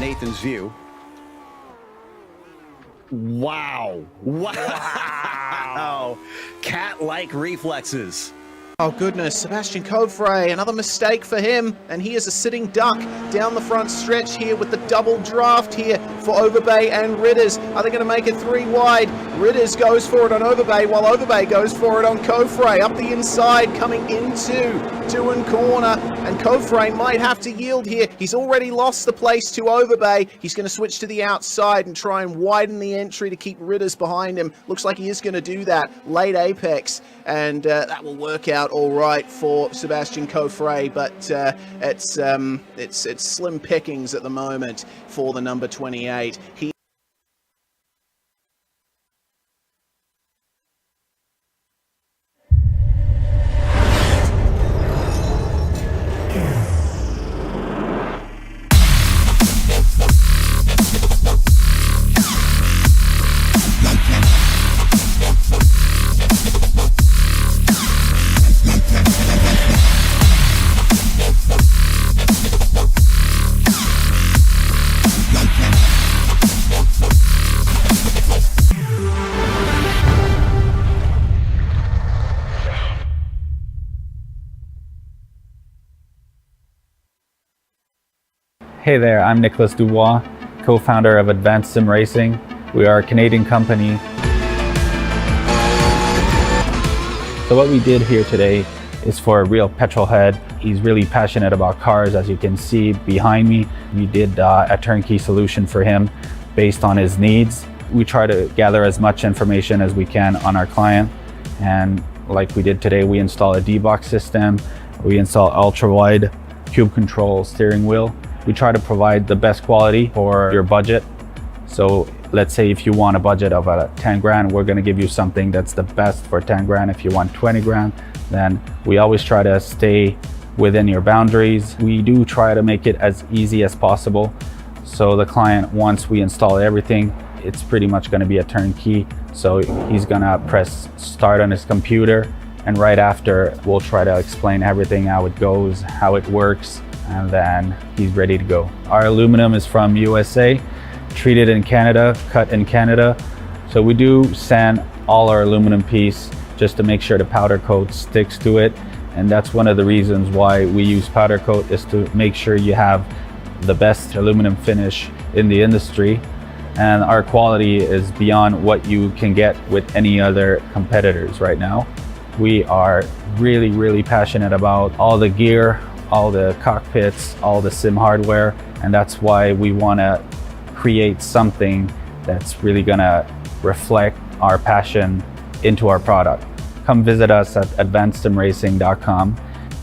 Nathan's view. Wow. Wow. Cat-like reflexes. Oh goodness, Sebastian Coffre, another mistake for him, and he is a sitting duck down the front stretch here with the double draft here for Overbay and Ritters. Are they going to make it 3 wide? Ritters goes for it on Overbay, while Overbay goes for it on Coffre. Up the inside, coming into Doohan corner, and Coffre might have to yield here. He's already lost the place to Overbay. He's going to switch to the outside and try and widen the entry to keep Ritters behind him. Looks like he is going to do that. Late apex, and that will work out all right for Sebastian Coffre, but it's slim pickings at the moment for the number 28. Hey there, I'm Nicholas Dubois, co-founder of Advanced SimRacing. We are a Canadian company. So what we did here today is for a real petrol head. He's really passionate about cars, as you can see behind me. We did a turnkey solution for him based on his needs. We try to gather as much information as we can on our client. And like we did today, we install a D-box system. We install ultra-wide cube control steering wheel. We try to provide the best quality for your budget. So let's say if you want a budget of 10 grand, we're gonna give you something that's the best for 10 grand. If you want 20 grand, then we always try to stay within your boundaries. We do try to make it as easy as possible. So the client, once we install everything, it's pretty much gonna be a turnkey. So he's gonna press start on his computer, and right after, we'll try to explain everything, how it goes, how it works, and then he's ready to go. Our aluminum is from USA, treated in Canada, cut in Canada. So we do sand all our aluminum piece just to make sure the powder coat sticks to it. And that's one of the reasons why we use powder coat, is to make sure you have the best aluminum finish in the industry. And our quality is beyond what you can get with any other competitors right now. We are really, really passionate about all the gear, all the cockpits, all the sim hardware, and that's why we want to create something that's really going to reflect our passion into our product. Come visit us at advancedsimracing.com.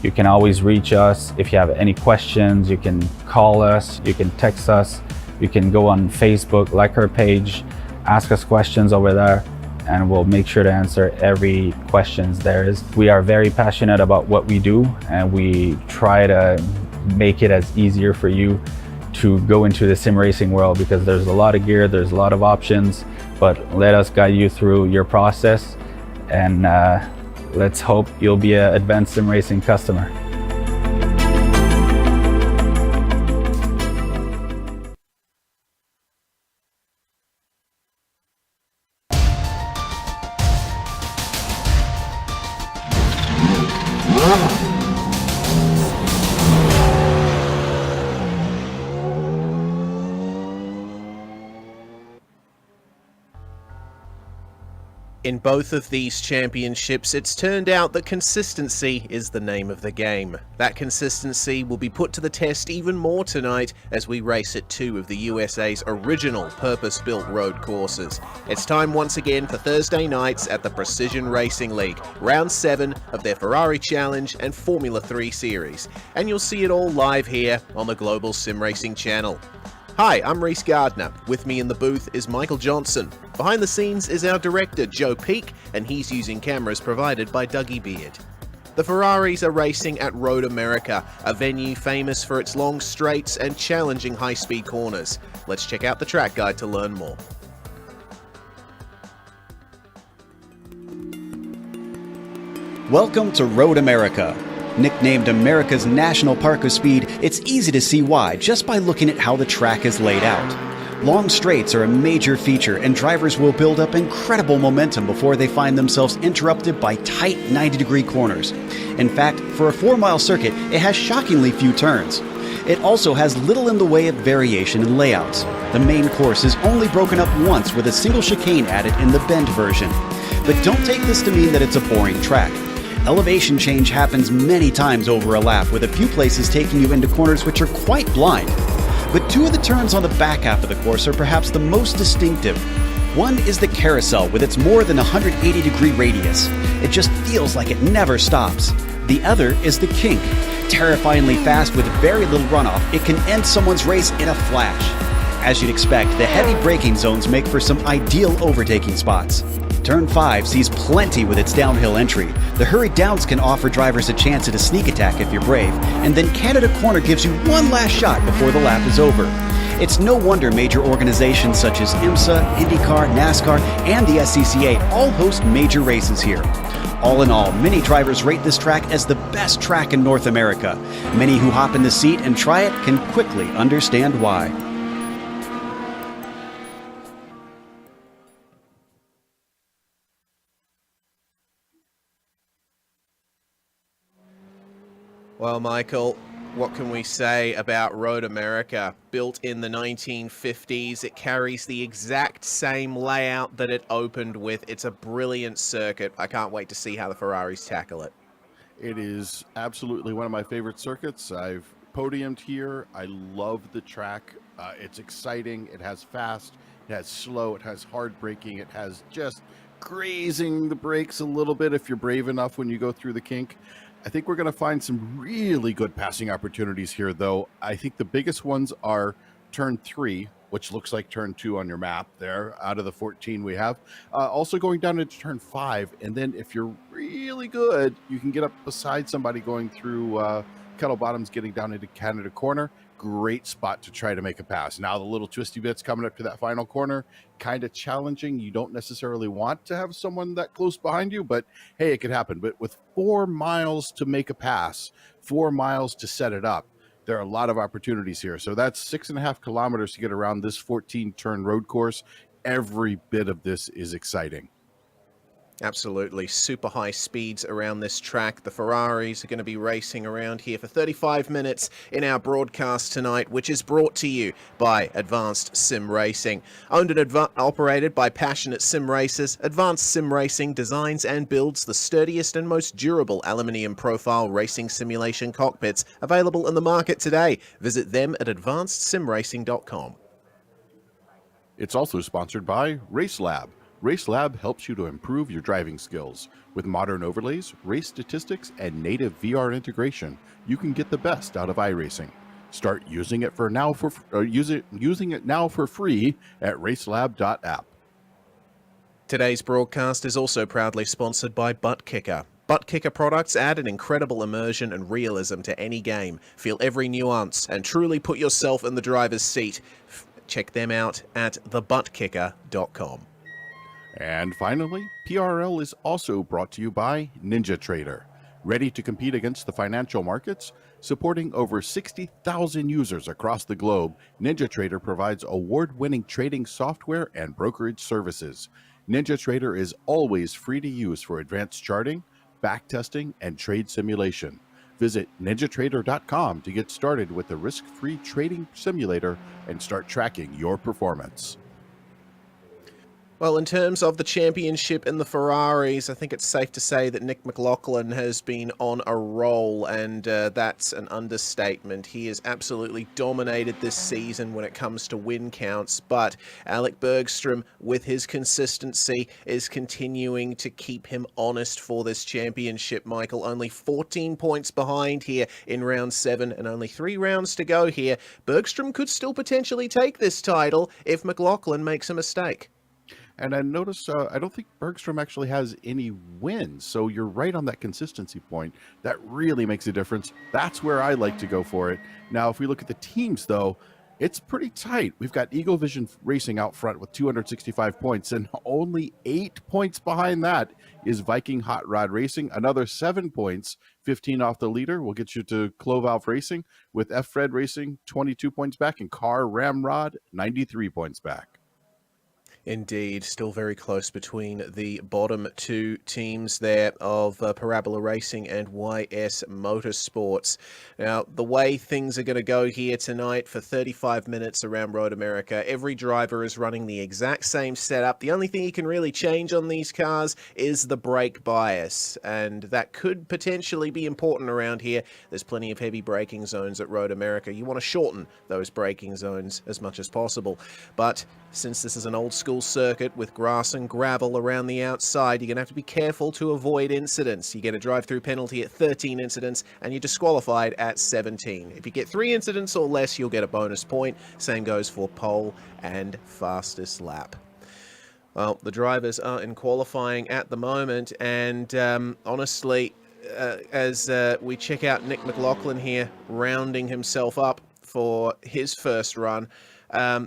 You can always reach us if you have any questions. You can call us, you can text us, you can go on Facebook, like our page, ask us questions over there, and we'll make sure to answer every questions there is. We are very passionate about what we do, and we try to make it as easier for you to go into the sim racing world, because there's a lot of gear, there's a lot of options, but let us guide you through your process, and let's hope you'll be an Advanced Sim Racing customer. In both of these championships, it's turned out that consistency is the name of the game. That consistency will be put to the test even more tonight as we race at 2 of the USA's original purpose-built road courses. It's time once again for Thursday nights at the Precision Racing League, round 7 of their Ferrari Challenge and Formula 3 series. And you'll see it all live here on the Global Sim Racing channel. Hi, I'm Reese Gardner. With me in the booth is Michael Johnson. Behind the scenes is our director, Joe Peak, and he's using cameras provided by Dougie Beard. The Ferraris are racing at Road America, a venue famous for its long straights and challenging high-speed corners. Let's check out the track guide to learn more. Welcome to Road America, Nicknamed America's National Park of Speed, it's easy to see why just by looking at how the track is laid out. Long straights are a major feature, and drivers will build up incredible momentum before they find themselves interrupted by tight 90-degree corners. In fact, for a 4-mile circuit, it has shockingly few turns. It also has little in the way of variation in layouts. The main course is only broken up once with a single chicane added in the bend version. But don't take this to mean that it's a boring track. Elevation change happens many times over a lap, with a few places taking you into corners which are quite blind. But two of the turns on the back half of the course are perhaps the most distinctive. One is the carousel with its more than 180-degree radius. It just feels like it never stops. The other is the kink. Terrifyingly fast with very little runoff, it can end someone's race in a flash. As you'd expect, the heavy braking zones make for some ideal overtaking spots. Turn 5 sees plenty with its downhill entry. The hurried downs can offer drivers a chance at a sneak attack if you're brave, and then Canada Corner gives you one last shot before the lap is over. It's no wonder major organizations such as IMSA, IndyCar, NASCAR, and the SCCA all host major races here. All in all, many drivers rate this track as the best track in North America. Many who hop in the seat and try it can quickly understand why. Well, Michael, what can we say about Road America? Built in the 1950s, it carries the exact same layout that it opened with. It's a brilliant circuit. I can't wait to see how the Ferraris tackle it. It is absolutely one of my favorite circuits. I've podiumed here. I love the track. It's exciting. It has fast. It has slow. It has hard braking. It has just grazing the brakes a little bit if you're brave enough when you go through the kink. I think we're going to find some really good passing opportunities here, though. I think the biggest ones are turn 3, which looks like turn 2 on your map there, out of the 14 we have. Also going down into turn 5, and then if you're really good, you can get up beside somebody going through Kettle Bottoms, getting down into Canada Corner. Great spot to try to make a pass. Now the little twisty bits coming up to that final corner, kind of challenging. You don't necessarily want to have someone that close behind you, but hey, it could happen. But with 4 miles to make a pass, 4 miles to set it up, there are a lot of opportunities here. So that's 6.5 kilometers to get around this 14-turn road course. Every bit of this is exciting. Absolutely. Super high speeds around this track. The Ferraris are going to be racing around here for 35 minutes in our broadcast tonight, which is brought to you by Advanced Sim Racing. Owned and operated by passionate sim racers, Advanced Sim Racing designs and builds the sturdiest and most durable aluminium profile racing simulation cockpits available in the market today. Visit them at advancedsimracing.com. It's also sponsored by RaceLab. RaceLab helps you to improve your driving skills. With modern overlays, race statistics, and native VR integration, you can get the best out of iRacing. Start using it using it now for free at racelab.app. Today's broadcast is also proudly sponsored by ButtKicker. ButtKicker products add an incredible immersion and realism to any game. Feel every nuance and truly put yourself in the driver's seat. Check them out at thebuttkicker.com. And finally, PRL is also brought to you by NinjaTrader. Ready to compete against the financial markets? Supporting over 60,000 users across the globe, NinjaTrader provides award-winning trading software and brokerage services. NinjaTrader is always free to use for advanced charting, backtesting, and trade simulation. Visit NinjaTrader.com to get started with the risk-free trading simulator and start tracking your performance. Well, in terms of the championship in the Ferraris, I think it's safe to say that Nick McLaughlin has been on a roll, and that's an understatement. He has absolutely dominated this season when it comes to win counts, but Alec Bergstrom, with his consistency, is continuing to keep him honest for this championship, Michael. Only 14 points behind here in round 7 and only 3 rounds to go here. Bergstrom could still potentially take this title if McLaughlin makes a mistake. And I notice, I don't think Bergstrom actually has any wins. So you're right on that consistency point. That really makes a difference. That's where I like to go for it. Now, if we look at the teams, though, it's pretty tight. We've got Eagle Vision Racing out front with 265 points, and only 8 points behind that is Viking Hot Rod Racing. Another 7 points, 15 off the leader, will get you to Clovalve Racing, with F-Fred Racing 22 points back, and Car Ramrod 93 points back. Indeed, still very close between the bottom two teams there of Parabola Racing and YS Motorsports. Now, the way things are going to go here tonight for 35 minutes around Road America, every driver is running the exact same setup. The only thing you can really change on these cars is the brake bias, and that could potentially be important around here. There's plenty of heavy braking zones at Road America. You want to shorten those braking zones as much as possible, but since this is an old school circuit with grass and gravel around the outside, you're going to have to be careful to avoid incidents. You get a drive-through penalty at 13 incidents, and you're disqualified at 17. If you get 3 incidents or less, you'll get a bonus point. Same goes for pole and fastest lap. Well, the drivers are in qualifying at the moment, and honestly, as we check out Nick McLaughlin here, rounding himself up for his first run,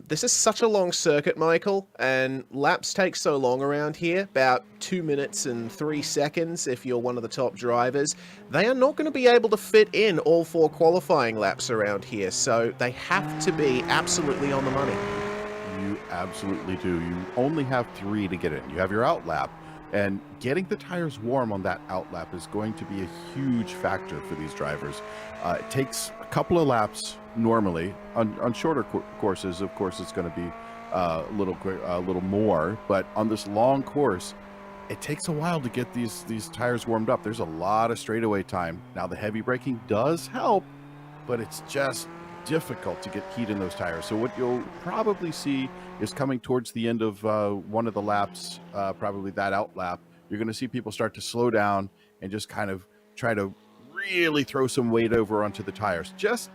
this is such a long circuit, Michael, and laps take so long around here, about 2 minutes and 3 seconds if you're one of the top drivers. They are not going to be able to fit in all 4 qualifying laps around here, so they have to be absolutely on the money. You absolutely do. You only have 3 to get in. You have your out lap, and getting the tires warm on that out lap is going to be a huge factor for these drivers. It takes a couple of laps normally. On shorter courses, of course, it's going to be a little more, but on this long course, it takes a while to get these tires warmed up. There's a lot of straightaway time. Now, the heavy braking does help, but it's just difficult to get heat in those tires. So what you'll probably see is, coming towards the end of one of the laps, probably that out lap, you're going to see people start to slow down and just kind of try to really throw some weight over onto the tires. Just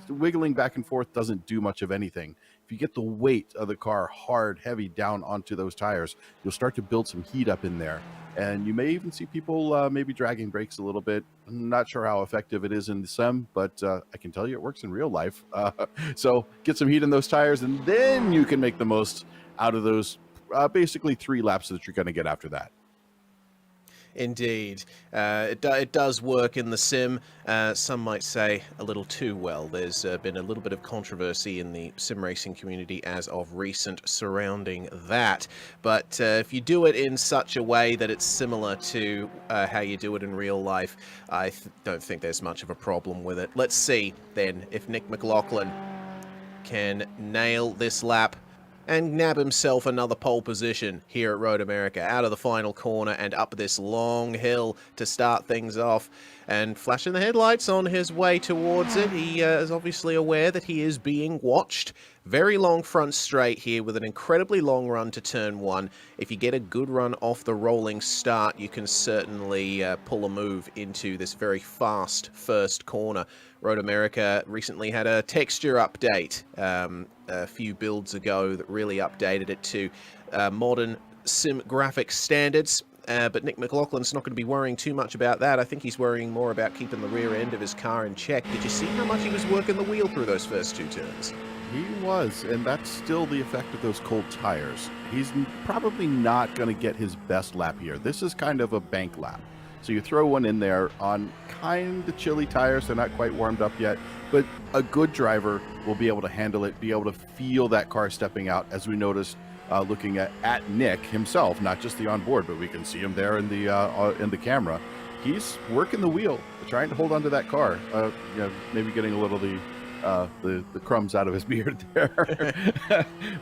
wiggling back and forth doesn't do much of anything. If you get the weight of the car hard, heavy down onto those tires, you'll start to build some heat up in there. And you may even see people maybe dragging brakes a little bit. I'm not sure how effective it is in the sim, but I can tell you it works in real life. So get some heat in those tires, and then you can make the most out of those basically 3 laps that you're going to get after that. Indeed. It does work in the sim. Some might say a little too well. There's been a little bit of controversy in the sim racing community as of recent surrounding that. But if you do it in such a way that it's similar to how you do it in real life, I don't think there's much of a problem with it. Let's see then if Nick McLaughlin can nail this lap and nab himself another pole position here at Road America, out of the final corner and up this long hill to start things off, and flashing the headlights on his way towards it. He is obviously aware that he is being watched. Very long front straight here with an incredibly long run to turn 1. If you get a good run off the rolling start, you can certainly pull a move into this very fast first corner. Road America recently had a texture update a few builds ago that really updated it to modern sim graphics standards. But Nick McLaughlin's not going to be worrying too much about that. I think he's worrying more about keeping the rear end of his car in check. Did you see how much he was working the wheel through those first 2 turns? He was, and that's still the effect of those cold tires. He's probably not going to get his best lap here. This is kind of a bank lap. So you throw one in there on kind of chilly tires. They're not quite warmed up yet, but a good driver will be able to handle it, be able to feel that car stepping out, as we noticed looking at Nick himself, not just the onboard, but we can see him there in the camera. He's working the wheel, trying to hold onto that car. Maybe getting a little the crumbs out of his beard there.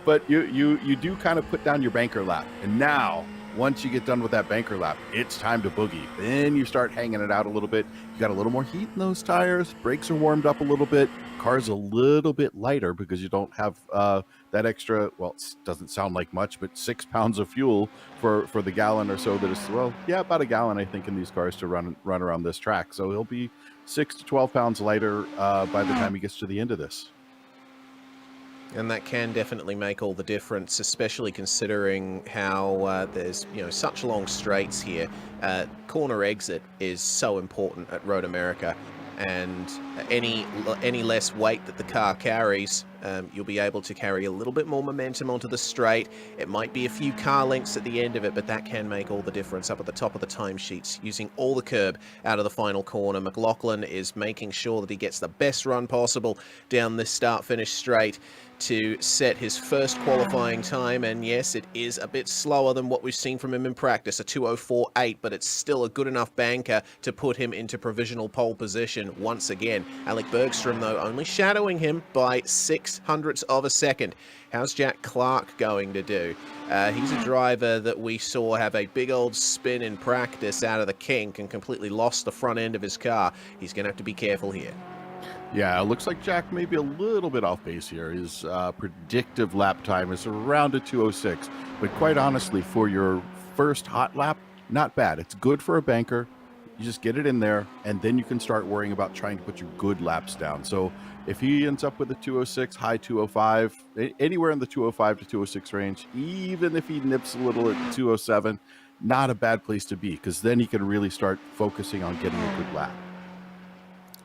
But you do kind of put down your banker lap, and now, once you get done with that banker lap, it's time to boogie. Then you start hanging it out a little bit. You got a little more heat in those tires. Brakes are warmed up a little bit. Car's a little bit lighter because you don't have that extra, well, it doesn't sound like much, but 6 pounds of fuel for the gallon or so that is, well, yeah, about a gallon, I think, in these cars to run around this track. So he'll be 6 to 12 pounds lighter by the time he gets to the end of this. And that can definitely make all the difference, especially considering how there's such long straights here. Corner exit is so important at Road America, and any less weight that the car carries you'll be able to carry a little bit more momentum onto the straight. It might be a few car lengths at the end of it, but that can make all the difference up at the top of the timesheets, using all the curb out of the final corner. McLaughlin is making sure that he gets the best run possible down this start-finish straight to set his first qualifying time, and yes, it is a bit slower than what we've seen from him in practice, a 2:04.8, but it's still a good enough banker to put him into provisional pole position once again. Alec Bergstrom, though, only shadowing him by 0.06 of a second. How's Jack Clark going to do? He's a driver that we saw have a big old spin in practice out of the kink and completely lost the front end of his car. He's going to have to be careful here. Yeah, it looks like Jack may be a little bit off base here. His predictive lap time is around a 2:06, but quite honestly, for your first hot lap, not bad. It's good for a banker. You just get it in there, and then you can start worrying about trying to put your good laps down. So if he ends up with a 2:06, high 2:05, anywhere in the 2:05 to 2:06 range, even if he nips a little at 2:07, not a bad place to be, because then he can really start focusing on getting a good lap.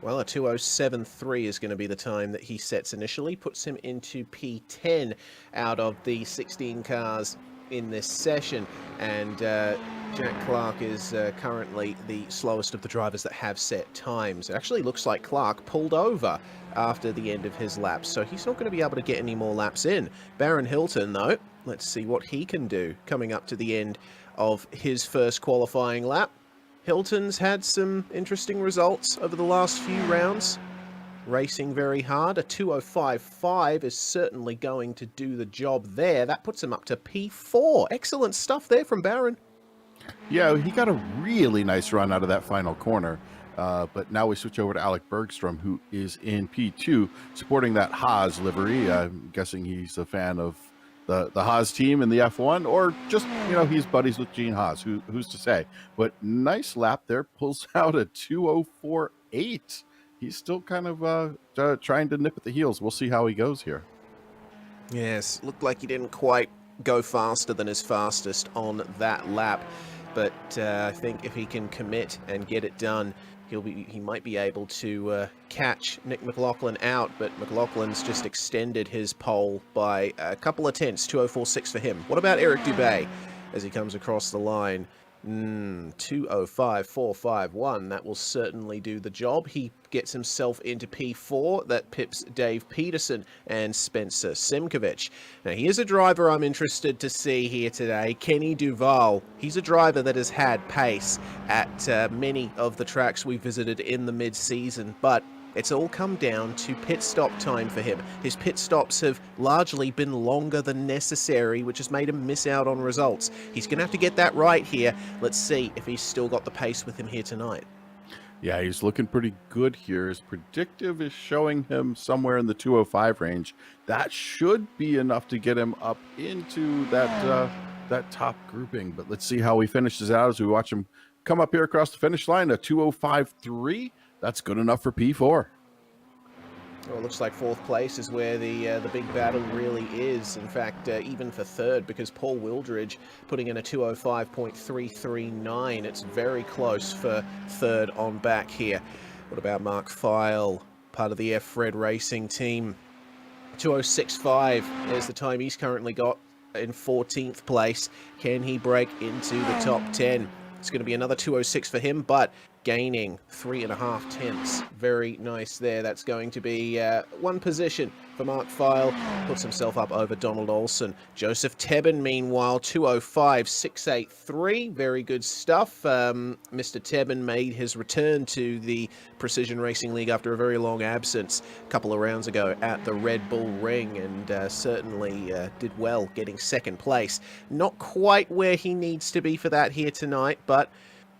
Well, a 2:07.3 is going to be the time that he sets initially, puts him into P10 out of the 16 cars in this session, and Jack Clark is currently the slowest of the drivers that have set times. It actually looks like Clark pulled over after the end of his laps, so he's not going to be able to get any more laps in. Baron Hilton, though, let's see what he can do coming up to the end of his first qualifying lap. Hilton's had some interesting results over the last few rounds, racing very hard. A 2:05.5 is certainly going to do the job there. That puts him up to P4. Excellent stuff there from Baron. Yeah, he got a really nice run out of that final corner. But now we switch over to Alec Bergstrom, who is in P2, supporting that Haas livery. I'm guessing he's a fan of the Haas team in the F1, or just, he's buddies with Gene Haas. Who's to say? But nice lap there, pulls out a 2:04.8. He's still kind of trying to nip at the heels. We'll see how he goes here. Yes, looked like he didn't quite go faster than his fastest on that lap, but I think if he can commit and get it done, he might be able to catch Nick McLaughlin out, but McLaughlin's just extended his pole by a couple of tenths, 2:04.6 for him. What about Eric Dubé as he comes across the line? 2:05.451, that will certainly do the job. He gets himself into P4. That pips Dave Peterson and Spencer Simkovich. Now, here's a driver I'm interested to see here today, Kenny Duval. He's a driver that has had pace at many of the tracks we visited in the mid-season, but it's all come down to pit stop time for him. His pit stops have largely been longer than necessary, which has made him miss out on results. He's going to have to get that right here. Let's see if he's still got the pace with him here tonight. Yeah, he's looking pretty good here. His predictive is showing him somewhere in the 2:05 range. That should be enough to get him up into that top grouping. But let's see how he finishes out as we watch him come up here across the finish line. A 2:05.3. That's good enough for P4. Well, it looks like fourth place is where the big battle really is. In fact, even for third, because Paul Wildridge putting in a 2:05.339. It's very close for third on back here. What about Mark Feil, part of the F. Fred Racing team? 2:06.5 is the time he's currently got in 14th place. Can he break into the top 10? It's going to be another 2:06 for him, but gaining 3.5 tenths. Very nice there. That's going to be one position for Mark Feil. Puts himself up over Donald Olson. Joseph Tebben, meanwhile, 2:05.683. Very good stuff. Mr. Tebben made his return to the Precision Racing League after a very long absence a couple of rounds ago at the Red Bull Ring, and certainly did well, getting second place. Not quite where he needs to be for that here tonight, but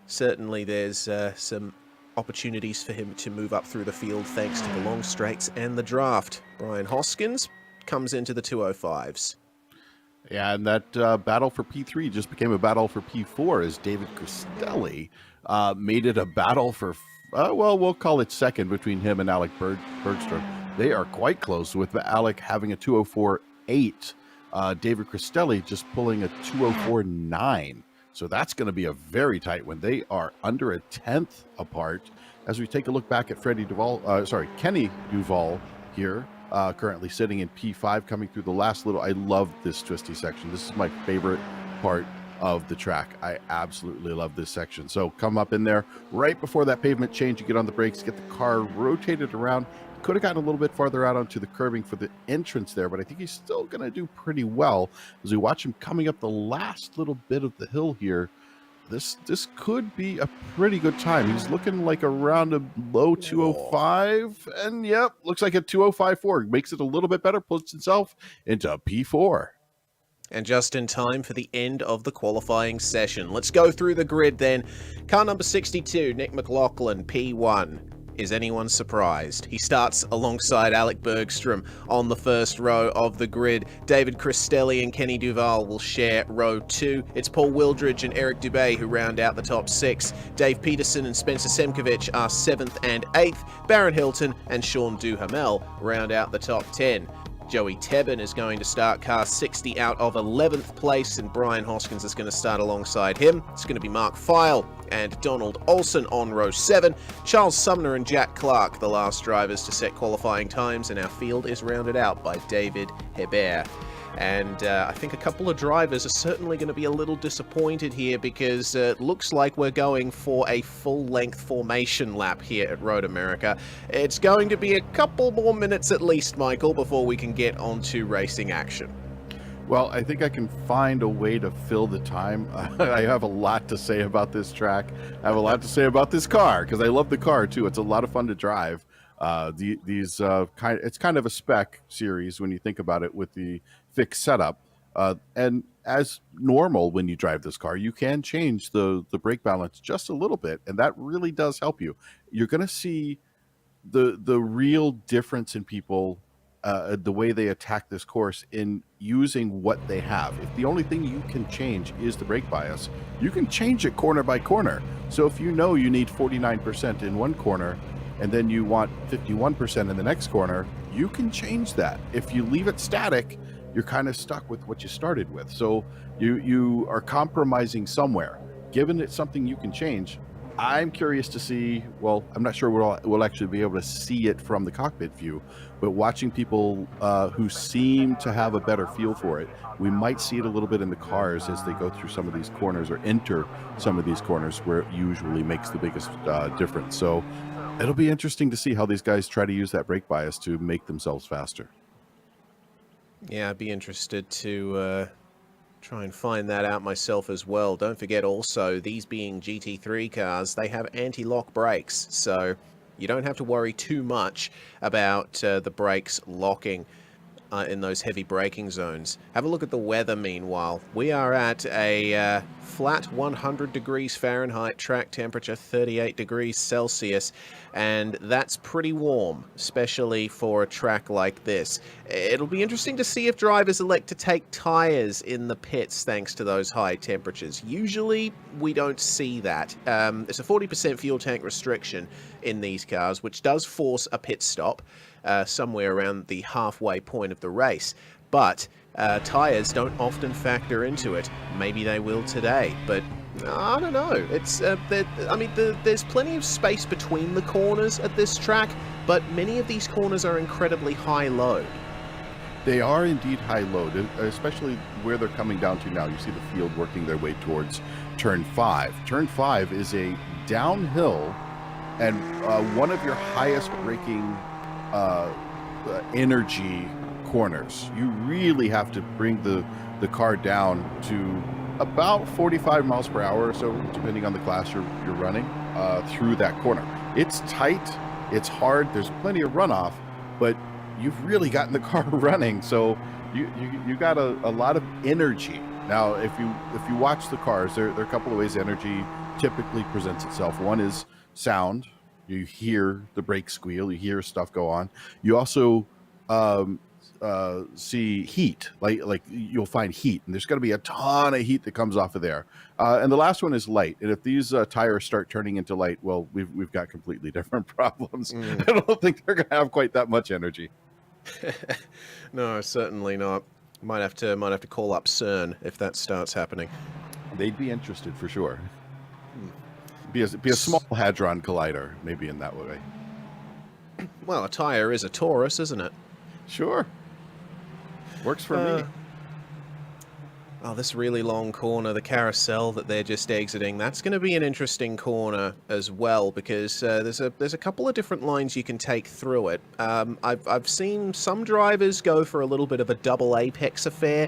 certainly there's some opportunities for him to move up through the field thanks to the long straights and the draft. Brian Hoskins comes into the 2:05s. Yeah, and that battle for P3 just became a battle for P4 as David Cristelli made it a battle for, well, we'll call it second between him and Alec Bergstrom. They are quite close, with Alec having a 2:04.8. David Cristelli just pulling a 2:04.9. So that's going to be a very tight one. They are under a tenth apart. As we take a look back at Kenny Duval here, currently sitting in P5, coming through the last little. I love this twisty section. This is my favorite part of the track. I absolutely love this section. So come up in there right before that pavement change. You get on the brakes, get the car rotated around. Could have gotten a little bit farther out onto the curbing for the entrance there, but I think he's still going to do pretty well as we watch him coming up the last little bit of the hill here. This could be a pretty good time. He's looking like around a low 205, and yep, looks like a 205.4. Makes it a little bit better, puts itself into P4. And just in time for the end of the qualifying session. Let's go through the grid then. Car number 62, Nick McLaughlin, P1. Is anyone surprised? He starts alongside Alec Bergstrom on the first row of the grid. David Cristelli and Kenny Duval will share row 2. It's Paul Wildridge and Eric Dubé who round out the top 6. Dave Peterson and Spencer Semkovich are 7th and 8th. Baron Hilton and Sean Duhamel round out the top 10. Joey Tebbin is going to start car 60 out of 11th place, and Brian Hoskins is going to start alongside him. It's going to be Mark Feil and Donald Olson on row 7. Charles Sumner and Jack Clark, the last drivers to set qualifying times, and our field is rounded out by David Hebert. And I think a couple of drivers are certainly going to be a little disappointed here because it looks like we're going for a full-length formation lap here at Road America. It's going to be a couple more minutes at least, Michael, before we can get onto racing action. Well, I think I can find a way to fill the time. I have a lot to say about this track. I have a lot to say about this car because I love the car too. It's a lot of fun to drive. It's kind of a spec series when you think about it with the fixed setup. And as normal, when you drive this car, you can change the brake balance just a little bit, and that really does help you. You're going to see the real difference in people, the way they attack this course in using what they have. If the only thing you can change is the brake bias, you can change it corner by corner. So if you know you need 49% in one corner, and then you want 51% in the next corner, you can change that. If you leave it static, you're kind of stuck with what you started with. So you are compromising somewhere. Given it's something you can change, I'm curious to see, well, I'm not sure we'll actually be able to see it from the cockpit view, but watching people who seem to have a better feel for it, we might see it a little bit in the cars as they go through some of these corners or enter some of these corners where it usually makes the biggest difference. So it'll be interesting to see how these guys try to use that brake bias to make themselves faster. Yeah, I'd be interested to try and find that out myself as well. Don't forget also, these being GT3 cars, they have anti-lock brakes, so you don't have to worry too much about the brakes locking in those heavy braking zones. Have a look at the weather meanwhile. We are at a flat 100 degrees Fahrenheit, track temperature 38 degrees Celsius, and that's pretty warm, especially for a track like this. It'll be interesting to see if drivers elect to take tires in the pits thanks to those high temperatures. Usually we don't see that. There's a 40% fuel tank restriction in these cars, which does force a pit stop somewhere around the halfway point of the race, but tires don't often factor into it. Maybe they will today, but I don't know. It's there's plenty of space between the corners at this track, but many of these corners are incredibly high load. They are indeed high load, especially where they're coming down to now. You see the field working their way towards turn 5. Turn 5 is a downhill and one of your highest braking energy corners. You really have to bring the car down to about 45 miles per hour or so, depending on the class you're running, through that corner. It's tight, it's hard, there's plenty of runoff, but you've really gotten the car running, so you got a lot of energy. Now, if you watch the cars, there are a couple of ways energy typically presents itself. One is sound. You hear the brake squeal, you hear stuff go on. You also see heat, like you'll find heat, and there's going to be a ton of heat that comes off of there. And the last one is light. And if these tires start turning into light, well, we've got completely different problems. I don't think they're going to have quite that much energy. No, certainly not. Might have to call up CERN if that starts happening. They'd be interested for sure. Be a small hadron collider, maybe in that way. Well, a tire is a torus, isn't it? Sure. Works for me. Oh, this really long corner, the carousel that they're just exiting, that's going to be an interesting corner as well, because there's a couple of different lines you can take through it. I've seen some drivers go for a little bit of a double apex affair,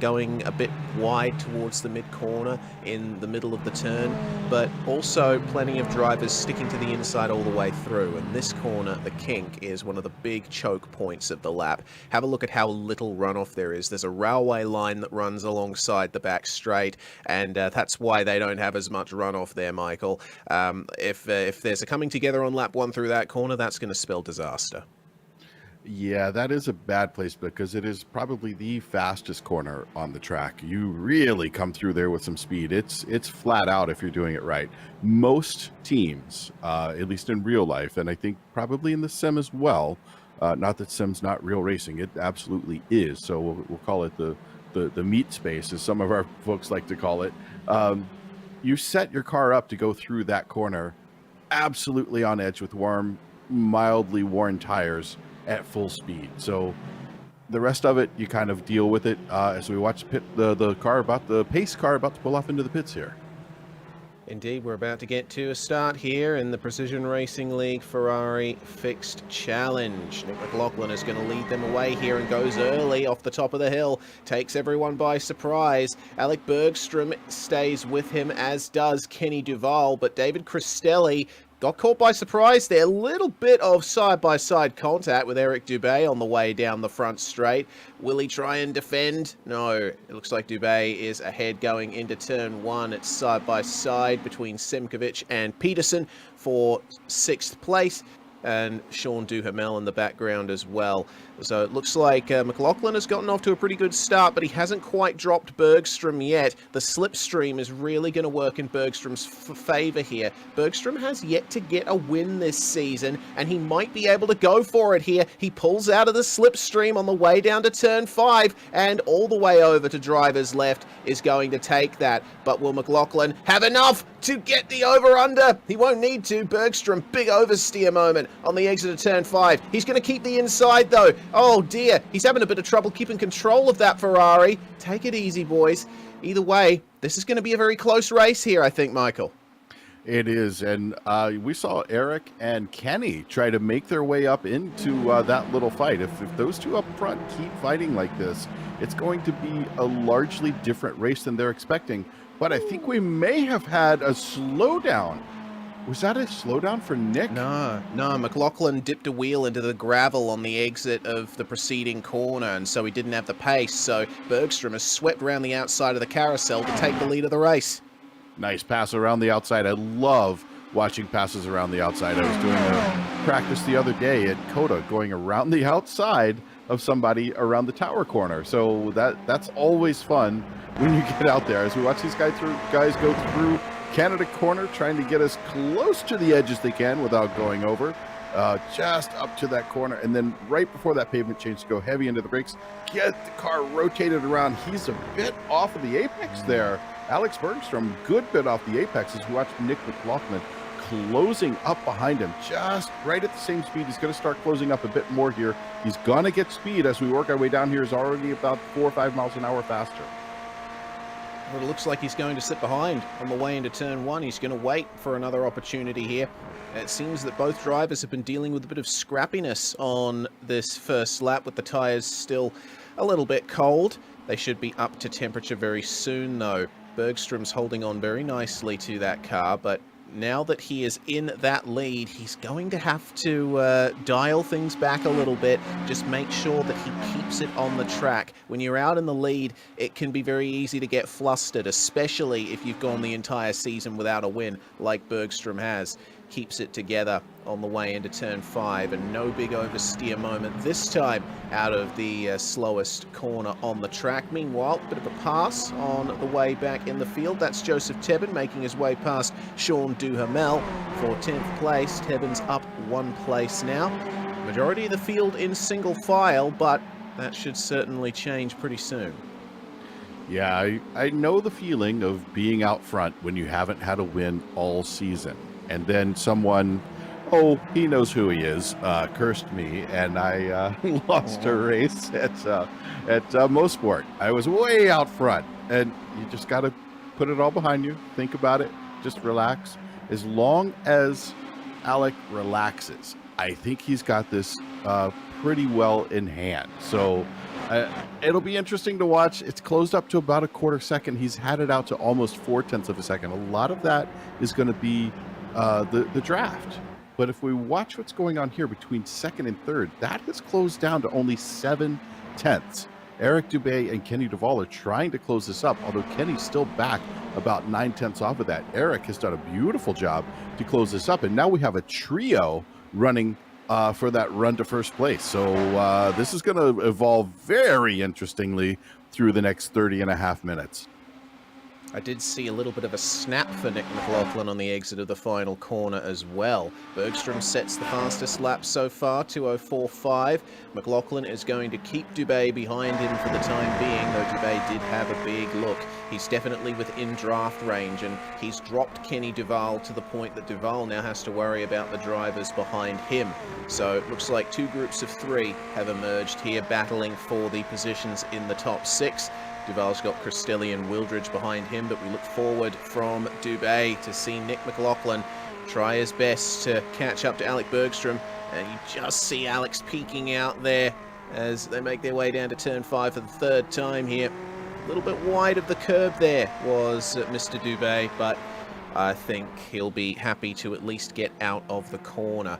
going a bit wide towards the mid-corner in the middle of the turn, but also plenty of drivers sticking to the inside all the way through. And this corner, the kink, is one of the big choke points of the lap. Have a look at how little runoff there is. There's a railway line that runs alongside the back straight, and that's why they don't have as much runoff there, Michael. If there's a coming together on lap 1 through that corner, that's going to spell disaster. Yeah, that is a bad place because it is probably the fastest corner on the track. You really come through there with some speed. It's flat out if you're doing it right. Most teams, at least in real life, and I think probably in the sim as well, not that sim's not real racing, it absolutely is. So we'll call it the meat space, as some of our folks like to call it. You set your car up to go through that corner absolutely on edge with mildly worn tires at full speed. So the rest of it, you kind of deal with it as we watch the pace car about to pull off into the pits here. Indeed, we're about to get to a start here in the Precision Racing League Ferrari Fixed Challenge. Nick McLaughlin is going to lead them away here and goes early off the top of the hill. Takes everyone by surprise. Alec Bergstrom stays with him, as does Kenny Duval, but David Cristelli got caught by surprise there. A little bit of side-by-side contact with Eric Dubé on the way down the front straight. Will he try and defend? No. It looks like Dubé is ahead going into turn 1. It's side-by-side between Simkovic and Peterson for 6th place, and Sean Duhamel in the background as well. So it looks like McLaughlin has gotten off to a pretty good start, but he hasn't quite dropped Bergstrom yet. The slipstream is really going to work in Bergstrom's favour here. Bergstrom has yet to get a win this season, and he might be able to go for it here. He pulls out of the slipstream on the way down to turn 5, and all the way over to driver's left is going to take that. But will McLaughlin have enough to get the over-under? He won't need to. Bergstrom, big oversteer moment on the exit of turn 5. He's going to keep the inside, though. Oh dear, he's having a bit of trouble keeping control of that Ferrari. Take it easy, boys. Either way, this is going to be a very close race here, I think, Michael. It is, and we saw Eric and Kenny try to make their way up into that little fight. If those two up front keep fighting like this, it's going to be a largely different race than they're expecting. But I think we may have had a slowdown. Was that a slowdown for Nick? No, McLaughlin dipped a wheel into the gravel on the exit of the preceding corner, and so he didn't have the pace. So Bergstrom has swept around the outside of the carousel to take the lead of the race. Nice pass around the outside. I love watching passes around the outside. I was doing a practice the other day at Coda, going around the outside of somebody around the tower corner. So that's always fun when you get out there. As we watch these guys go through Canada corner, trying to get as close to the edge as they can without going over, just up to that corner, and then right before that pavement change, to go heavy into the brakes, get the car rotated around. He's a bit off of the apex there. Alex Bergstrom, good bit off the apex, as we watch Nick McLaughlin closing up behind him, just right at the same speed. He's going to start closing up a bit more here. He's going to get speed as we work our way down here. He's already about 4 or 5 miles an hour faster. Well, it looks like he's going to sit behind on the way into turn 1. He's going to wait for another opportunity here. It seems that both drivers have been dealing with a bit of scrappiness on this first lap, with the tyres still a little bit cold. They should be up to temperature very soon, though. Bergstrom's holding on very nicely to that car, but now that he is in that lead, he's going to have to dial things back a little bit. Just make sure that he keeps it on the track. When you're out in the lead, it can be very easy to get flustered, especially if you've gone the entire season without a win, like Bergstrom has. Keeps it together on the way into turn 5, and no big oversteer moment this time out of the slowest corner on the track. Meanwhile, bit of a pass on the way back in the field. That's Joseph Tebben making his way past Sean Duhamel for 10th place. Tebben's up 1 place now. Majority of the field in single file, but that should certainly change pretty soon. Yeah, I know the feeling of being out front when you haven't had a win all season. And then someone Oh, he knows who he is. Cursed me, and I lost a race at Mosport. I was way out front, and you just got to put it all behind you. Think about it. Just relax. As long as Alec relaxes, I think he's got this pretty well in hand. So it'll be interesting to watch. It's closed up to about a quarter second. He's had it out to almost 0.4 of a second. A lot of that is going to be the draft. But if we watch what's going on here between second and third, that has closed down to only 0.7. Eric Dubé and Kenny Duval are trying to close this up, although Kenny's still back about 0.9 off of that. Eric has done a beautiful job to close this up, and now we have a trio running for that run to first place. So this is going to evolve very interestingly through the next 30.5 minutes. I did see a little bit of a snap for Nick McLaughlin on the exit of the final corner as well. Bergstrom sets the fastest lap so far, 2:04.5. McLaughlin is going to keep Dubé behind him for the time being, though Dubé did have a big look. He's definitely within draft range, and he's dropped Kenny Duval to the point that Duval now has to worry about the drivers behind him. So it looks like two groups of three have emerged here, battling for the positions in the top six. Duval's got Cristelli and Wildridge behind him, but we look forward from Dubé to see Nick McLaughlin try his best to catch up to Alec Bergstrom. And you just see Alex peeking out there as they make their way down to turn 5 for the third time here. A little bit wide of the curb there was Mr. Dubé, but I think he'll be happy to at least get out of the corner.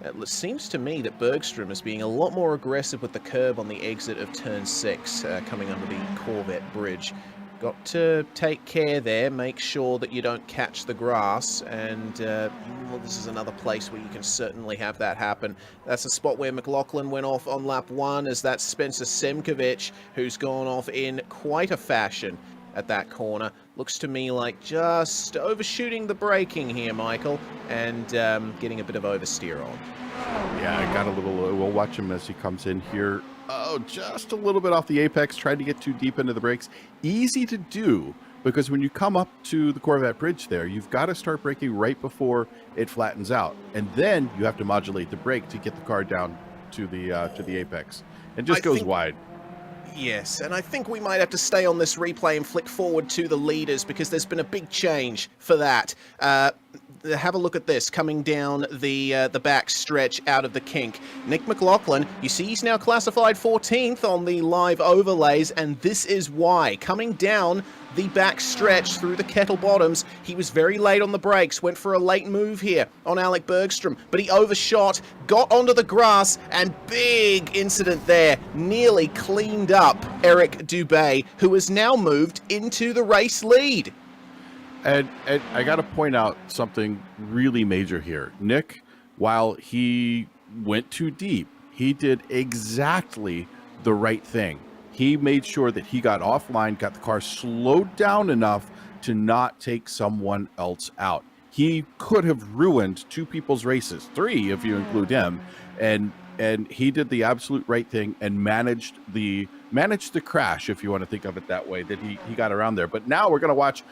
It seems to me that Bergstrom is being a lot more aggressive with the curb on the exit of turn 6, coming under the Corvette bridge. Got to take care there, make sure that you don't catch the grass, and well, this is another place where you can certainly have that happen. That's a spot where McLaughlin went off on lap 1, as that's Spencer Semkovic, who's gone off in quite a fashion at that corner. Looks to me like just overshooting the braking here, Michael, and getting a bit of oversteer on. Yeah, I got a little, we'll watch him as he comes in here. Oh, just a little bit off the apex, tried to get too deep into the brakes. Easy to do, because when you come up to the Corvette bridge there, you've got to start braking right before it flattens out. And then you have to modulate the brake to get the car down to the apex. It just goes wide. Yes, and I think we might have to stay on this replay and flick forward to the leaders, because there's been a big change for that. Have a look at this, coming down the back stretch out of the kink. Nick McLaughlin, you see he's now classified 14th on the live overlays, and this is why. Coming down the back stretch through the kettle bottoms, he was very late on the brakes, went for a late move here on Alec Bergstrom, but he overshot, got onto the grass, and big incident there, nearly cleaned up Eric Dubé, who has now moved into the race lead. And I got to point out something really major here. Nick, while he went too deep, he did exactly the right thing. He made sure that he got offline, got the car slowed down enough to not take someone else out. He could have ruined two people's races, 3 if you include him, and he did the absolute right thing and managed the crash, if you want to think of it that way, that he got around there. But now we're going to watch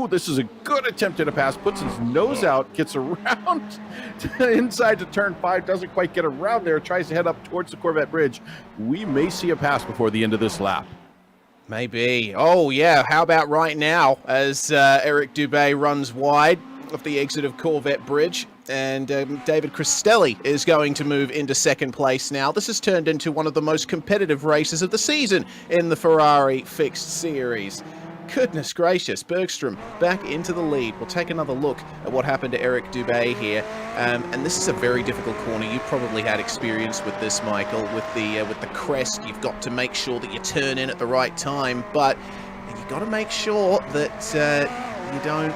this is a good attempt at a pass, puts his nose out, gets around inside to turn 5, doesn't quite get around there, tries to head up towards the Corvette bridge. We may see a pass before the end of this lap. Maybe. Oh yeah, how about right now as Eric Dubé runs wide of the exit of Corvette bridge, and David Cristelli is going to move into second place now. This has turned into one of the most competitive races of the season in the Ferrari fixed series. Goodness gracious, Bergstrom back into the lead. We'll take another look at what happened to Eric Dubé here. And this is a very difficult corner. You probably had experience with this, Michael, with the crest. You've got to make sure that you turn in at the right time, but you've got to make sure that you don't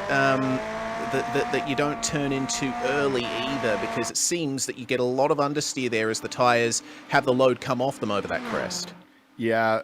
that you don't turn in too early either, because it seems that you get a lot of understeer there as the tires have the load come off them over that crest. Yeah,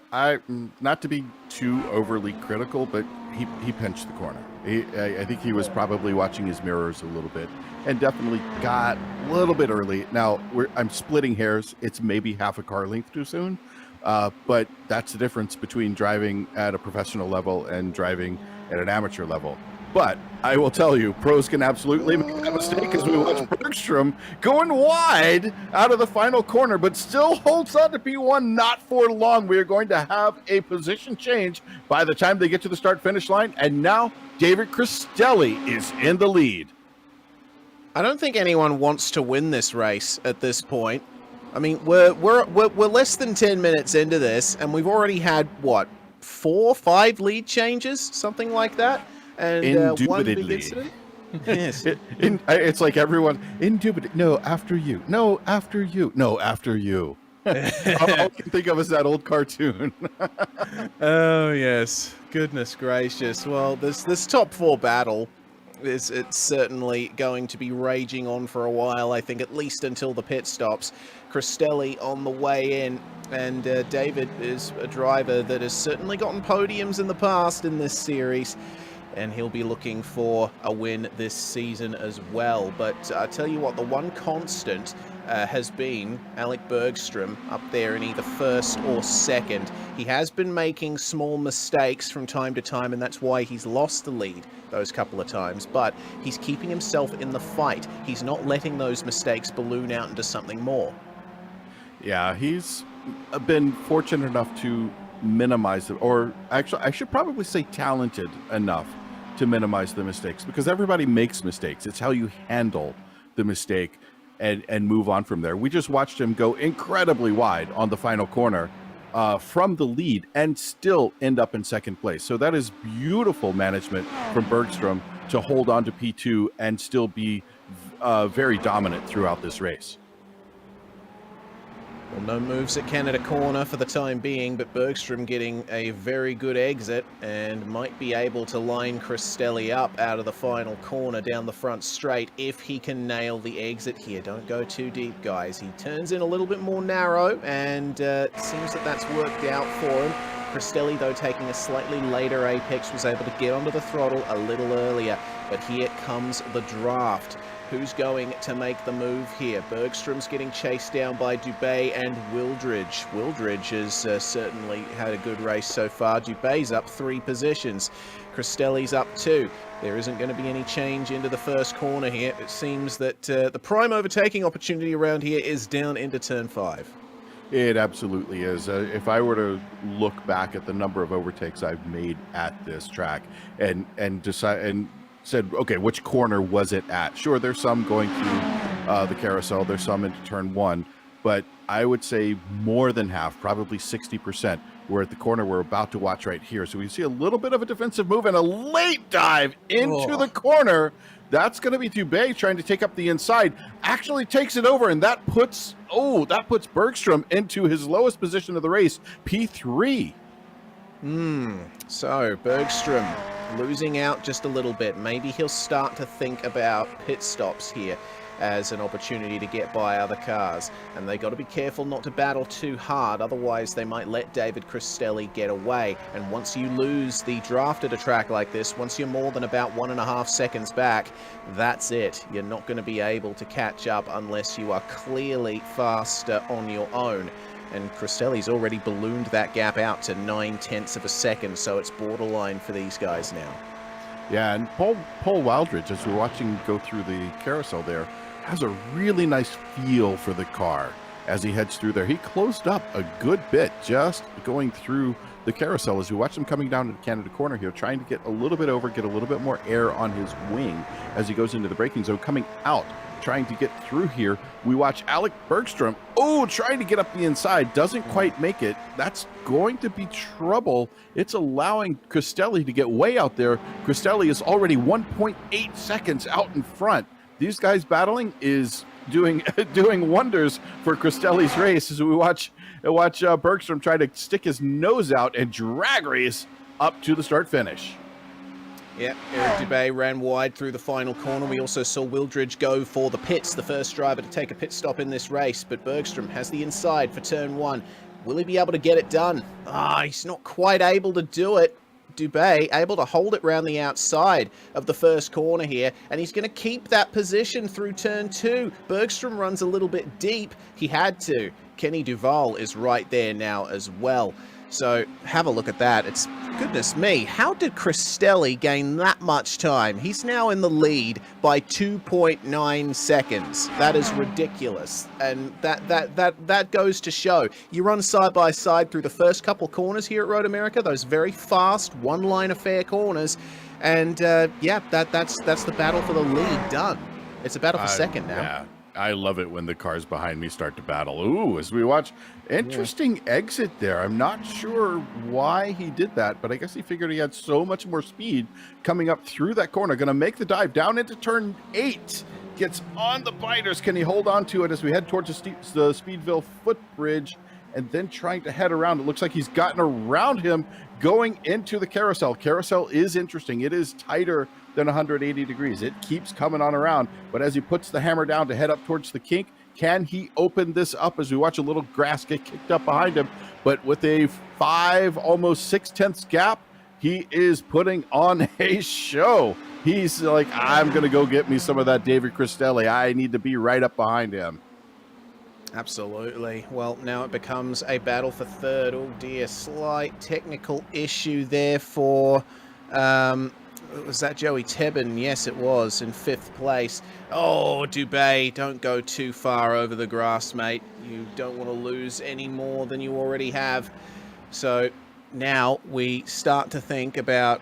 not to be too overly critical, but he pinched the corner. I think he was probably watching his mirrors a little bit, and definitely got a little bit early. Now, I'm splitting hairs. It's maybe half a car length too soon, but that's the difference between driving at a professional level and driving at an amateur level. But I will tell you, pros can absolutely make that mistake as we watch Bergstrom going wide out of the final corner, but still holds on to P1 not for long. We are going to have a position change by the time they get to the start-finish line, and now David Cristelli is in the lead. I don't think anyone wants to win this race at this point. I mean, we're less than 10 minutes into this, and we've already had, what, 4, 5 lead changes? Something like that? And one big incident? Yes. It's like everyone, indubitably, no, after you. No, after you. No, after you. All I can think of is that old cartoon. Oh, yes. Goodness gracious. Well, this top 4 battle it's certainly going to be raging on for a while, I think, at least until the pit stops. Cristelli on the way in, and David is a driver that has certainly gotten podiums in the past in this series, and he'll be looking for a win this season as well. But I tell you what, the one constant has been Alec Bergstrom up there in either first or second. He has been making small mistakes from time to time, and that's why he's lost the lead those couple of times, but he's keeping himself in the fight. He's not letting those mistakes balloon out into something more. Yeah, he's been fortunate enough to minimize it, or actually I should probably say talented enough to minimize the mistakes, because everybody makes mistakes. It's how you handle the mistake and move on from there. We just watched him go incredibly wide on the final corner from the lead and still end up in second place. So that is beautiful management from Bergstrom to hold on to P2 and still be very dominant throughout this race. Well, no moves at Canada Corner for the time being, but Bergstrom getting a very good exit and might be able to line Cristelli up out of the final corner down the front straight if he can nail the exit here. Don't go too deep, guys. He turns in a little bit more narrow, and it seems that that's worked out for him. Cristelli, though, taking a slightly later apex, was able to get onto the throttle a little earlier, but here comes the draft. Who's going to make the move here? Bergstrom's getting chased down by Dubé and Wildridge. Wildridge has certainly had a good race so far. Dubé's up 3 positions. Cristelli's up 2. There isn't going to be any change into the first corner here. It seems that the prime overtaking opportunity around here is down into turn 5. It absolutely is. If I were to look back at the number of overtakes I've made at this track and decide and said, okay, which corner was it at? Sure, there's some going through the carousel, there's some into turn 1, but I would say more than half, probably 60%, were at the corner we're about to watch right here. So we see a little bit of a defensive move and a late dive into the corner. That's going to be Dubé trying to take up the inside. Actually takes it over, and that puts Bergstrom into his lowest position of the race, P3. So Bergstrom losing out just a little bit. Maybe he'll start to think about pit stops here as an opportunity to get by other cars, and they got to be careful not to battle too hard, otherwise they might let David Cristelli get away. And once you lose the draft at a track like this, once you're more than about 1.5 seconds back, that's it. You're not going to be able to catch up unless you are clearly faster on your own. And Cristelli's already ballooned that gap out to 9/10 of a second, so it's borderline for these guys now. Yeah, and Paul Wildridge, as we're watching go through the carousel there, has a really nice feel for the car as he heads through there. He closed up a good bit just going through the carousel as we watch him coming down to the Canada Corner here, trying to get a little bit over, get a little bit more air on his wing as he goes into the braking zone, coming out, trying to get through here. We watch Alec Bergstrom, trying to get up the inside, doesn't quite make it. That's going to be trouble. It's allowing Cristelli to get way out there. Cristelli is already 1.8 seconds out in front. These guys battling is doing wonders for Cristelli's race as we watch Bergstrom try to stick his nose out and drag race up to the start finish. Yeah, Eric Dubé ran wide through the final corner. We also saw Wildridge go for the pits, the first driver to take a pit stop in this race, but Bergstrom has the inside for turn 1. Will he be able to get it done? He's not quite able to do it. Dubé able to hold it round the outside of the first corner here, and he's going to keep that position through turn 2. Bergstrom runs a little bit deep. He had to. Kenny Duval is right there now as well. So have a look at that. It's, goodness me, how did Cristelli gain that much time? He's now in the lead by 2.9 seconds. That is ridiculous. And that goes to show. You run side by side through the first couple corners here at Road America, those very fast one-line affair corners. And yeah, that's the battle for the lead done. It's a battle for second now. Yeah, I love it when the cars behind me start to battle. Ooh, as we watch, interesting exit there. I'm not sure why he did that, but I guess he figured he had so much more speed coming up through that corner. Going to make the dive down into turn 8. Gets on the biters. Can he hold on to it as we head towards the Speedville footbridge? And then trying to head around. It looks like he's gotten around him going into the carousel. Carousel is interesting. It is tighter than 180 degrees. It keeps coming on around. But as he puts the hammer down to head up towards the kink, can he open this up as we watch a little grass get kicked up behind him? But with a 5, almost 6/10 gap, he is putting on a show. He's like, I'm going to go get me some of that David Cristelli. I need to be right up behind him. Absolutely. Well, now it becomes a battle for third. Oh dear, slight technical issue there for, was that Joey Tebbin? Yes, it was, in 5th place. Oh, Dubé, don't go too far over the grass, mate. You don't want to lose any more than you already have. So now we start to think about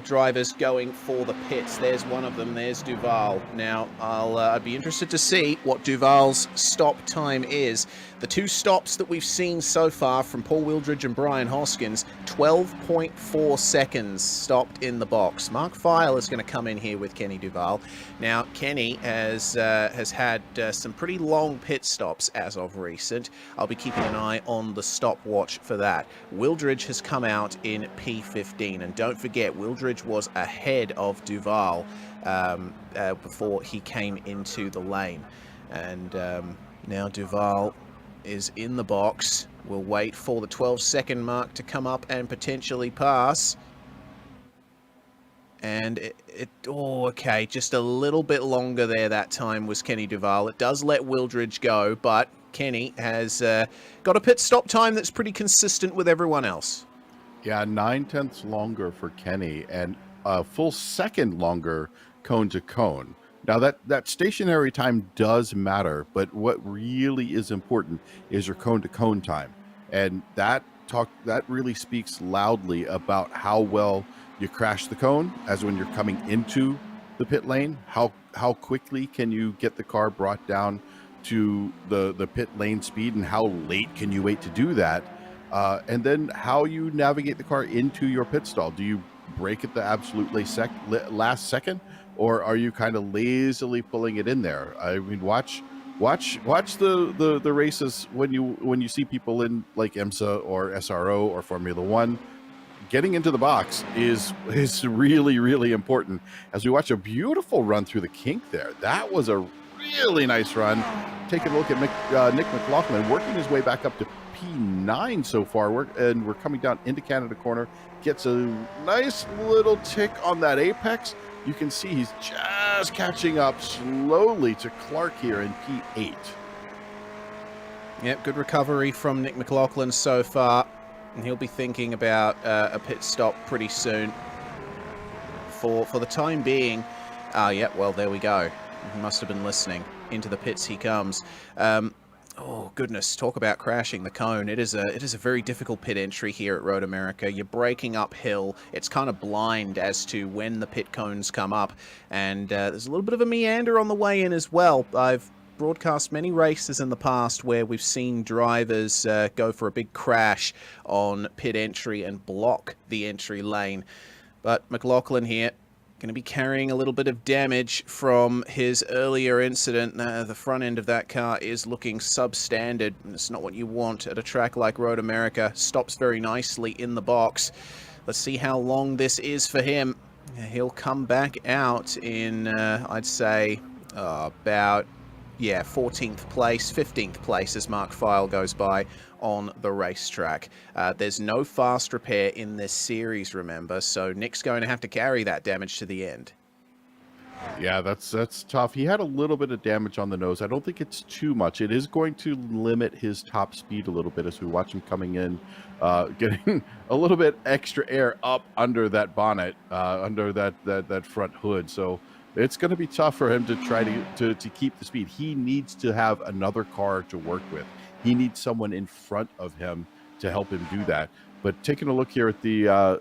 drivers going for the pits. There's one of them. There's Duval. Now, I'd be interested to see what Duval's stop time is. The 2 stops that we've seen so far from Paul Wildridge and Brian Hoskins, 12.4 seconds stopped in the box. Mark File is going to come in here with Kenny Duval. Now, Kenny has had some pretty long pit stops as of recent. I'll be keeping an eye on the stopwatch for that. Wildridge has come out in P15, and don't forget, Wildridge was ahead of Duval before he came into the lane. And now Duval is in the box. We'll wait for the 12-second mark to come up and potentially pass. And oh, okay, just a little bit longer there that time was Kenny Duval. It does let Wildridge go, but Kenny has got a pit stop time that's pretty consistent with everyone else. Yeah, 9/10 longer for Kenny and a full second longer cone to cone. Now that stationary time does matter, but what really is important is your cone to cone time. And that really speaks loudly about how well you crash the cone as when you're coming into the pit lane. How quickly can you get the car brought down to the pit lane speed, and how late can you wait to do that? And then how you navigate the car into your pit stall. Do you brake at the absolute last second, or are you kind of lazily pulling it in there? I mean, watch the races when you see people in like IMSA or SRO or Formula One. Getting into the box is really, really important. As we watch a beautiful run through the kink there. That was a really nice run. Taking a look at Nick McLaughlin working his way back up to P9 so far. We're coming down into Canada corner. Gets a nice little tick on that apex. You can see he's just catching up slowly to Clark here in P8. Yep, good recovery from Nick McLaughlin so far. And he'll be thinking about a pit stop pretty soon. For the time being, yeah, well, there we go. He must have been listening. Into the pits he comes. Oh goodness, talk about crashing the cone. It is a very difficult pit entry here at Road America. You're braking uphill. It's kind of blind as to when the pit cones come up, and there's a little bit of a meander on the way in as well. I've broadcast many races in the past where we've seen drivers go for a big crash on pit entry and block the entry lane. But McLaughlin here going to be carrying a little bit of damage from his earlier incident. The front end of that car is looking substandard, and it's not what you want at a track like Road America. Stops very nicely in the box. Let's see how long this is for him. He'll come back out in, I'd say, about, yeah, 14th place, 15th place as Mark File goes by on the racetrack. There's no fast repair in this series, remember, so Nick's going to have to carry that damage to the end. Yeah, that's tough. He had a little bit of damage on the nose. I don't think it's too much. It is going to limit his top speed a little bit as we watch him coming in, getting a little bit extra air up under that bonnet, under that front hood. So it's going to be tough for him to try to keep the speed. He needs to have another car to work with. He needs someone in front of him to help him do that. But taking a look here at the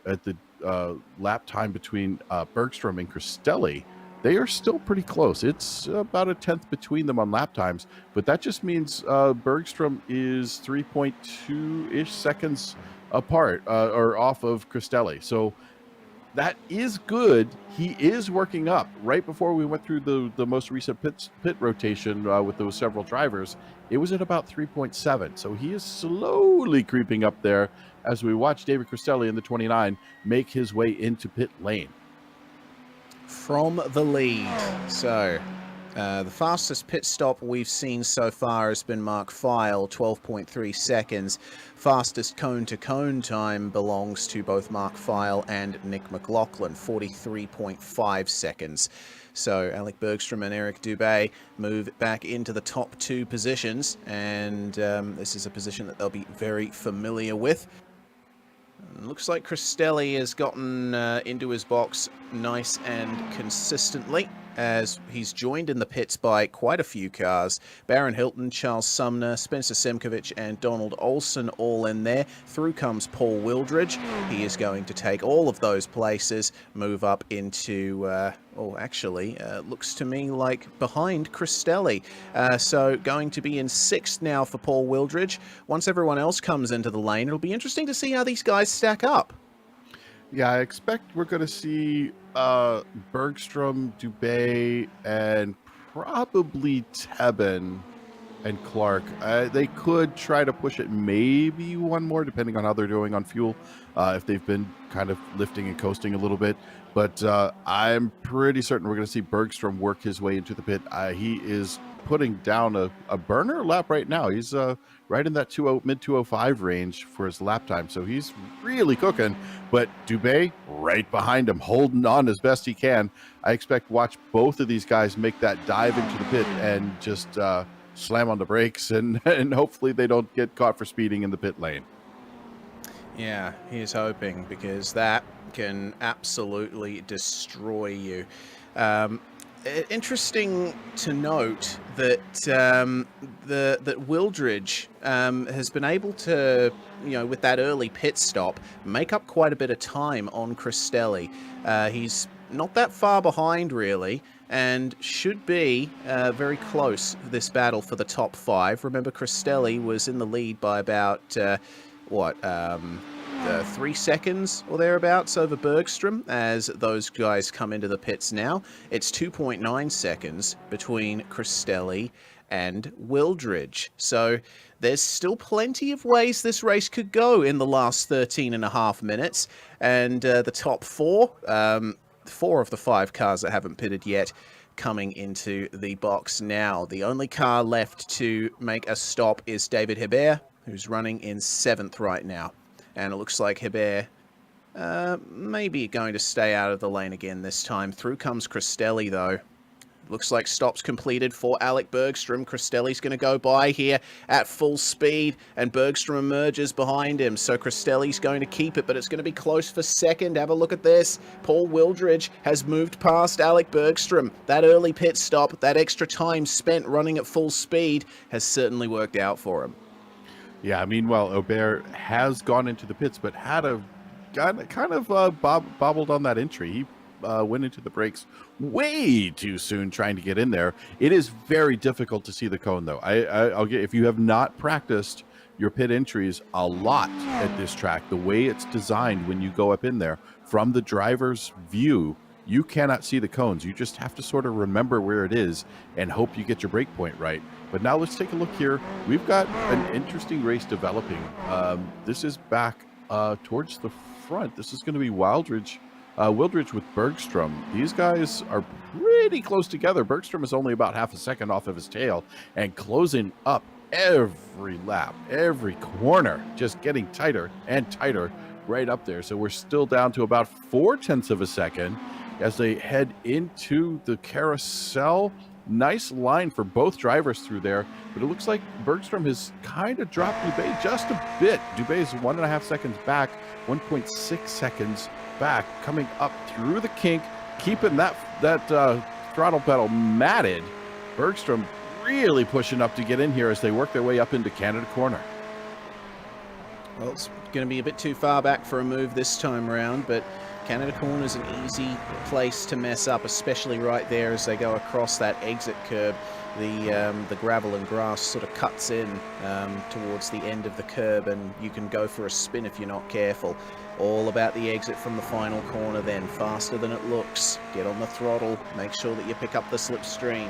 lap time between Bergstrom and Cristelli, they are still pretty close. It's about a tenth between them on lap times, but that just means Bergstrom is 3.2-ish seconds apart or off of Cristelli. So that is good. He is working up. Right before we went through the most recent pit rotation with those several drivers, it was at about 3.7. So he is slowly creeping up there as we watch David Cristelli in the 29 make his way into pit lane. From the lead. So, the fastest pit stop we've seen so far has been Mark File, 12.3 seconds. Fastest cone-to-cone time belongs to both Mark File and Nick McLaughlin, 43.5 seconds. So Alec Bergstrom and Eric Dubé move back into the top two positions, and this is a position that they'll be very familiar with. Looks like Cristelli has gotten into his box nice and consistently, as he's joined in the pits by quite a few cars. Baron Hilton, Charles Sumner, Spencer Simkovich, and Donald Olson all in there. Through comes Paul Wildridge. He is going to take all of those places, move up into, looks to me like behind Cristelli. So going to be in sixth now for Paul Wildridge. Once everyone else comes into the lane, it'll be interesting to see how these guys stack up. Yeah, I expect we're going to see Bergstrom, Dubé, and probably Tebben and Clark. They could try to push it maybe one more, depending on how they're doing on fuel, if they've been kind of lifting and coasting a little bit. But I'm pretty certain we're going to see Bergstrom work his way into the pit. He is putting down a burner lap right now. He's right in that mid 205 range for his lap time. So he's really cooking. But Dubé right behind him, holding on as best he can. I expect watch both of these guys make that dive into the pit and just slam on the brakes, and hopefully they don't get caught for speeding in the pit lane. Yeah, he's hoping, because that can absolutely destroy you. Interesting to note that that Wildridge has been able to, with that early pit stop, make up quite a bit of time on Cristelli. He's not that far behind, really, and should be very close this battle for the top five. Remember, Cristelli was in the lead by about 3 seconds or thereabouts over Bergstrom as those guys come into the pits now. It's 2.9 seconds between Cristelli and Wildridge. So there's still plenty of ways this race could go in the last 13 and a half minutes. And the top four of the 5 cars that haven't pitted yet coming into the box now. The only car left to make a stop is David Hebert, who's running in 7th right now. And it looks like Hebert maybe going to stay out of the lane again this time. Through comes Cristelli, though. Looks like stops completed for Alec Bergstrom. Cristelli's going to go by here at full speed, and Bergstrom emerges behind him. So Cristelli's going to keep it, but it's going to be close for second. Have a look at this. Paul Wildridge has moved past Alec Bergstrom. That early pit stop, that extra time spent running at full speed has certainly worked out for him. Yeah, meanwhile, Aubert has gone into the pits, but had bobbled on that entry. He went into the brakes way too soon trying to get in there. It is very difficult to see the cone, though. I'll get, if you have not practiced your pit entries a lot at this track, the way it's designed when you go up in there, from the driver's view, you cannot see the cones. You just have to sort of remember where it is and hope you get your brake point right. But now let's take a look here. We've got an interesting race developing. This is back towards the front. This is going to be Wildridge with Bergstrom. These guys are pretty close together. Bergstrom is only about half a second off of his tail and closing up every lap, every corner, just getting tighter and tighter right up there. So we're still down to about 0.4 of a second. as they head into the carousel. Nice line for both drivers through there, but it looks like Bergstrom has kind of dropped Dubé just a bit. Dubé is 1.5 seconds back, 1.6 seconds back, coming up through the kink, keeping that throttle pedal matted. Bergstrom really pushing up to get in here as they work their way up into Canada corner. Well, it's going to be a bit too far back for a move this time around, but Canada corner is an easy place to mess up, especially right there as they go across that exit curb. The gravel and grass sort of cuts in towards the end of the curb, and you can go for a spin if you're not careful. All about the exit from the final corner then. Faster than it looks. Get on the throttle. Make sure that you pick up the slipstream.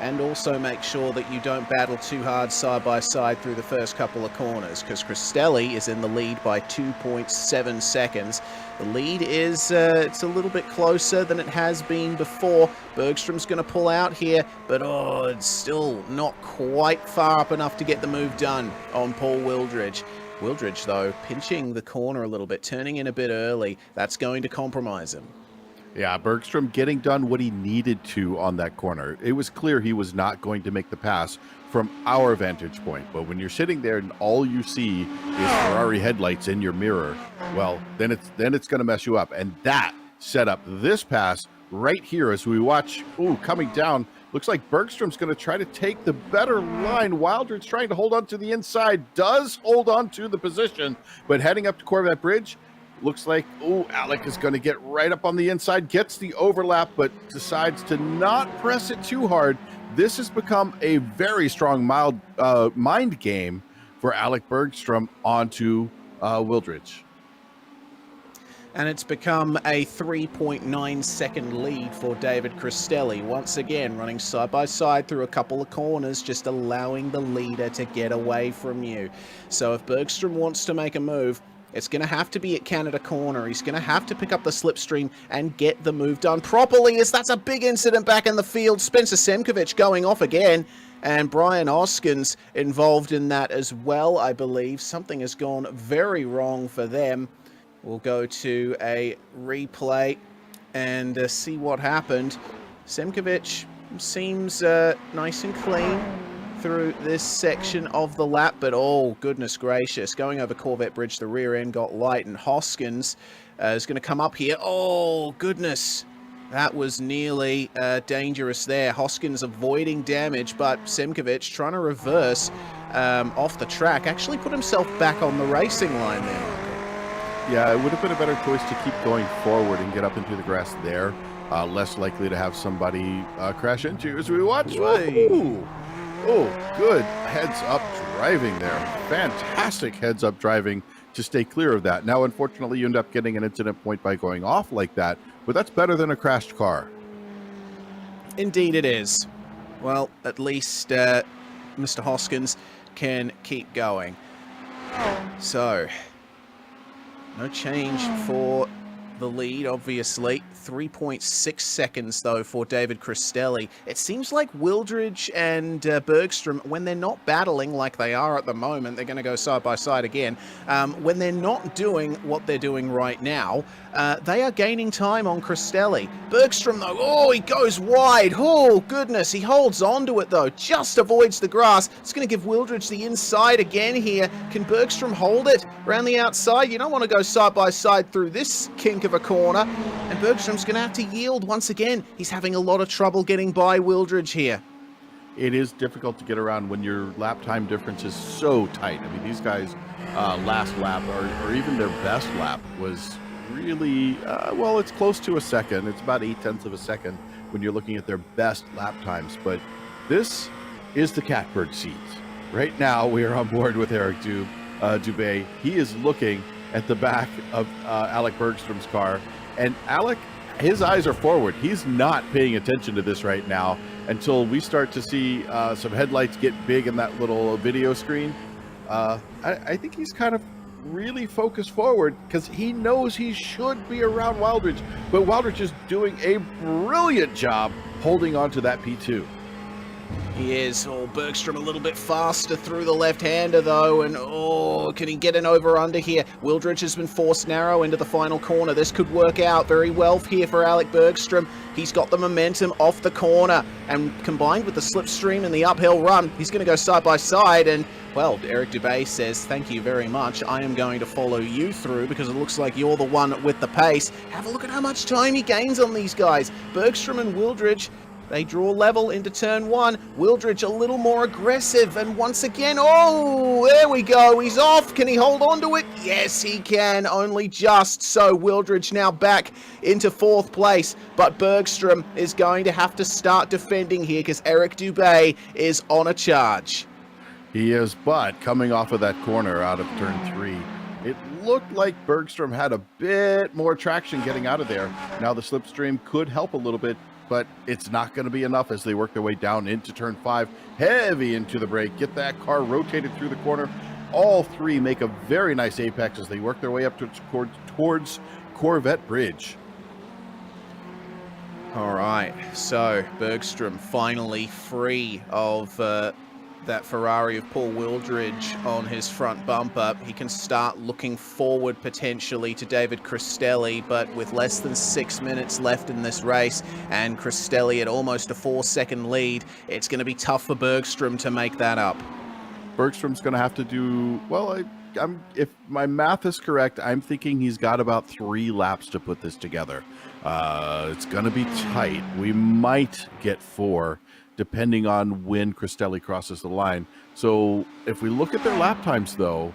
And also make sure that you don't battle too hard side by side through the first couple of corners, because Cristelli is in the lead by 2.7 seconds. The lead is it's a little bit closer than it has been before. Bergstrom's going to pull out here, but it's still not quite far up enough to get the move done on Paul Wildridge. Wildridge, though, pinching the corner a little bit, turning in a bit early. That's going to compromise him. Yeah, Bergstrom getting done what he needed to on that corner. It was clear he was not going to make the pass from our vantage point. But when you're sitting there and all you see is Ferrari headlights in your mirror, well, then it's going to mess you up. And that set up this pass right here as we watch, coming down. Looks like Bergstrom's going to try to take the better line. Wildridge trying to hold on to the inside, does hold on to the position, but heading up to Corvette Bridge, looks like, Alec is going to get right up on the inside, gets the overlap, but decides to not press it too hard. This has become a very strong mind game for Alec Bergstrom onto Wildridge. And it's become a 3.9 second lead for David Cristelli. Once again, running side by side through a couple of corners, just allowing the leader to get away from you. So if Bergstrom wants to make a move, it's going to have to be at Canada corner. He's going to have to pick up the slipstream and get the move done properly, as that's a big incident back in the field. Spencer Semkovic going off again, and Brian Oskins involved in that as well, I believe. Something has gone very wrong for them. We'll go to a replay and see what happened. Semkovic seems nice and clean through this section of the lap, but goodness gracious, going over Corvette Bridge, the rear end got light, and Hoskins is going to come up here. Goodness, that was nearly dangerous there. Hoskins avoiding damage, but Semkovic trying to reverse off the track, actually put himself back on the racing line there. Yeah, it would have been a better choice to keep going forward and get up into the grass there. Less likely to have somebody crash into you as we watch. Good heads-up driving there. Fantastic heads-up driving to stay clear of that. Now, unfortunately, you end up getting an incident point by going off like that, but that's better than a crashed car. Indeed it is. Well, at least Mr. Hoskins can keep going. So, no change for the lead, obviously. 3.6 seconds, though, for David Cristelli. It seems like Wildridge and Bergstrom, when they're not battling like they are at the moment, they're going to go side by side again. When they're not doing what they're doing right now, they are gaining time on Cristelli. Bergstrom, though, he goes wide. Goodness, he holds on to it, though. Just avoids the grass. It's going to give Wildridge the inside again here. Can Bergstrom hold it around the outside? You don't want to go side by side through this kink of a corner. And Bergstrom's going to have to yield once again. He's having a lot of trouble getting by Wildridge here. It is difficult to get around when your lap time difference is so tight. I mean, these guys' last lap, or even their best lap, was really, it's close to a second. It's about 0.8 of a second when you're looking at their best lap times. But this is the catbird seat. Right now, we are on board with Eric Dubé. He is looking at the back of Alec Bergstrom's car. And Alec, his eyes are forward. He's not paying attention to this right now until we start to see some headlights get big in that little video screen. I think he's kind of really focused forward because he knows he should be around Wildridge. But Wildridge is doing a brilliant job holding on to that P2. He is. Oh, Bergstrom a little bit faster through the left-hander, though, and oh, can he get an over-under here? Wildridge has been forced narrow into the final corner. This could work out very well here for Alec Bergstrom. He's got the momentum off the corner, and combined with the slipstream and the uphill run, he's going to go side by side, and, well, Eric Dubé says, thank you very much. I am going to follow you through because it looks like you're the one with the pace. Have a look at how much time he gains on these guys. Bergstrom and Wildridge, they draw level into turn one. Wildridge a little more aggressive, and once again, oh, there we go. He's off. Can he hold on to it? Yes, he can, only just. So Wildridge now back into 4th place, but Bergstrom is going to have to start defending here because Eric Dubé is on a charge. He is, but coming off of that corner out of turn 3, it looked like Bergstrom had a bit more traction getting out of there. Now the slipstream could help a little bit, but it's not going to be enough as they work their way down into turn 5, heavy into the brake, get that car rotated through the corner. All three make a very nice apex as they work their way up towards Corvette Bridge. All right, so Bergstrom finally free of that Ferrari of Paul Wildridge on his front bumper. He can start looking forward potentially to David Cristelli, but with less than 6 minutes left in this race and Cristelli at almost a 4-second lead, it's going to be tough for Bergstrom to make that up. Bergstrom's going to have to do, well, if my math is correct, I'm thinking he's got about 3 laps to put this together. It's going to be tight. We might get 4. Depending on when Cristelli crosses the line. So if we look at their lap times, though,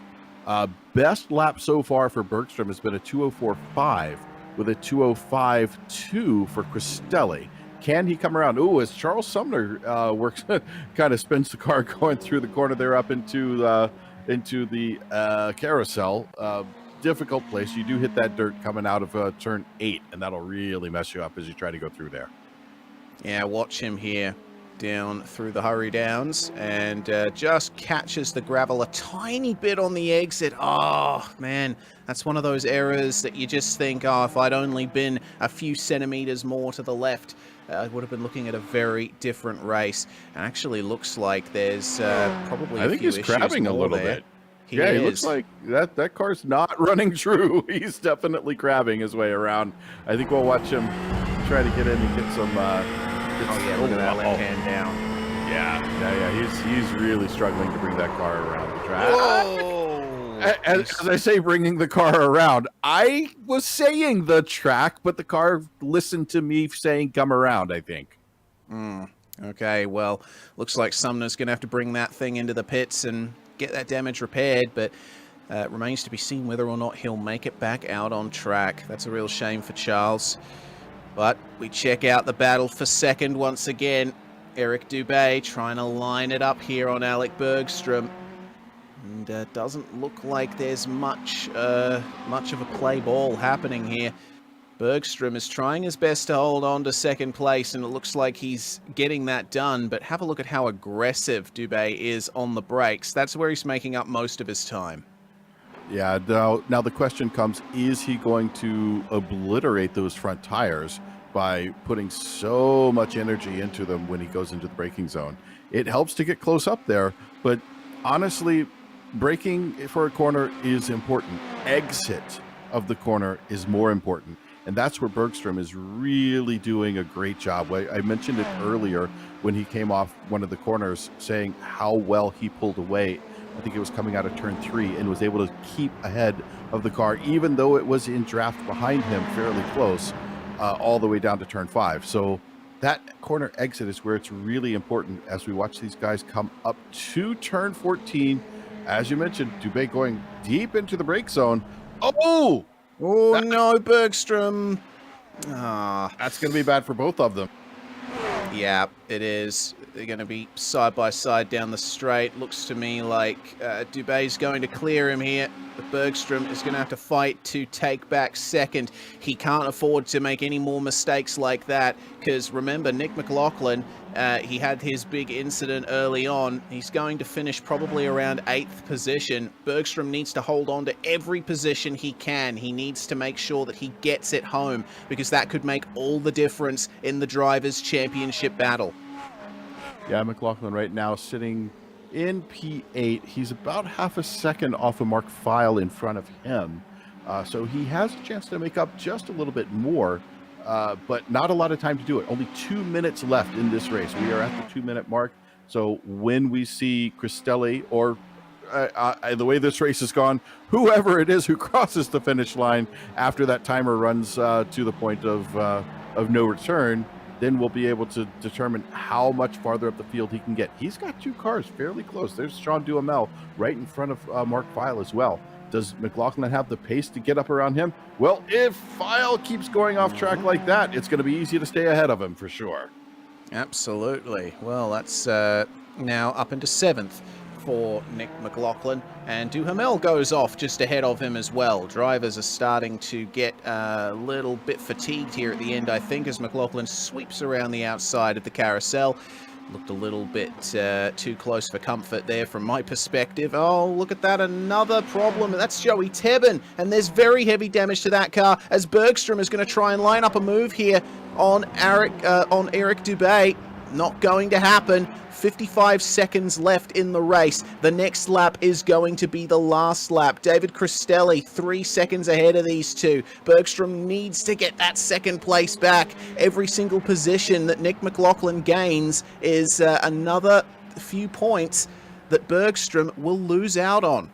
best lap so far for Bergstrom has been a 2:04.5 with a 2:05.2 for Cristelli. Can he come around? Oh, as Charles Sumner works, kind of spins the car going through the corner there up into the carousel. Difficult place. You do hit that dirt coming out of turn 8, and that'll really mess you up as you try to go through there. Yeah, watch him here. Down through the hurry downs and just catches the gravel a tiny bit on the exit. Oh man, that's one of those errors that you just think, oh, if I'd only been a few centimeters more to the left, I would have been looking at a very different race. And actually looks like there's probably I think he's crabbing a little bit. He looks like that car's not running true. He's definitely crabbing his way around. I think we'll watch him try to get in and get some oh yeah, look at that left hand down. Yeah. He's really struggling to bring that car around the track. Whoa! As I say, bringing the car around, I was saying the track, but the car listened to me saying come around, I think. Okay, well, looks like Sumner's going to have to bring that thing into the pits and get that damage repaired, but it remains to be seen whether or not he'll make it back out on track. That's a real shame for Charles. But we check out the battle for second once again. Eric Dubé trying to line it up here on Alec Bergstrom. And doesn't look like there's much of a play ball happening here. Bergstrom is trying his best to hold on to second place, and it looks like he's getting that done. But have a look at how aggressive Dubé is on the brakes. That's where he's making up most of his time. Yeah, now the question comes, is he going to obliterate those front tires by putting so much energy into them when he goes into the braking zone? It helps to get close up there, but honestly, braking for a corner is important. Exit of the corner is more important, and that's where Bergstrom is really doing a great job. I mentioned it earlier when he came off one of the corners, saying how well he pulled away. I think it was coming out of turn 3 and was able to keep ahead of the car, even though it was in draft behind him fairly close, all the way down to turn 5. So that corner exit is where it's really important as we watch these guys come up to turn 14. As you mentioned, Dubé going deep into the brake zone. Oh No, Bergstrom. That's going to be bad for both of them. Yeah, it is. They're going to be side by side down the straight. Looks to me like Dubé's going to clear him here. But Bergstrom is going to have to fight to take back second. He can't afford to make any more mistakes like that because remember, Nick McLaughlin, he had his big incident early on. He's going to finish probably around 8th position. Bergstrom needs to hold on to every position he can. He needs to make sure that he gets it home because that could make all the difference in the Drivers' Championship battle. Yeah, McLaughlin right now sitting in P8. He's about half a second off of Mark File in front of him. So he has a chance to make up just a little bit more, but not a lot of time to do it. Only 2 minutes left in this race. We are at the 2-minute mark. So when we see Cristelli, or the way this race has gone, whoever it is who crosses the finish line after that timer runs to the point of no return, then we'll be able to determine how much farther up the field he can get. He's got 2 cars fairly close. There's Sean Duhamel right in front of Mark File as well. Does McLaughlin have the pace to get up around him? Well, if File keeps going off track like that, it's going to be easy to stay ahead of him for sure. Absolutely. Well, that's now up into 7th for Nick McLaughlin, and Duhamel goes off just ahead of him as well. Drivers are starting to get a little bit fatigued here at the end, I think, as McLaughlin sweeps around the outside of the carousel. Looked a little bit too close for comfort there from my perspective. Oh, look at that, another problem. That's Joey Tebbin, and there's very heavy damage to that car as Bergstrom is going to try and line up a move here on Eric Dubé. Not going to happen. 55 seconds left in the race. The next lap is going to be the last lap. David Cristelli 3 seconds ahead of these two. Bergstrom needs to get that second place back. Every single position that Nick McLaughlin gains is another few points that Bergstrom will lose out on.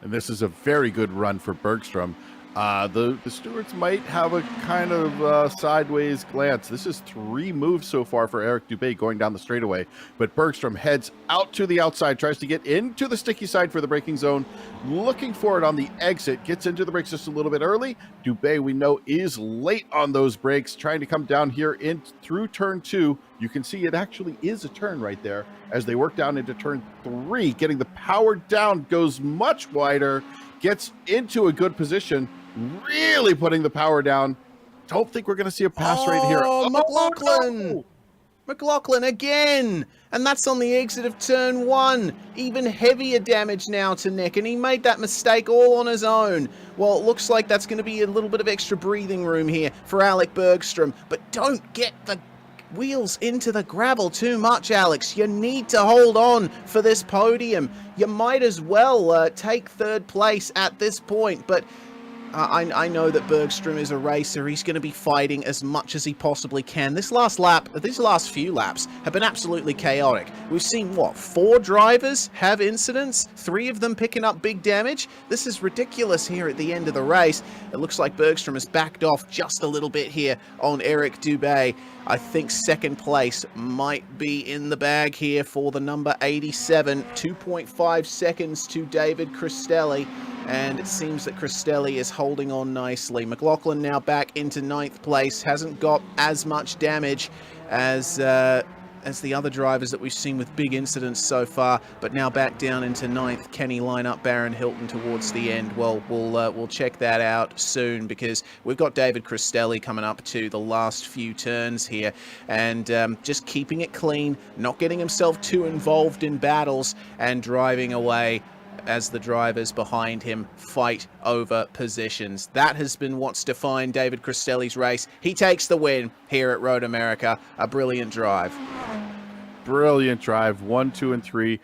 And this is a very good run for Bergstrom. The stewards might have a kind of sideways glance. This is 3 moves so far for Eric Dubé going down the straightaway, but Bergstrom heads out to the outside, tries to get into the sticky side for the braking zone, looking for it on the exit, gets into the brakes just a little bit early. Dubé, we know, is late on those brakes, trying to come down here in through turn 2. You can see it actually is a turn right there as they work down into turn 3. Getting the power down, goes much wider, gets into a good position, really putting the power down. Don't think we're going to see a pass right here. Oh, McLaughlin! No! McLaughlin again! And that's on the exit of turn 1. Even heavier damage now to Nick, and he made that mistake all on his own. Well, it looks like that's going to be a little bit of extra breathing room here for Alec Bergstrom, but don't get the wheels into the gravel too much, Alex. You need to hold on for this podium. You might as well take 3rd place at this point, but I know that Bergstrom is a racer. He's going to be fighting as much as he possibly can. These last few laps have been absolutely chaotic. We've seen, 4 drivers have incidents, 3 of them picking up big damage. This is ridiculous here at the end of the race. It looks like Bergstrom has backed off just a little bit here on Eric Dubé. I think 2nd place might be in the bag here for the number 87. 2.5 seconds to David Cristelli. And it seems that Cristelli is holding on nicely. McLaughlin now back into 9th place. Hasn't got as much damage as the other drivers that we've seen with big incidents so far, but now back down into 9th. Can he line up Baron Hilton towards the end? Well, we'll check that out soon, because we've got David Cristelli coming up to the last few turns here, and just keeping it clean, not getting himself too involved in battles, and driving away as the drivers behind him fight over positions. That has been what's defined David Cristelli's race. He takes the win here at Road America. A brilliant drive. Brilliant drive. 1, 2, and 3.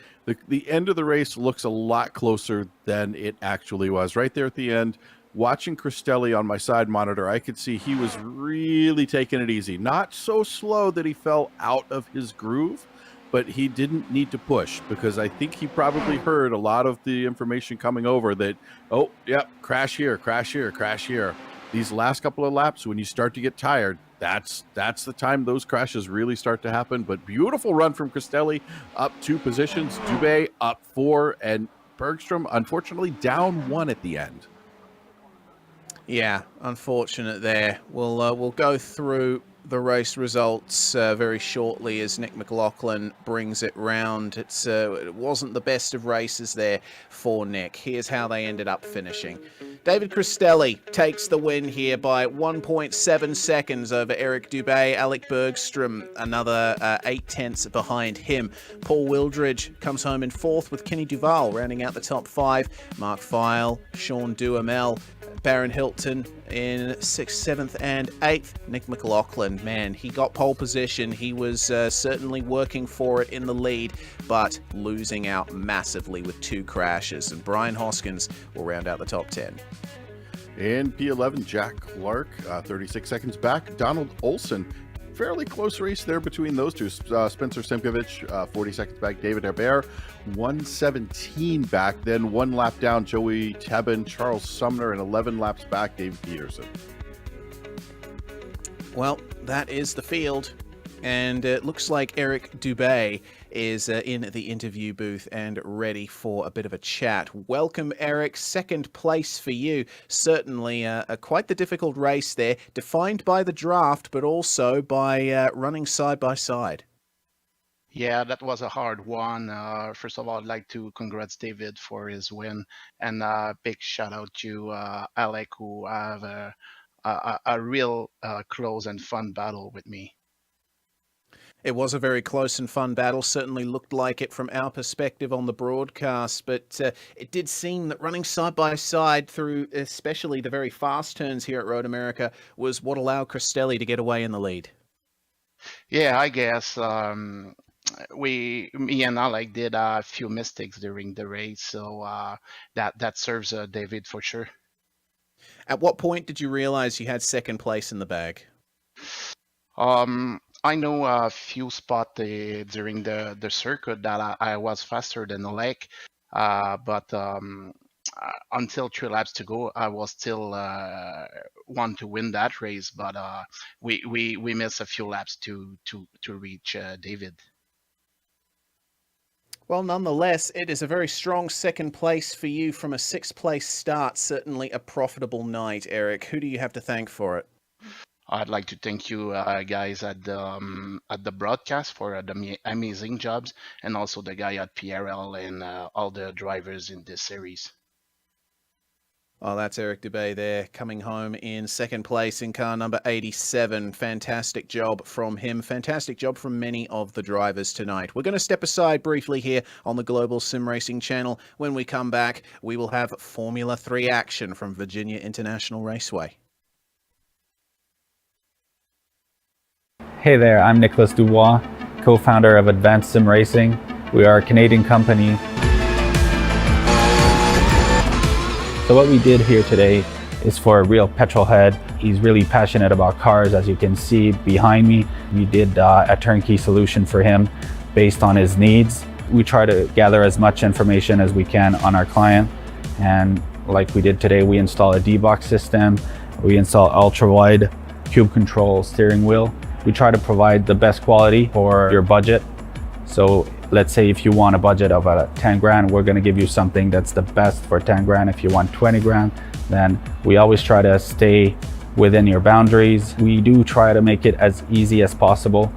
The end of the race looks a lot closer than it actually was. Right there at the end, watching Cristelli on my side monitor, I could see he was really taking it easy. Not so slow that he fell out of his groove, but he didn't need to push, because I think he probably heard a lot of the information coming over that, oh, yep, crash here, crash here, crash here. These last couple of laps, when you start to get tired, that's the time those crashes really start to happen. But beautiful run from Cristelli, up 2 positions, Dubé up 4, and Bergstrom, unfortunately, down 1 at the end. Yeah, unfortunate there. We'll go through the race results very shortly as Nick McLaughlin brings it round. It wasn't the best of races there for Nick. Here's how they ended up finishing. David Cristelli takes the win here by 1.7 seconds over Eric Dubé. Alec Bergstrom, another 8/10 behind him. Paul Wildridge comes home in 4th, with Kenny Duval rounding out the top 5. Mark File, Sean Duhamel, Baron Hilton in 6th, 7th, and 8th. Nick McLaughlin and man, he got pole position. He was certainly working for it in the lead, but losing out massively with 2 crashes. And Brian Hoskins will round out the top 10. In P11, Jack Clark, 36 seconds back. Donald Olson, fairly close race there between those two. Spencer Simkovich, 40 seconds back. David Herbert, 117 back. Then 1 lap down, Joey Tebben, Charles Sumner, and 11 laps back, Dave Peterson. Well, that is the field. And it looks like Eric Dubé is in the interview booth and ready for a bit of a chat. Welcome, Eric. Second place for you. Certainly quite the difficult race there, defined by the draft, but also by running side by side. Yeah, that was a hard one. First of all, I'd like to congrats David for his win, and big shout out to Alec, who have a real close and fun battle with me. It was a very close and fun battle, certainly looked like it from our perspective on the broadcast, but it did seem that running side by side through especially the very fast turns here at Road America was what allowed Cristelli to get away in the lead. Yeah, I guess me and Alec did a few mistakes during the race, so that serves David for sure. At what point did you realize you had second place in the bag? I know a few spots during the circuit that I was faster than Alec, but until 3 laps to go, I was still want to win that race, but we missed a few laps to reach David. Well, nonetheless, it is a very strong second place for you from a 6th place start. Certainly a profitable night, Eric. Who do you have to thank for it? I'd like to thank you guys at the broadcast for the amazing jobs, and also the guy at PRL and all the drivers in this series. Oh, that's Eric Dubé there, coming home in 2nd place in car number 87. Fantastic job from him. Fantastic job from many of the drivers tonight. We're going to step aside briefly here on the Global Sim Racing channel. When we come back, we will have Formula 3 action from Virginia International Raceway. Hey there, I'm Nicholas Dubois, co-founder of Advanced Sim Racing. We are a Canadian company. So what we did here today is for a real petrol head. He's really passionate about cars, as you can see behind me. We did a turnkey solution for him based on his needs. We try to gather as much information as we can on our client. And like we did today, we install a D-Box system. We install ultra-wide cube control steering wheel. We try to provide the best quality for your budget. So let's say if you want a budget of 10 grand, we're gonna give you something that's the best for 10 grand. If you want 20 grand, then we always try to stay within your boundaries. We do try to make it as easy as possible.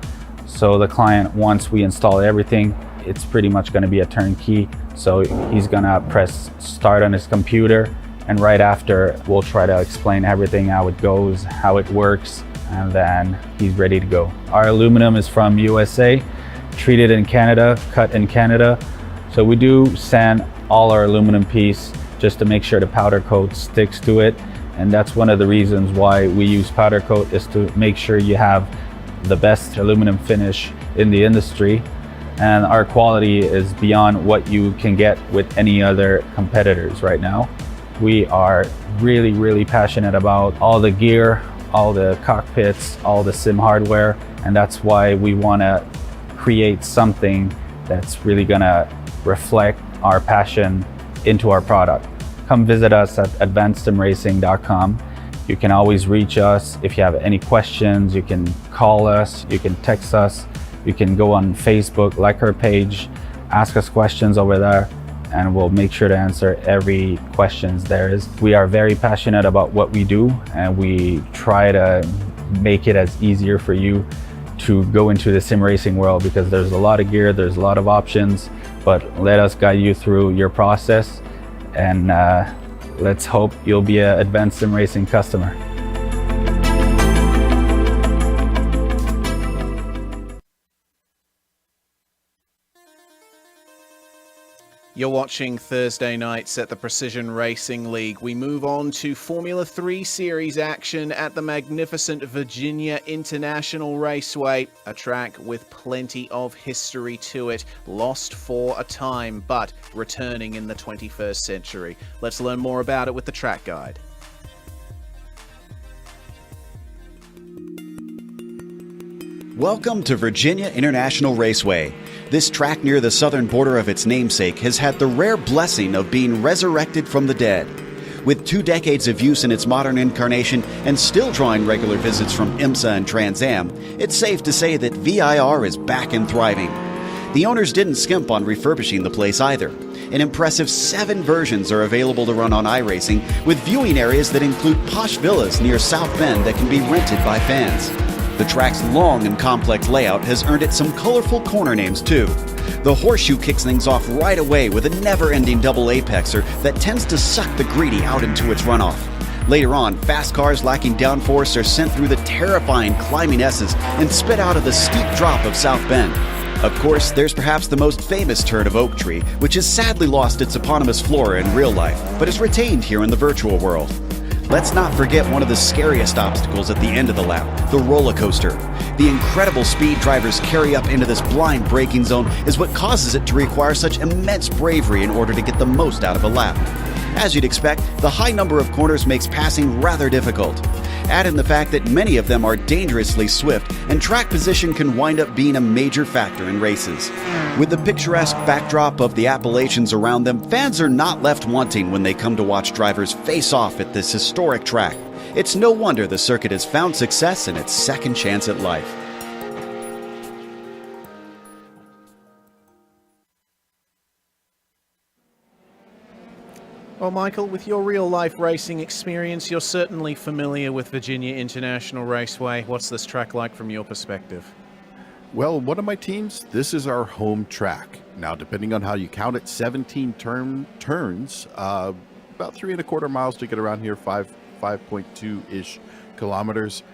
So the client, once we install everything, it's pretty much gonna be a turnkey. So he's gonna press start on his computer, and right after, we'll try to explain everything, how it goes, how it works, and then he's ready to go. Our aluminum is from USA, treated in Canada, cut in Canada. So we do sand all our aluminum piece just to make sure the powder coat sticks to it. And that's one of the reasons why we use powder coat, is to make sure you have the best aluminum finish in the industry. And our quality is beyond what you can get with any other competitors right now. We are really, really passionate about all the gear, all the cockpits, all the sim hardware, and that's why we want to create something that's really gonna reflect our passion into our product. Come visit us at advancedsimracing.com. You can always reach us if you have any questions. You can call us, you can text us, you can go on Facebook, like our page, ask us questions over there, and we'll make sure to answer every questions there is. We are very passionate about what we do, and we try to make it as easier for you to go into the sim racing world, because there's a lot of gear, there's a lot of options, but let us guide you through your process, and let's hope you'll be an Advanced Sim Racing customer. You're watching Thursday nights at the Precision Racing League. We move on to Formula 3 Series action at the magnificent Virginia International Raceway, a track with plenty of history to it, lost for a time, but returning in the 21st century. Let's learn more about it with the track guide. Welcome to Virginia International Raceway. This track near the southern border of its namesake has had the rare blessing of being resurrected from the dead. With 2 decades of use in its modern incarnation and still drawing regular visits from IMSA and Trans Am, it's safe to say that VIR is back and thriving. The owners didn't skimp on refurbishing the place either. An impressive 7 versions are available to run on iRacing, with viewing areas that include posh villas near South Bend that can be rented by fans. The track's long and complex layout has earned it some colorful corner names too. The horseshoe kicks things off right away with a never-ending double apexer that tends to suck the greedy out into its runoff. Later on, fast cars lacking downforce are sent through the terrifying climbing S's and spit out of the steep drop of South Bend. Of course, there's perhaps the most famous turn of Oak Tree, which has sadly lost its eponymous flora in real life, but is retained here in the virtual world. Let's not forget one of the scariest obstacles at the end of the lap, the roller coaster. The incredible speed drivers carry up into this blind braking zone is what causes it to require such immense bravery in order to get the most out of a lap. As you'd expect, the high number of corners makes passing rather difficult. Add in the fact that many of them are dangerously swift, and track position can wind up being a major factor in races. With the picturesque backdrop of the Appalachians around them, fans are not left wanting when they come to watch drivers face off at this historic track. It's no wonder the circuit has found success in its second chance at life. Well, Michael, with your real-life racing experience, you're certainly familiar with Virginia International Raceway. What's this track like from your perspective? Well, one of my teams, this is our home track. Now, depending on how you count it, 17 turns, about 3.25 miles to get around here, 5.2-ish kilometers.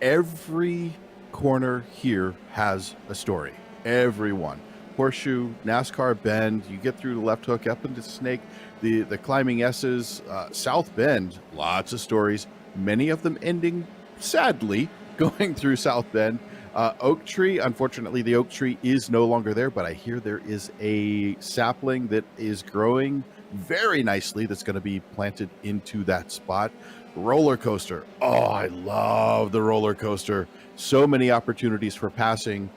Every corner here has a story. Every one. Horseshoe, NASCAR Bend, you get through the left hook up into Snake, the climbing S's, South Bend, lots of stories, many of them ending sadly going through South Bend. Oak Tree, unfortunately the oak tree is no longer there, but I hear there is a sapling that is growing very nicely that's going to be planted into that spot. Roller coaster, oh, I love the roller coaster. So many opportunities for passing,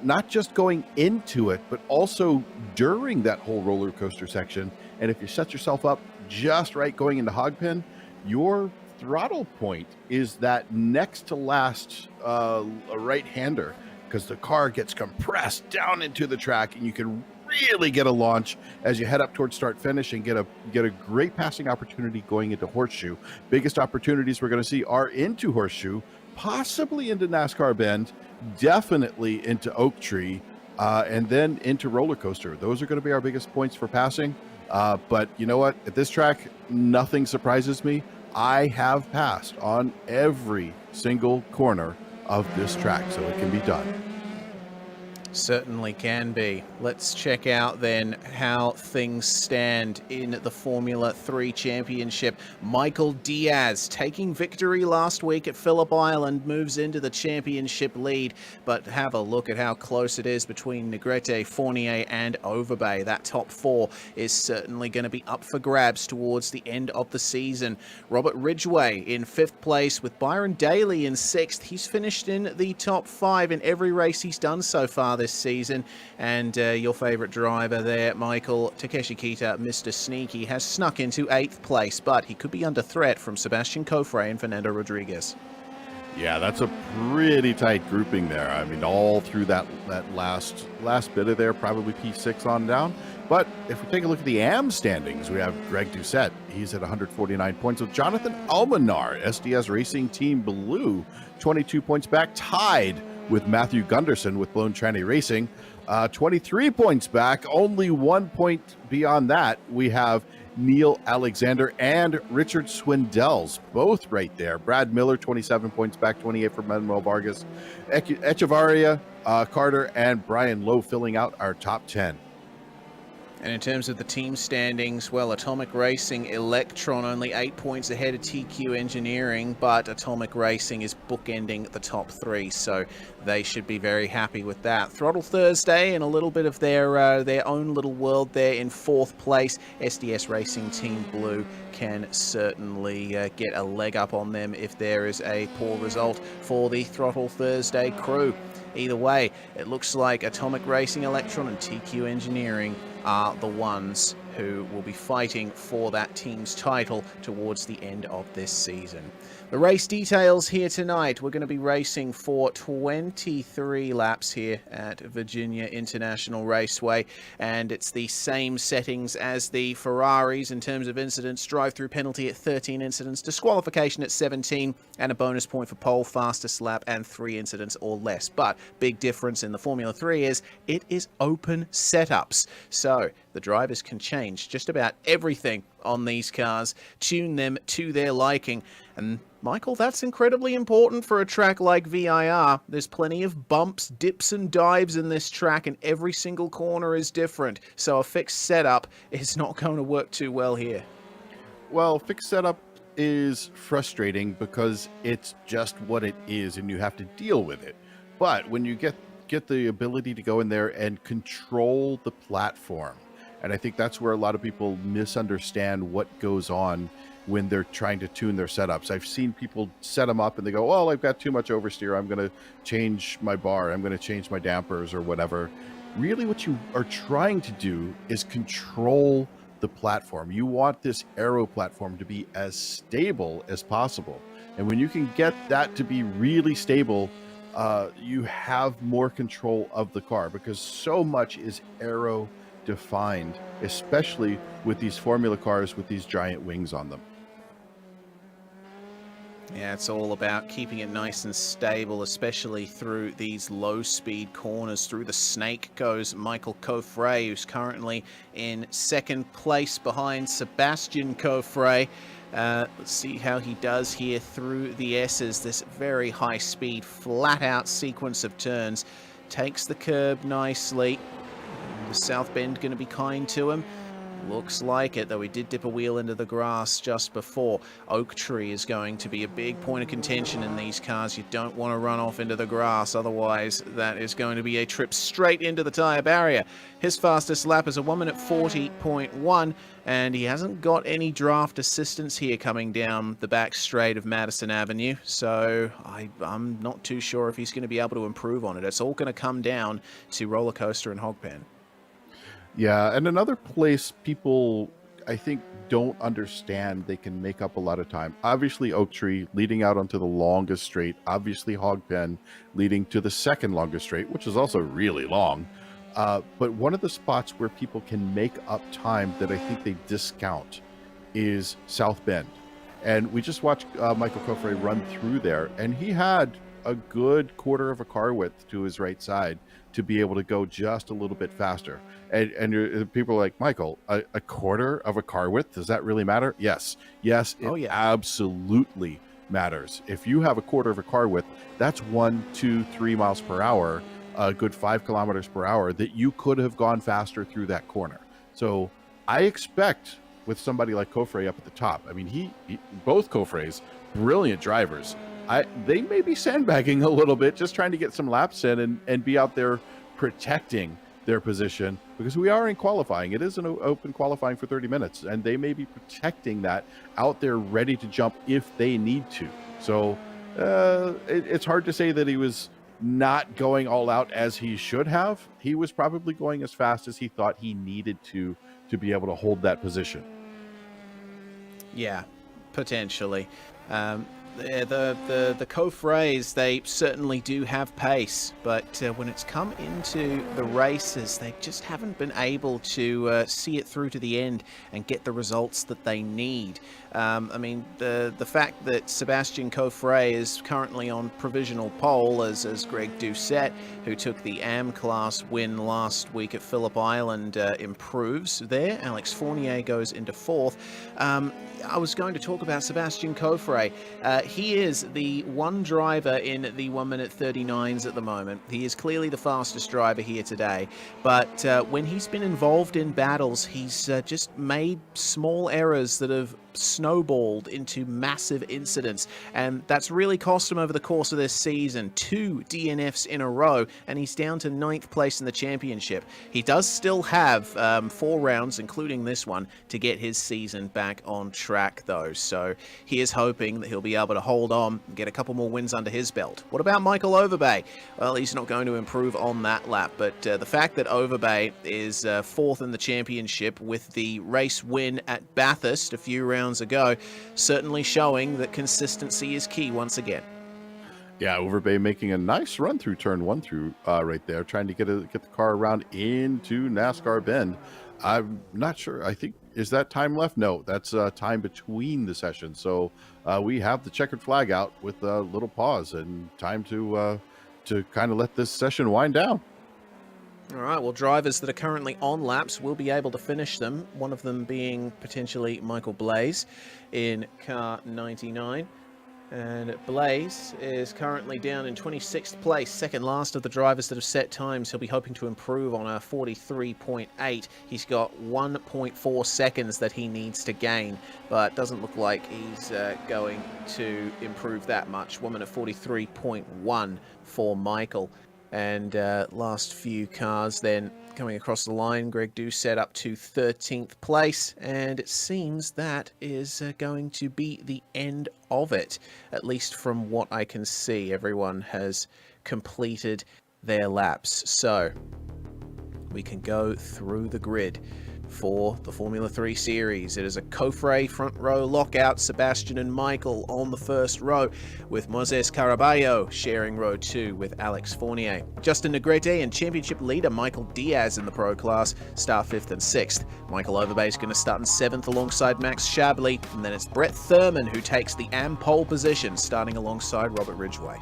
not just going into it, but also during that whole roller coaster section. And if you set yourself up just right going into Hogpen, your throttle point is that next to last right-hander, because the car gets compressed down into the track and you can really get a launch as you head up towards start finish and get a great passing opportunity going into Horseshoe. Biggest opportunities we're going to see are into Horseshoe, possibly into NASCAR Bend, definitely into Oak Tree, and then into roller coaster. Those are going to be our biggest points for passing. But you know what? At this track, nothing surprises me. I have passed on every single corner of this track, so it can be done. Certainly can be. Let's check out then how things stand in the Formula 3 Championship. Michael Diaz, taking victory last week at Phillip Island, moves into the championship lead, but have a look at how close it is between Negrete, Fournier and Overbay. That top 4 is certainly going to be up for grabs towards the end of the season. Robert Ridgway in 5th place with Byron Daly in 6th. He's finished in the top 5 in every race he's done so far this season. And your favorite driver there, Michael, Takeshi Kita, Mr. Sneaky, has snuck into 8th place, but he could be under threat from Sebastian Cofre and Fernando Rodriguez. Yeah, that's a pretty tight grouping there. I mean, all through that last bit of there, probably P6 on down. But if we take a look at the AM standings, we have Greg Doucette. He's at 149 points with Jonathan Almanar, SDS Racing Team Blue, 22 points back, tied with Matthew Gunderson with Blown Tranny Racing, 23 points back. Only 1 point beyond that, we have Neil Alexander and Richard Swindells, both right there. Brad Miller, 27 points back, 28 for Manuel Vargas. Echevarria, Carter, and Brian Lowe filling out our top 10. And in terms of the team standings, well, Atomic Racing Electron only 8 points ahead of TQ Engineering, but Atomic Racing is bookending the top 3, so they should be very happy with that. Throttle Thursday and a little bit of their own little world there in 4th place. SDS Racing Team Blue can certainly get a leg up on them if there is a poor result for the Throttle Thursday crew. Either way, it looks like Atomic Racing Electron and TQ Engineering are the ones who will be fighting for that team's title towards the end of this season. The race details here tonight. We're going to be racing for 23 laps here at Virginia International Raceway, and it's the same settings as the Ferraris in terms of incidents. Drive-through penalty at 13 incidents, disqualification at 17, and a bonus point for pole, fastest lap, and 3 incidents or less. But big difference in the Formula 3 is it is open setups, so the drivers can change just about everything on these cars, tune them to their liking. And Michael, that's incredibly important for a track like VIR. There's plenty of bumps, dips and dives in this track, and every single corner is different. So a fixed setup is not going to work too well here. Well, fixed setup is frustrating because it's just what it is and you have to deal with it. But when you get the ability to go in there and control the platform, and I think that's where a lot of people misunderstand what goes on when they're trying to tune their setups. I've seen people set them up and they go, oh, I've got too much oversteer, I'm going to change my bar, I'm going to change my dampers or whatever. Really what you are trying to do is control the platform. You want this aero platform to be as stable as possible. And when you can get that to be really stable, you have more control of the car, because so much is aero defined, especially with these formula cars with these giant wings on them. Yeah, it's all about keeping it nice and stable, especially through these low-speed corners. Through the snake goes Michael Coffray, who's currently in 2nd place behind Sebastian Coffray. Let's see how he does here through the S's. This very high-speed, flat-out sequence of turns. Takes the curb nicely. The South Bend going to be kind to him. Looks like it, though he did dip a wheel into the grass just before. Oak Tree is going to be a big point of contention in these cars. You don't want to run off into the grass, otherwise that is going to be a trip straight into the tyre barrier. His fastest lap is a 1 minute 40.1, and he hasn't got any draft assistance here coming down the back straight of Madison Avenue, so I'm not too sure if he's going to be able to improve on it. It's all going to come down to roller coaster and hog pen. Yeah, and another place people, I think, don't understand they can make up a lot of time. Obviously, Oak Tree leading out onto the longest straight. Obviously, Hog Pen leading to the 2nd longest straight, which is also really long. But one of the spots where people can make up time that I think they discount is South Bend. And we just watched Michael Coffray run through there, and he had a good quarter of a car width to his right side to be able to go just a little bit faster. And people are like, Michael, a quarter of a car width, does that really matter? Yes, it absolutely matters. If you have a quarter of a car width, that's 1, 2, 3 miles per hour, a good 5 kilometers per hour that you could have gone faster through that corner. So I expect with somebody like Coffray up at the top, I mean, both Coffrays, brilliant drivers. They may be sandbagging a little bit, just trying to get some laps in and be out there protecting their position, because we are in qualifying. It is an open qualifying for 30 minutes, and they may be protecting that out there ready to jump if they need to. So it's hard to say that he was not going all out as he should have. He was probably going as fast as he thought he needed to be able to hold that position. Yeah, potentially. The Coffrays, they certainly do have pace, but when it's come into the races, they just haven't been able to see it through to the end and get the results that they need. I mean, the fact that Sebastian Coffray is currently on provisional pole as Greg Doucette, who took the AM class win last week at Phillip Island, improves there. Alex Fournier goes into 4th. I was going to talk about Sebastian Coffray. he is the one driver in the 1 minute 39s at the moment. He is clearly the fastest driver here today, but when he's been involved in battles, he's just made small errors that have snowballed into massive incidents, and that's really cost him over the course of this season. 2 DNFs in a row, and he's down to 9th place in the championship. He does still have 4 rounds, including this one, to get his season back on track though, so he is hoping that he'll be able to hold on and get a couple more wins under his belt. What about Michael Overbay? Well, he's not going to improve on that lap, but the fact that Overbay is 4th in the championship with the race win at Bathurst a few rounds ago, certainly showing that consistency is key once again. Yeah, Overbay making a nice run through turn 1 through right there, trying to get the car around into NASCAR Bend. I'm not sure. I think, is that time left? No, that's time between the sessions. So we have the checkered flag out with a little pause and time to kind of let this session wind down. All right, well, drivers that are currently on laps will be able to finish them, one of them being potentially Michael Blaze in car 99. And Blaze is currently down in 26th place, second last of the drivers that have set times. He'll be hoping to improve on a 43.8. He's got 1.4 seconds that he needs to gain, but doesn't look like he's going to improve that much. 1 minute 43.1 for Michael. And last few cars then coming across the line, Greg Doucette up to 13th place, and it seems that is going to be the end of it, at least from what I can see. Everyone has completed their laps, so we can go through the grid for the Formula 3 series. It is a Cofre front row lockout. Sebastian and Michael on the first row, with Moises Caraballo sharing row 2 with Alex Fournier. Justin Negrete and championship leader Michael Diaz in the pro class start 5th and 6th. Michael Overbay is going to start in 7th alongside Max Shabley, and then it's Brett Thurman who takes the AM pole position, starting alongside Robert Ridgway.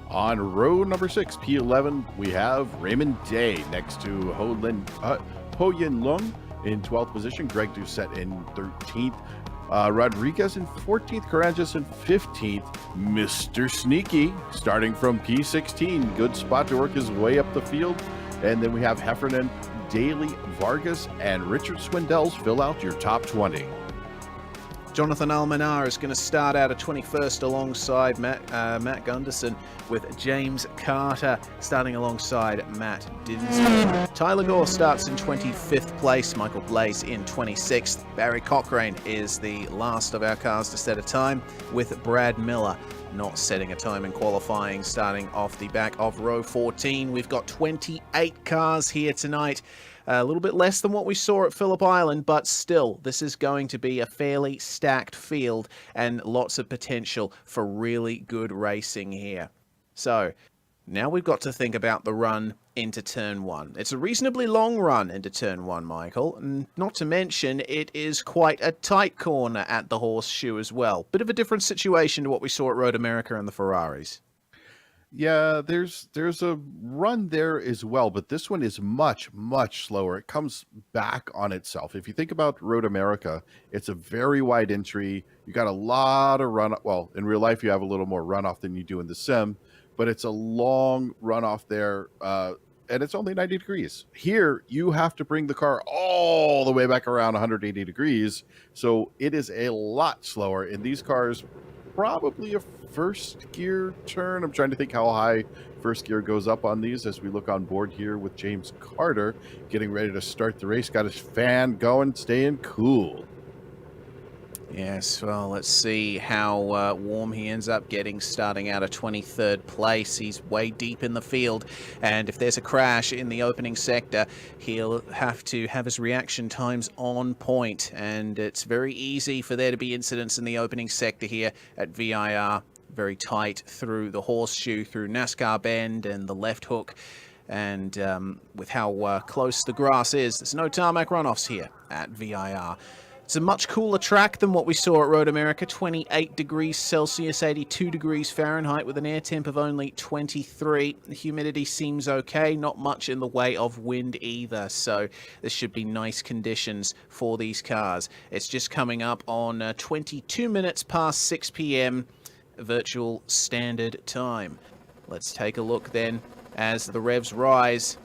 On row number 6, P11, we have Raymond Day next to Ho Yin Lung in 12th position, Greg Doucette in 13th, Rodriguez in 14th, Caranjas in 15th, Mr. Sneaky starting from P16, good spot to work his way up the field, and then we have Heffernan, Daly, Vargas, and Richard Swindells fill out your top 20. Jonathan Almanar is going to start out at 21st alongside Matt Gunderson, with James Carter starting alongside Matt Dinsmore. Tyler Gore starts in 25th place, Michael Blaze in 26th. Barry Cochrane is the last of our cars to set a time, with Brad Miller not setting a time in qualifying, starting off the back of row 14. We've got 28 cars here tonight. A little bit less than what we saw at Phillip Island, but still, this is going to be a fairly stacked field and lots of potential for really good racing here. So, now we've got to think about the run into turn 1. It's a reasonably long run into turn 1, Michael, and not to mention it is quite a tight corner at the horseshoe as well. Bit of a different situation to what we saw at Road America and the Ferraris. Yeah, there's a run there as well, but this one is much slower. It comes back on itself. If you think about Road America, it's a very wide entry. You got a lot of run. Well, in real life, you have a little more runoff than you do in the sim, but it's a long runoff there, and it's only 90 degrees. Here, you have to bring the car all the way back around 180 degrees, so it is a lot slower. In these cars, probably a first gear turn. I'm trying to think how high first gear goes up on these as we look on board here with James Carter getting ready to start the race. Got his fan going, staying cool. Yes, well, let's see how warm he ends up getting, starting out at 23rd place. He's way deep in the field, and if there's a crash in the opening sector, he'll have to have his reaction times on point, and it's very easy for there to be incidents in the opening sector here at VIR. Very tight through the horseshoe, through NASCAR Bend and the left hook, and with how close the grass is, there's no tarmac runoffs here at VIR. It's a much cooler track than what we saw at Road America, 28 degrees Celsius, 82 degrees Fahrenheit with an air temp of only 23. The humidity seems okay, not much in the way of wind either, so this should be nice conditions for these cars. It's just coming up on 22 minutes past 6 p.m. virtual standard time. Let's take a look then as the revs rise.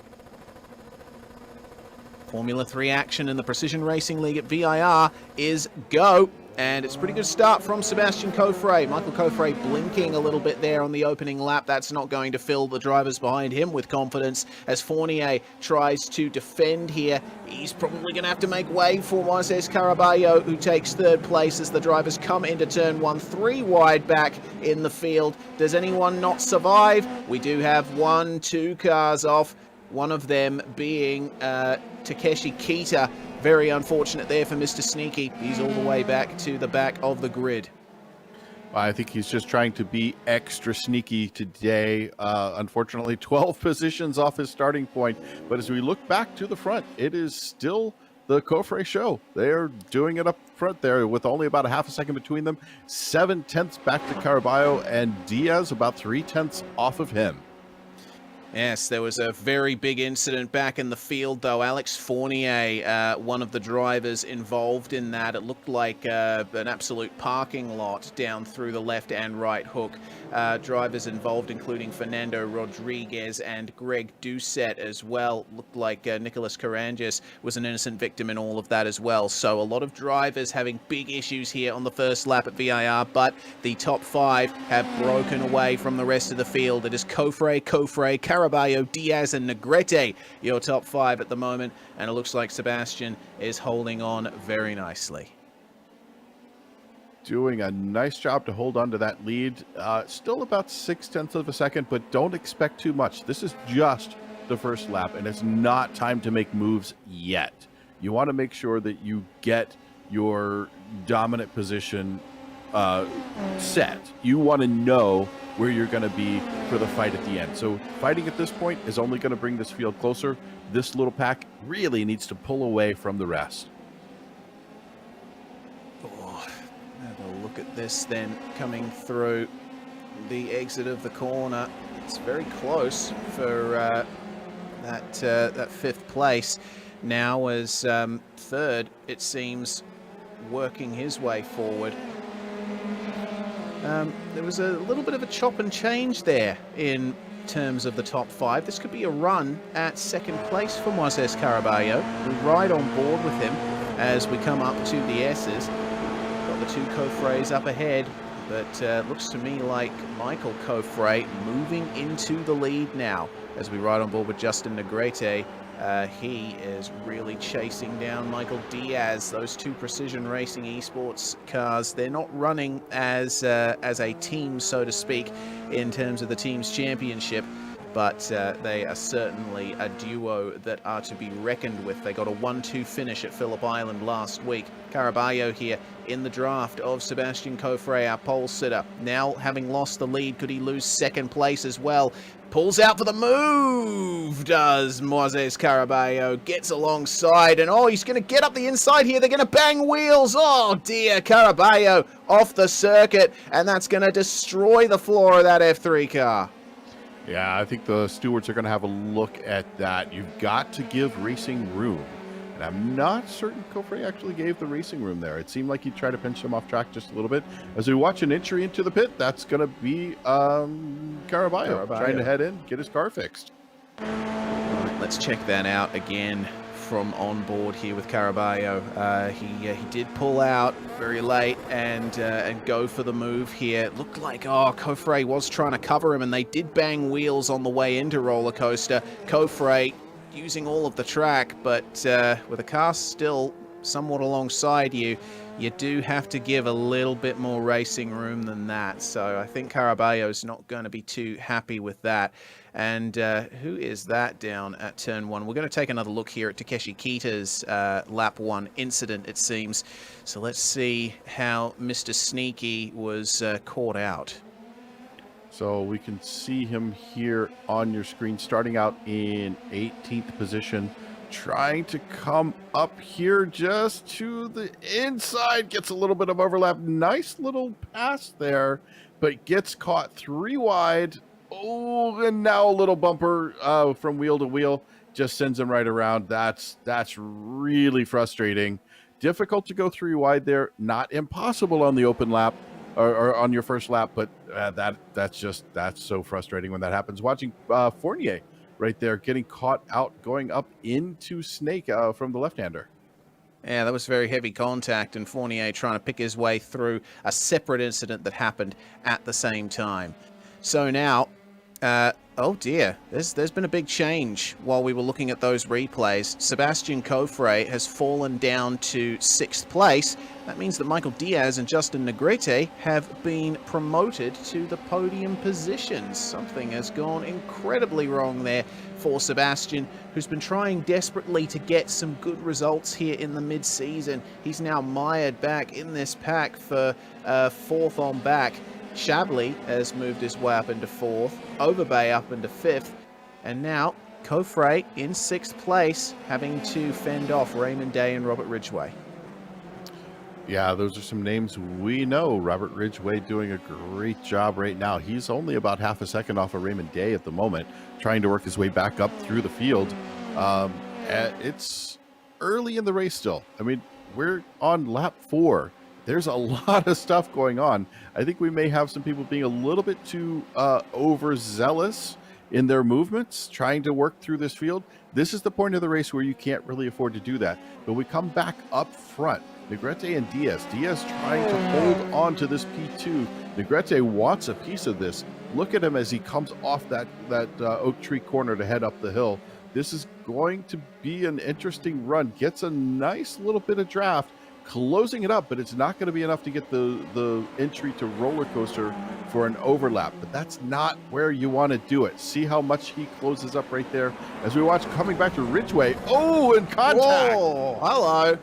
Formula 3 action in the Precision Racing League at VIR is go. And it's a pretty good start from Sebastian Coffret. Michael Coffret blinking a little bit there on the opening lap. That's not going to fill the drivers behind him with confidence as Fournier tries to defend here. He's probably going to have to make way for Moises Caraballo, who takes third place as the drivers come into turn 1, 3 wide back in the field. Does anyone not survive? We do have 2 cars off. One of them being Takeshi Kita. Very unfortunate there for Mr. Sneaky. He's all the way back to the back of the grid. I think he's just trying to be extra sneaky today. Unfortunately, 12 positions off his starting point. But as we look back to the front, it is still the Coffret show. They're doing it up front there with only about a half a second between them. 7/10 back to Caraballo, and Diaz about 3/10 off of him. Yes, there was a very big incident back in the field, though. Alex Fournier, one of the drivers involved in that. It looked like an absolute parking lot down through the left and right hook. Drivers involved, including Fernando Rodriguez and Greg Doucette as well. Looked like Nicolas Caranges was an innocent victim in all of that as well. So a lot of drivers having big issues here on the first lap at VIR, but the top 5 have broken away from the rest of the field. It is Coffret, Caraballo, Diaz, and Negrete, your top 5 at the moment, and it looks like Sebastian is holding on very nicely. Doing a nice job to hold on to that lead. Still about 6/10 of a second, but don't expect too much. This is just the first lap, and it's not time to make moves yet. You want to make sure that you get your dominant position set. You want to know where you're going to be for the fight at the end. So fighting at this point is only going to bring this field closer. This little pack really needs to pull away from the rest. Have a look at this then, coming through the exit of the corner. It's very close for that 5th place. Now as 3rd, it seems, working his way forward. There was a little bit of a chop and change there in terms of the top 5. This could be a run at 2nd place for Moises Caraballo. We're right on board with him as we come up to the S's. Got the 2 Coffrets up ahead, but looks to me like Michael Coffret moving into the lead now as we ride on board with Justin Negrete. He is really chasing down Michael Diaz. Those 2 Precision Racing Esports cars, they're not running as a team, so to speak, in terms of the team's championship, but they are certainly a duo that are to be reckoned with. They got a 1-2 finish at Phillip Island last week. Caraballo here in the draft of Sebastian Coffret, our pole sitter. Now, having lost the lead, could he lose 2nd place as well? Pulls out for the move, does Moises Caraballo. Gets alongside, and oh, he's going to get up the inside here. They're going to bang wheels. Oh, dear, Caraballo off the circuit, and that's going to destroy the floor of that F3 car. Yeah, I think the stewards are going to have a look at that. You've got to give racing room. And I'm not certain Coffret actually gave the racing room there. It seemed like he tried to pinch him off track just a little bit. As we watch an entry into the pit, that's going to be Caraballo trying to head in, get his car fixed. Right, let's check that out again from on board here with Caraballo. He did pull out very late and go for the move here. It looked like, Coffret was trying to cover him, and they did bang wheels on the way into roller coaster. Coffret using all of the track, but with a car still somewhat alongside you, you do have to give a little bit more racing room than that. So I think Caraballo's not going to be too happy with that. And who is that down at turn 1? We're going to take another look here at Takeshi Kita's lap 1 incident, it seems. So let's see how Mr. Sneaky was caught out. So we can see him here on your screen, starting out in 18th position, trying to come up here just to the inside, gets a little bit of overlap. Nice little pass there, but gets caught 3 wide. Oh, and now a little bumper from wheel to wheel just sends him right around. That's really frustrating. Difficult to go 3 wide there. Not impossible on the open lap or on your first lap, but that's so frustrating when that happens. Watching Fournier right there getting caught out going up into Snake from the left-hander. Yeah, that was very heavy contact, and Fournier trying to pick his way through a separate incident that happened at the same time. So now, oh dear, there's been a big change while we were looking at those replays. Sebastian Coffre has fallen down to 6th place. That means that Michael Diaz and Justin Negrete have been promoted to the podium positions. Something has gone incredibly wrong there for Sebastian, who's been trying desperately to get some good results here in the mid-season. He's now mired back in this pack for 4th on back. Chablis has moved his way up into 4th, Overbay up into 5th, and now Coffre in 6th place, having to fend off Raymond Day and Robert Ridgway. Yeah, those are some names we know. Robert Ridgway doing a great job right now. He's only about half a second off of Raymond Day at the moment, trying to work his way back up through the field. It's early in the race still. I mean, we're on lap 4. There's a lot of stuff going on. I think we may have some people being a little bit too overzealous in their movements, trying to work through this field. This is the point of the race where you can't really afford to do that. But we come back up front. Negrete and Diaz. Diaz trying to hold on to this P2. Negrete wants a piece of this. Look at him as he comes off that oak tree corner to head up the hill. This is going to be an interesting run. Gets a nice little bit of draft, closing it up, but it's not going to be enough to get the entry to roller coaster for an overlap. But that's not where you want to do it. See how much he closes up right there as we watch coming back to Ridgway. Oh, in contact. Whoa, hello.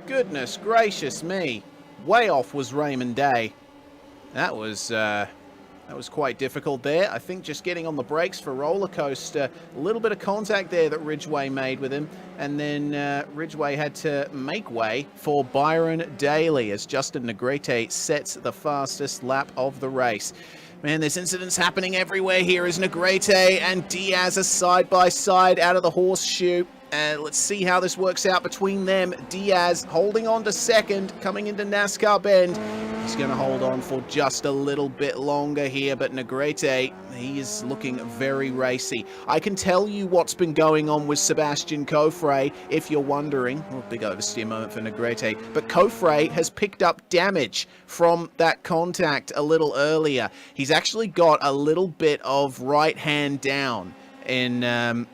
Goodness gracious me. Way off was Raymond Day. That was quite difficult there. I think just getting on the brakes for roller coaster, a little bit of contact there that Ridgway made with him, and then Ridgway had to make way for Byron Daly as Justin Negrete sets the fastest lap of the race. Man, there's incidents happening everywhere here as Negrete and Diaz are side by side out of the horseshoe. And let's see how this works out between them. Diaz holding on to 2nd, coming into NASCAR Bend. He's going to hold on for just a little bit longer here, but Negrete, he is looking very racy. I can tell you what's been going on with Sebastian Coffre, if you're wondering. Oh, big oversteer moment for Negrete. But Coffre has picked up damage from that contact a little earlier. He's actually got a little bit of right hand down in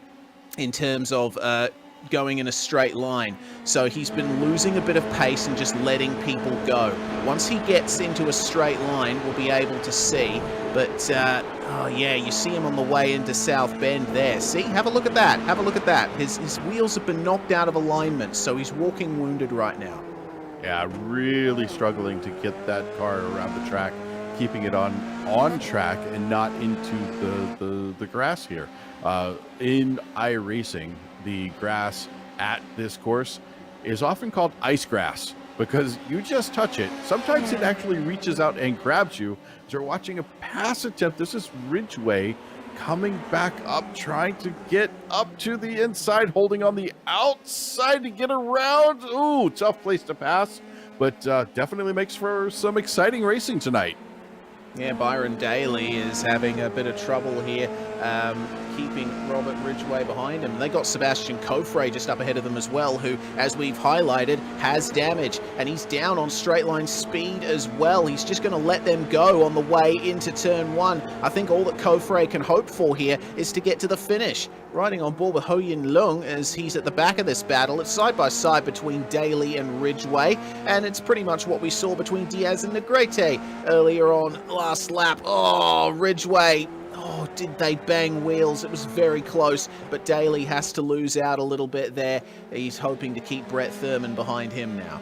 terms of going in a straight line. So he's been losing a bit of pace and just letting people go. Once he gets into a straight line, we'll be able to see. But, oh yeah, you see him on the way into South Bend there. See, have a look at that. Have a look at that. His wheels have been knocked out of alignment, so he's walking wounded right now. Yeah, really struggling to get that car around the track, keeping it on track and not into the grass here. In iRacing, the grass at this course is often called ice grass because you just touch it. Sometimes it actually reaches out and grabs you. As you're watching a pass attempt, this is Ridgway coming back up, trying to get up to the inside, holding on the outside to get around. Ooh, tough place to pass, but definitely makes for some exciting racing tonight. Yeah, Byron Daly is having a bit of trouble here, keeping Robert Ridgway behind him. They got Sebastian Coffre just up ahead of them as well, who, as we've highlighted, has damage, and he's down on straight line speed as well. He's just going to let them go on the way into turn 1. I think all that Coffre can hope for here is to get to the finish. Riding on board with Ho Yin Lung as he's at the back of this battle. It's side by side between Daly and Ridgway, and it's pretty much what we saw between Diaz and Negrete earlier on last lap. Oh, Ridgway. Oh, did they bang wheels? It was very close, but Daly has to lose out a little bit there. He's hoping to keep Brett Thurman behind him now.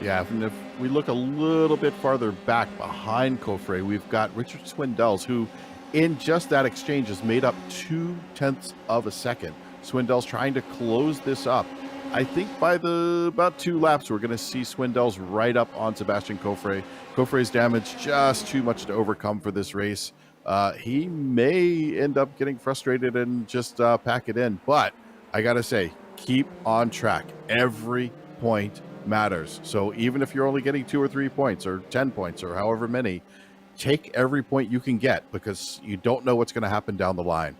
Yeah, and if we look a little bit farther back behind Coffre, we've got Richard Swindells, who in just that exchange has made up 0.2 of a second. Swindell's trying to close this up. I think by about 2 laps, we're going to see Swindell's right up on Sebastian Coffre. Coffre's damage just too much to overcome for this race. He may end up getting frustrated and just pack it in. But I got to say, keep on track. Every point matters. So even if you're only getting 2 or 3 points or 10 points or however many, take every point you can get because you don't know what's going to happen down the line.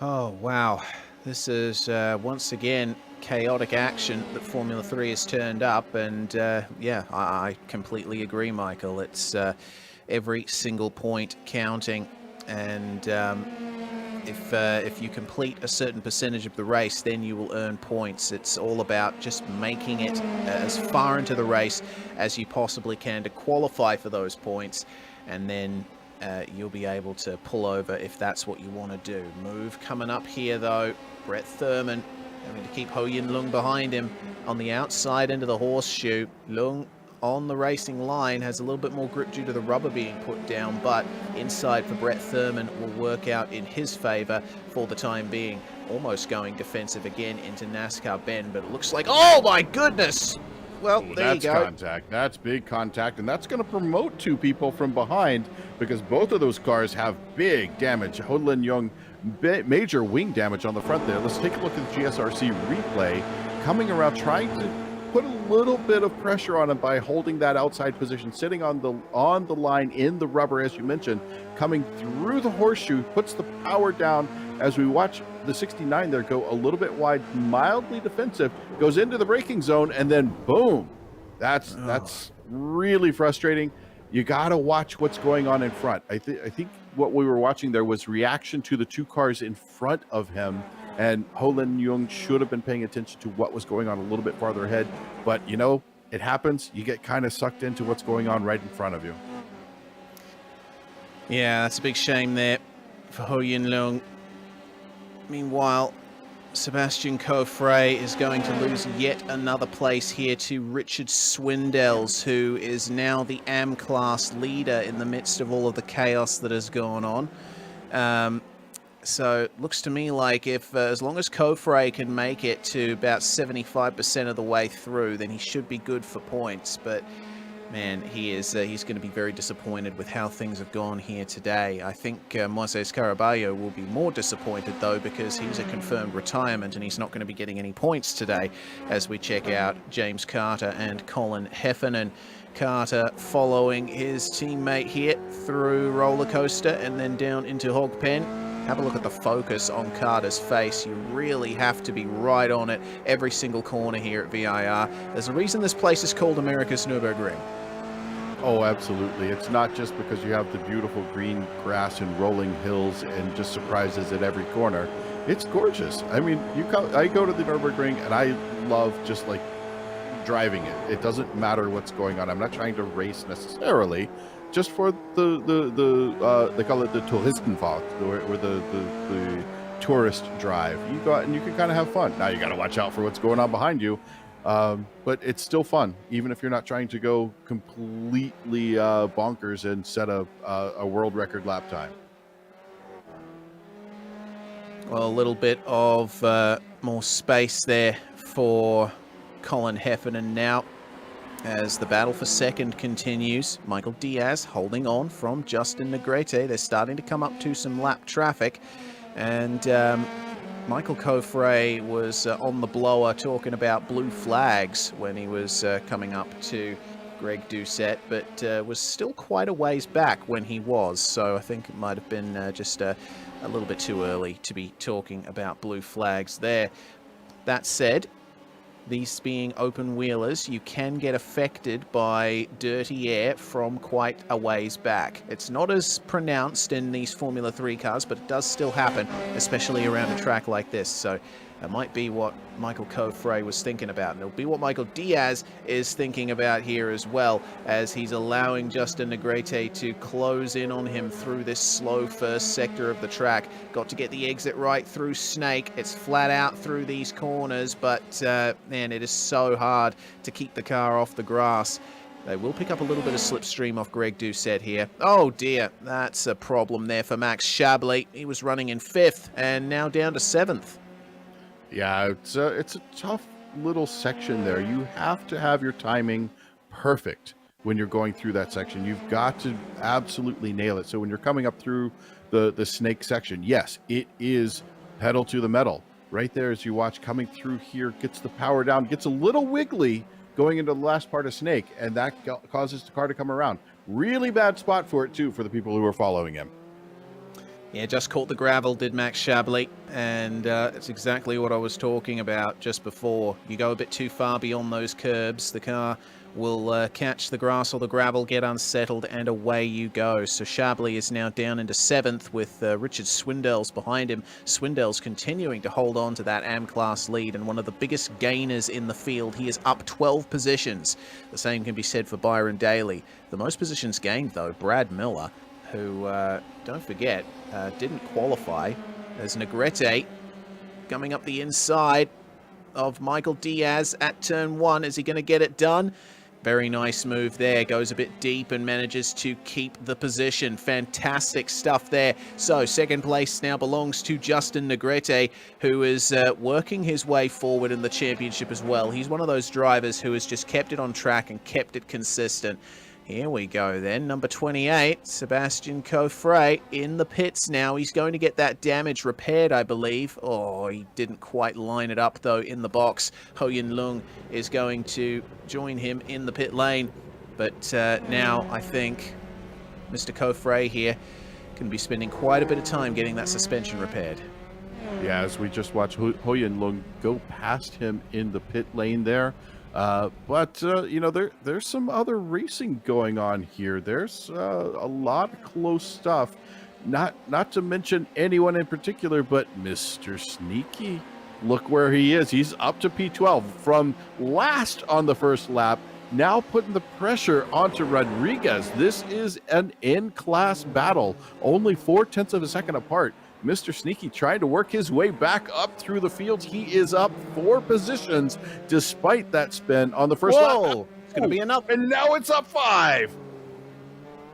Oh, wow. This is once again chaotic action that Formula 3 has turned up. And yeah, I completely agree, Michael. It's every single point counting. And if you complete a certain percentage of the race, then you will earn points. It's all about just making it as far into the race as you possibly can to qualify for those points. And then you'll be able to pull over if that's what you want to do. Move coming up here, though. Brett Thurman having to keep Ho Yin Lung behind him on the outside into the horseshoe. Lung on the racing line has a little bit more grip due to the rubber being put down, but inside for Brett Thurman will work out in his favor for the time being. Almost going defensive again into NASCAR Bend, but it looks like, oh my goodness! Well, Ooh, there you go. That's contact. That's big contact, and that's going to promote 2 people from behind because both of those cars have big damage. Hodlin Young, major wing damage on the front there. Let's take a look at the GSRC replay. Coming around, trying to put a little bit of pressure on him by holding that outside position, sitting on the line in the rubber, as you mentioned, coming through the horseshoe, puts the power down as we watch the 69 there go a little bit wide, mildly defensive, goes into the braking zone, and then boom. That's really frustrating. You got to watch what's going on in front. I think what we were watching there was reaction to the 2 cars in front of him, and Ho Lin Young should have been paying attention to what was going on a little bit farther ahead. But, you know, it happens. You get kind of sucked into what's going on right in front of you. Yeah, that's a big shame there for Ho Yin Lung. Meanwhile, Sebastian Coffre is going to lose yet another place here to Richard Swindells, who is now the AM class leader in the midst of all of the chaos that has gone on. So it looks to me like if as long as Coffre can make it to about 75% of the way through, then he should be good for points. But man, he's going to be very disappointed with how things have gone here today. I think Moises Caraballo will be more disappointed, though, because he's a confirmed retirement and he's not going to be getting any points today as we check out James Carter and Colin Heffernan. Carter following his teammate here through roller coaster and then down into hog pen. Have a look at the focus on Carter's face. You really have to be right on it every single corner here at VIR. There's a reason this place is called America's Nürburgring. Oh, absolutely. It's not just because you have the beautiful green grass and rolling hills and just surprises at every corner. It's gorgeous. I mean, I go to the Nürburgring and I love just like driving it. It doesn't matter what's going on. I'm not trying to race necessarily, just for the they call it the Touristenfahrt, or the tourist drive. You go out and you can kind of have fun. Now you got to watch out for what's going on behind you, but it's still fun, even if you're not trying to go completely bonkers and set a world record lap time. Well, a little bit of more space there for Colin Heffernan now as the battle for second continues. Michael Diaz holding on from Justin Negrete. They're starting to come up to some lap traffic, and Michael Coffre was on the blower talking about blue flags when he was coming up to Greg Doucette, but was still quite a ways back when he was, so I think it might have been just a little bit too early to be talking about blue flags there. That said, these being open wheelers, you can get affected by dirty air from quite a ways back. It's not as pronounced in these Formula 3 cars, but it does still happen, especially around a track like this. So that might be what Michael Coffre was thinking about. And it'll be what Michael Diaz is thinking about here as well, as he's allowing Justin Negrete to close in on him through this slow first sector of the track. Got to get the exit right through Snake. It's flat out through these corners, but man, it is so hard to keep the car off the grass. They will pick up a little bit of slipstream off Greg Doucette here. Oh dear, that's a problem there for Max Chablis. He was running in 5th and now down to 7th. Yeah, it's a tough little section there. You have to have your timing perfect when you're going through that section. You've got to absolutely nail it. So when you're coming up through the snake section, yes, it is pedal to the metal. Right there as you watch coming through here, gets the power down, gets a little wiggly going into the last part of snake, and that causes the car to come around. Really bad spot for it too for the people who are following him. Yeah, just caught the gravel, did Max Chablis, and it's exactly what I was talking about just before. You go a bit too far beyond those curbs, the car will catch the grass or the gravel, get unsettled, and away you go. So Chablis is now down into 7th with Richard Swindells behind him. Swindells continuing to hold on to that AM-class lead and one of the biggest gainers in the field. He is up 12 positions. The same can be said for Byron Daly. The most positions gained, though, Brad Miller, who, don't forget, didn't qualify. There's Negrete coming up the inside of Michael Diaz at turn 1. Is he going to get it done? Very nice move there. Goes a bit deep and manages to keep the position. Fantastic stuff there. So second place now belongs to Justin Negrete, who is working his way forward in the championship as well. He's one of those drivers who has just kept it on track and kept it consistent. Here we go then, number 28, Sebastian Coffret in the pits now. He's going to get that damage repaired, I believe. Oh, he didn't quite line it up, though, in the box. Ho Yin Lung is going to join him in the pit lane. But now I think Mr. Coffret here can be spending quite a bit of time getting that suspension repaired. Yeah, as we just watched Ho Yin Lung go past him in the pit lane there. But you know, there's some other racing going on here. There's a lot of close stuff. Not to mention anyone in particular, but Mr. Sneaky. Look where he is. He's up to P12 from last on the first lap. Now putting the pressure onto Rodriguez. This is an in-class battle, only 0.4 of a second apart. Mr. Sneaky trying to work his way back up through the field. He is up 4 positions despite that spin on the first lap. It's going to be enough. And now it's up 5.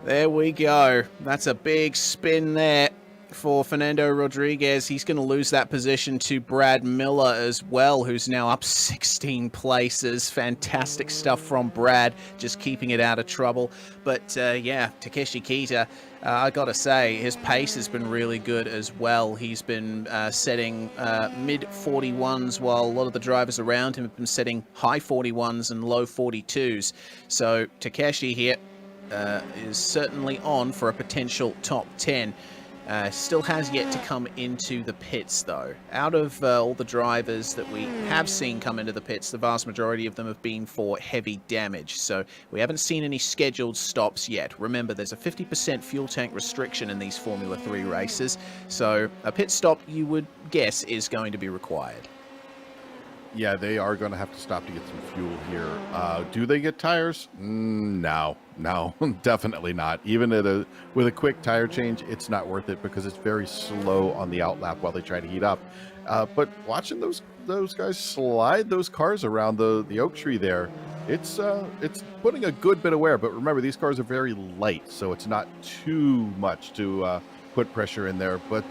There we go. That's a big spin there for Fernando Rodriguez. He's going to lose that position to Brad Miller as well, who's now up 16 places. Fantastic stuff from Brad, just keeping it out of trouble. But yeah, Takeshi Kita, I gotta say, his pace has been really good as well. He's been setting mid 41s, while a lot of the drivers around him have been setting high 41s and low 42s. So Takeshi here is certainly on for a potential top 10. Still has yet to come into the pits, though. Out of all the drivers that we have seen come into the pits, the vast majority of them have been for heavy damage. So we haven't seen any scheduled stops yet. Remember, there's a 50% fuel tank restriction in these Formula 3 races. So a pit stop, you would guess, is going to be required. Yeah, they are going to have to stop to get some fuel here. Do they get tires? No, definitely not. Even with a quick tire change, it's not worth it because it's very slow on the outlap while they try to heat up. But watching those guys slide those cars around the oak tree there, it's putting a good bit of wear. But remember, these cars are very light, so it's not too much to put pressure in there. But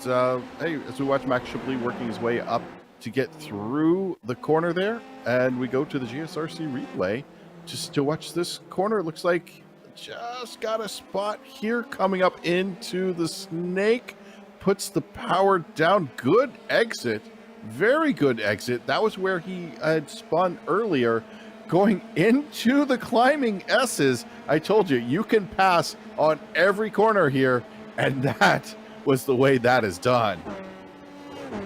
hey, as we watch Max Chablis working his way up to get through the corner there, and we go to the GSRC replay just to watch this corner. It looks like just got a spot here coming up into the snake, puts the power down. Good exit, very good exit. That was where he had spun earlier, going into the climbing S's. I told you can pass on every corner here, and that was the way that is done.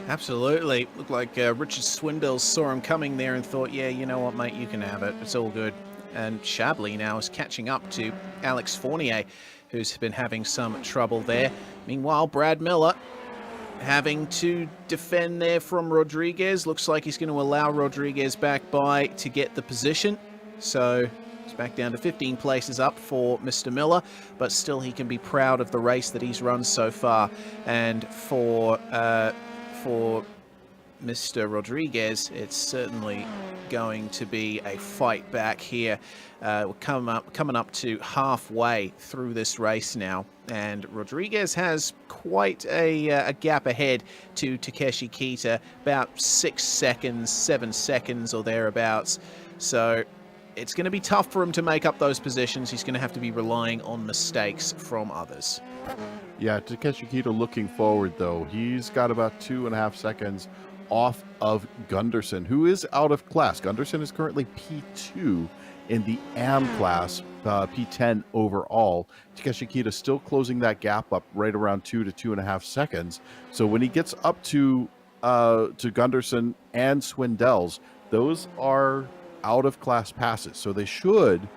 Absolutely. Looked like Richard Swindell saw him coming there and thought, yeah, you know what, mate, you can have it. It's all good. And Chablis now is catching up to Alex Fournier, who's been having some trouble there. Meanwhile, Brad Miller having to defend there from Rodriguez. Looks like he's going to allow Rodriguez back by to get the position. So it's back down to 15 places up for Mr. Miller, but still he can be proud of the race that he's run so far. And for Mr. Rodriguez, it's certainly going to be a fight back here. We're coming up to halfway through this race now, and Rodriguez has quite a gap ahead to Takeshi Kita, about 6 seconds, 7 seconds or thereabouts. So it's going to be tough for him to make up those positions. He's going to have to be relying on mistakes from others. Yeah, Takeshi Kita looking forward, though. He's got about 2.5 seconds off of Gunderson, who is out of class. Gunderson is currently P2 in the AM class, P10 overall. Takeshi Kita still closing that gap up right around 2 to 2.5 seconds. So when he gets up to Gunderson and Swindells, those are out of class passes. So they should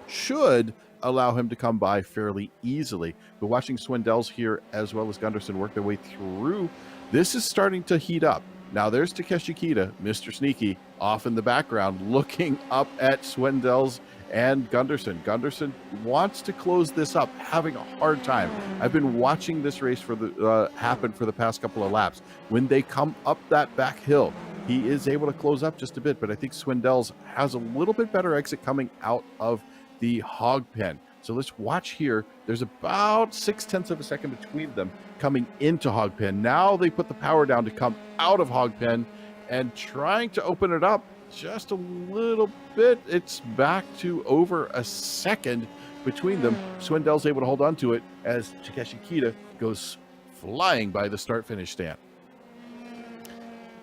allow him to come by fairly easily. But watching Swindells here as well as Gunderson work their way through, this is starting to heat up. Now there's Takeshi Kita, Mr. Sneaky, off in the background, looking up at Swindells and Gunderson. Gunderson wants to close this up, having a hard time. I've been watching this race for the happen for the past couple of laps. When they come up that back hill, he is able to close up just a bit, but I think Swindells has a little bit better exit coming out of the hog pen. So let's watch here. There's about 0.6 of a second between them coming into hog pen. Now they put the power down to come out of hog pen and trying to open it up just a little bit. It's back to over a second between them. Swindells able to hold on to it as Takeshi Kita goes flying by the start-finish stand.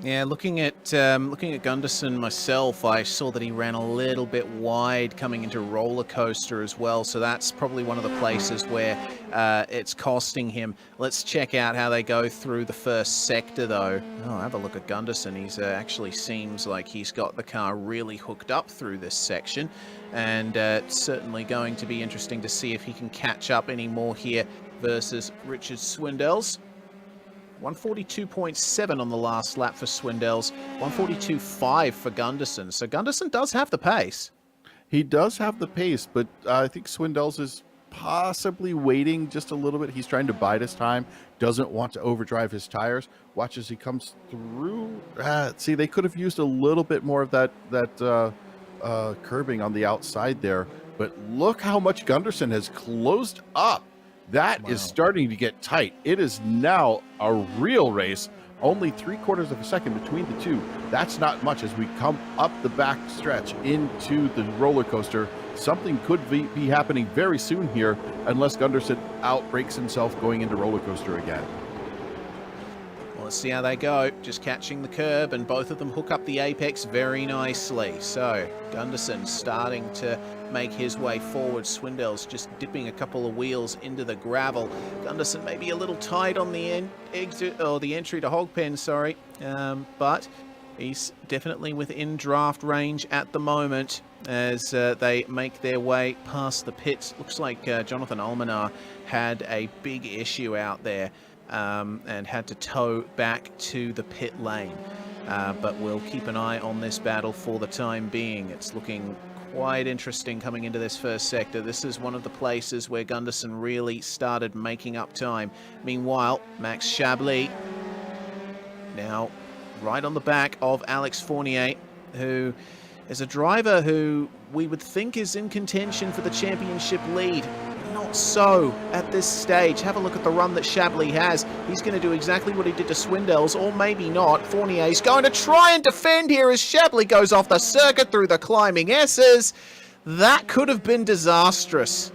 Yeah, looking at Gunderson myself, I saw that he ran a little bit wide coming into roller coaster as well. So that's probably one of the places where it's costing him. Let's check out how they go through the first sector, though. Oh, have a look at Gunderson. He's actually seems like he's got the car really hooked up through this section, and it's certainly going to be interesting to see if he can catch up any more here versus Richard Swindells. 142.7 on the last lap for Swindells, 142.5 for Gunderson. So Gunderson does have the pace. He does have the pace, but I think Swindells is possibly waiting just a little bit. He's trying to bide his time, doesn't want to overdrive his tires. Watch as he comes through. See, they could have used a little bit more of that curbing on the outside there, but look how much Gunderson has closed up. That is starting to get tight. It is now a real race. Only 3/4 of a second between the two. That's not much as we come up the back stretch into the roller coaster. Something could be happening very soon here unless Gunderson outbrakes himself going into roller coaster again. Well, let's see how they go. Just catching the curb, and both of them hook up the apex very nicely. So Gunderson starting to make his way forward. Swindells just dipping a couple of wheels into the gravel. Gunderson maybe a little tight on the exit or the entry to hog pen, sorry, but he's definitely within draft range at the moment as they make their way past the pits. Looks like Jonathan Almanar had a big issue out there and had to tow back to the pit lane. But we'll keep an eye on this battle for the time being. It's looking quite interesting coming into this first sector. This is one of the places where Gunderson really started making up time. Meanwhile, Max Chablis now right on the back of Alex Fournier, who is a driver who we would think is in contention for the championship lead. Not so at this stage. Have a look at the run that Chablis has. He's going to do exactly what he did to Swindells, or maybe not. Fournier's going to try and defend here as Chablis goes off the circuit through the climbing S's. That could have been disastrous.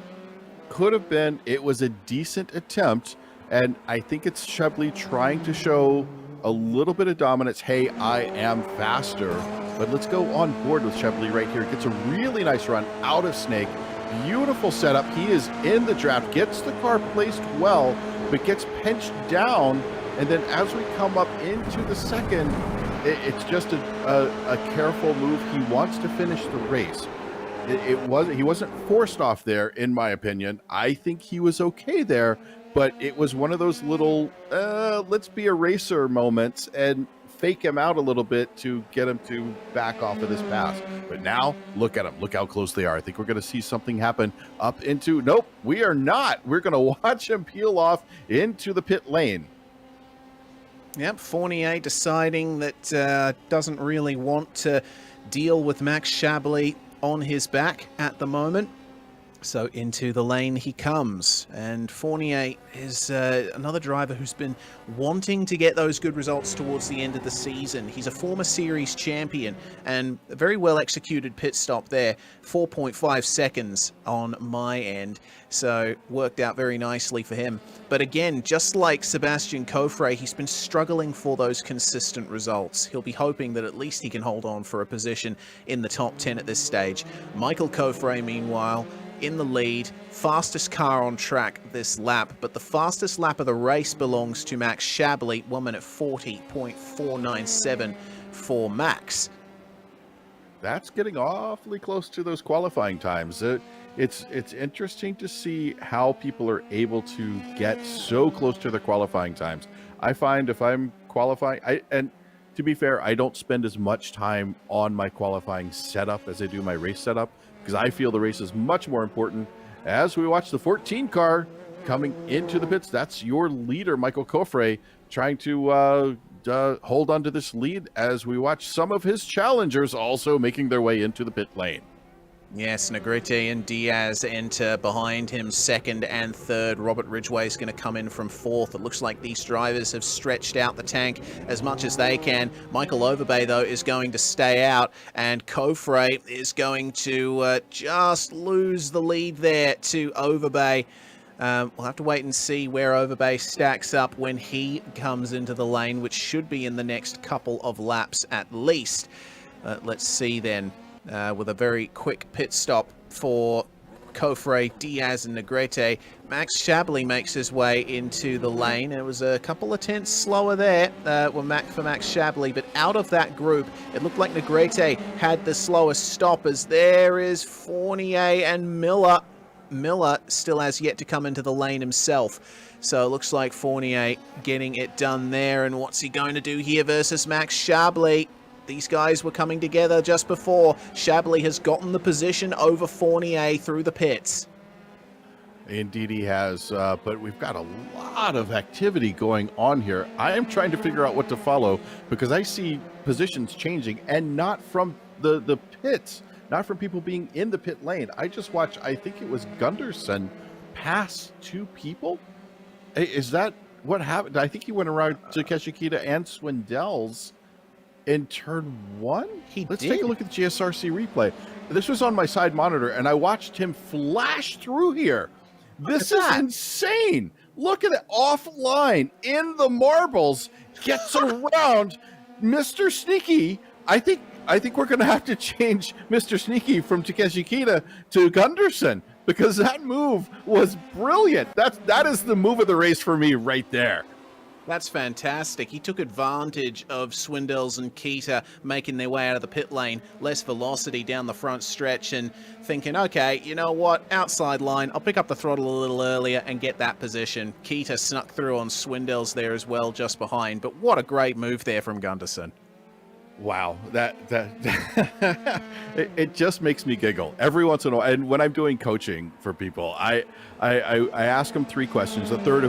Could have been. It was a decent attempt, and I think it's Chablis trying to show a little bit of dominance. Hey, I am faster. But let's go on board with Chablis right here. Gets a really nice run out of Snake. Beautiful setup. He is in the draft, gets the car placed well, but gets pinched down. And then as we come up into the second, it's just a careful move. He wants to finish the race. He wasn't forced off there, in my opinion. I think he was okay there, but it was one of those little let's be a racer moments and fake him out a little bit to get him to back off of this pass. But now look at him, look how close they are. I think we're going to see something happen up into, nope, we are not. We're going to watch him peel off into the pit lane. Yep, Fournier deciding that doesn't really want to deal with Max Chablis on his back at the moment. So into the lane he comes, and Fournier is another driver who's been wanting to get those good results towards the end of the season. He's a former series champion, and a very well executed pit stop there, 4.5 seconds on my end, so worked out very nicely for him. But again, just like Sebastian Coffret, he's been struggling for those consistent results. He'll be hoping that at least he can hold on for a position in the top 10 at this stage. Michael Coffret, meanwhile, in the lead, fastest car on track this lap, but the fastest lap of the race belongs to Max Chablis, 1 minute 40.497 for Max. That's getting awfully close to those qualifying times. It's interesting to see how people are able to get so close to their qualifying times. I find if I'm qualifying, and to be fair, I don't spend as much time on my qualifying setup as I do my race setup, because I feel the race is much more important. As we watch the 14 car coming into the pits, that's your leader, Michael Coffret, trying to hold on to this lead as we watch some of his challengers also making their way into the pit lane. Yes, Negrete and Diaz enter behind him, second and third. Robert Ridgway is going to come in from fourth. It looks like these drivers have stretched out the tank as much as they can. Michael Overbay, though, is going to stay out, and Coffret is going to just lose the lead there to Overbay. We'll have to wait and see where Overbay stacks up when he comes into the lane, which should be in the next couple of laps at least. Let's see then. With a very quick pit stop for Coffret, Diaz, and Negrete. Max Chablis makes his way into the lane. It was a couple of tenths slower there for Max Chablis, but out of that group, it looked like Negrete had the slowest stop, as there is Fournier and Miller. Miller still has yet to come into the lane himself. So it looks like Fournier getting it done there. And what's he going to do here versus Max Chablis? These guys were coming together just before. Chablis has gotten the position over Fournier through the pits. Indeed he has, but we've got a lot of activity going on here. I am trying to figure out what to follow, because I see positions changing, and not from the pits, not from people being in the pit lane. I just watched, I think it was Gunderson pass 2 people. Is that what happened? I think he went around Takeshi Kita and Swindells in turn 1? Let's take a look at the GSRC replay. This was on my side monitor, and I watched him flash through here. This is insane. Look at it, offline in the marbles, gets around Mr. Sneaky. I think we're going to have to change Mr. Sneaky from Takeshi Kita to Gunderson, because that move was brilliant. That is the move of the race for me right there. That's fantastic. He took advantage of Swindells and Kita making their way out of the pit lane, less velocity down the front stretch, and thinking, okay, you know what, outside line, I'll pick up the throttle a little earlier and get that position. Kita snuck through on Swindells there as well, just behind, but what a great move there from Gunderson. Wow, it just makes me giggle every once in a while. And when I'm doing coaching for people, I ask them 3 questions. The third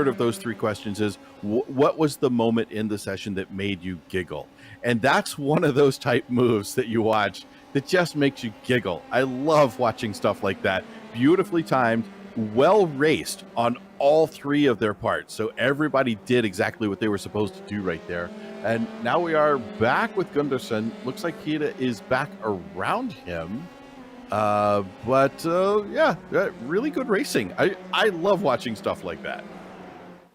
of those 3 questions is, what was the moment in the session that made you giggle? And that's one of those type moves that you watch that just makes you giggle. I love watching stuff like that. Beautifully timed, well raced on all 3 of their parts. So everybody did exactly what they were supposed to do right there. And now we are back with Gunderson. Looks like Kita is back around him. Yeah, really good racing. I love watching stuff like that.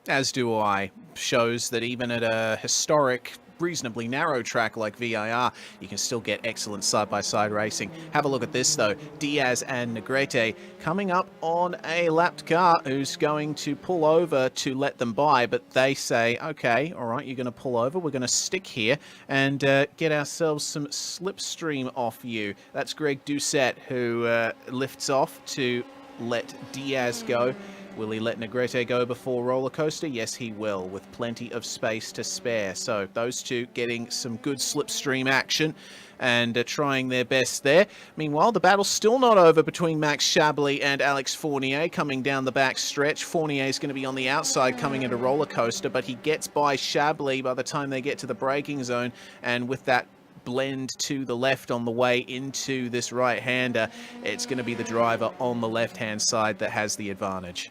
As do I. Shows that even at a historic, reasonably narrow track like VIR, you can still get excellent side-by-side racing. Have a look at this, though. Diaz and Negrete coming up on a lapped car who's going to pull over to let them by, but they say, okay, all right, you're going to pull over. We're going to stick here and get ourselves some slipstream off you. That's Greg Doucette, who lifts off to let Diaz go. Will he let Negrete go before roller coaster? Yes, he will, with plenty of space to spare. So those two getting some good slipstream action. and trying their best there. Meanwhile, the battle's still not over between Max Chablis and Alex Fournier coming down the back stretch. Fournier is going to be on the outside coming into roller coaster, but he gets by Chablis by the time they get to the braking zone, and with that blend to the left on the way into this right-hander, it's going to be the driver on the left-hand side that has the advantage.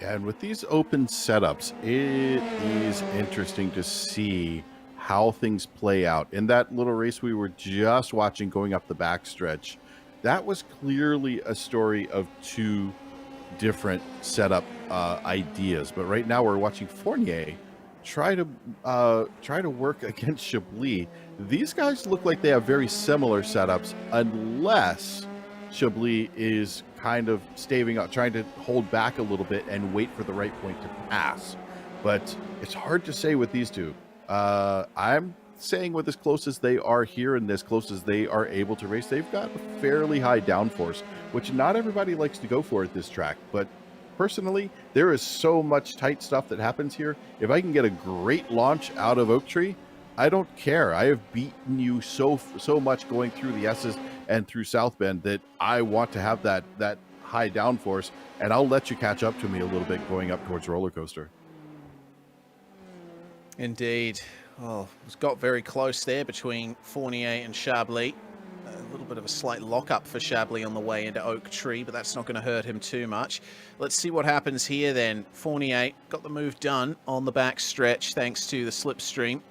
Yeah, and with these open setups, it is interesting to see how things play out. In that little race we were just watching going up the backstretch, that was clearly a story of two different setup ideas. But right now we're watching Fournier try to work against Chablis. These guys look like they have very similar setups, unless Chablis is kind of staving out, trying to hold back a little bit and wait for the right point to pass. But it's hard to say with these two. I'm saying with as close as they are here and as close as they are able to race, they've got a fairly high downforce, which not everybody likes to go for at this track. But personally, there is so much tight stuff that happens here. If I can get a great launch out of Oak Tree, I don't care. I have beaten you so much going through the S's and through South Bend that I want to have that high downforce, and I'll let you catch up to me a little bit going up towards roller coaster. Indeed. Oh, it got very close there between Fournier and Chablis. A little bit of a slight lock-up for Chablis on the way into Oak Tree, but that's not going to hurt him too much. Let's see what happens here then. Fournier got the move done on the back stretch thanks to the slipstream.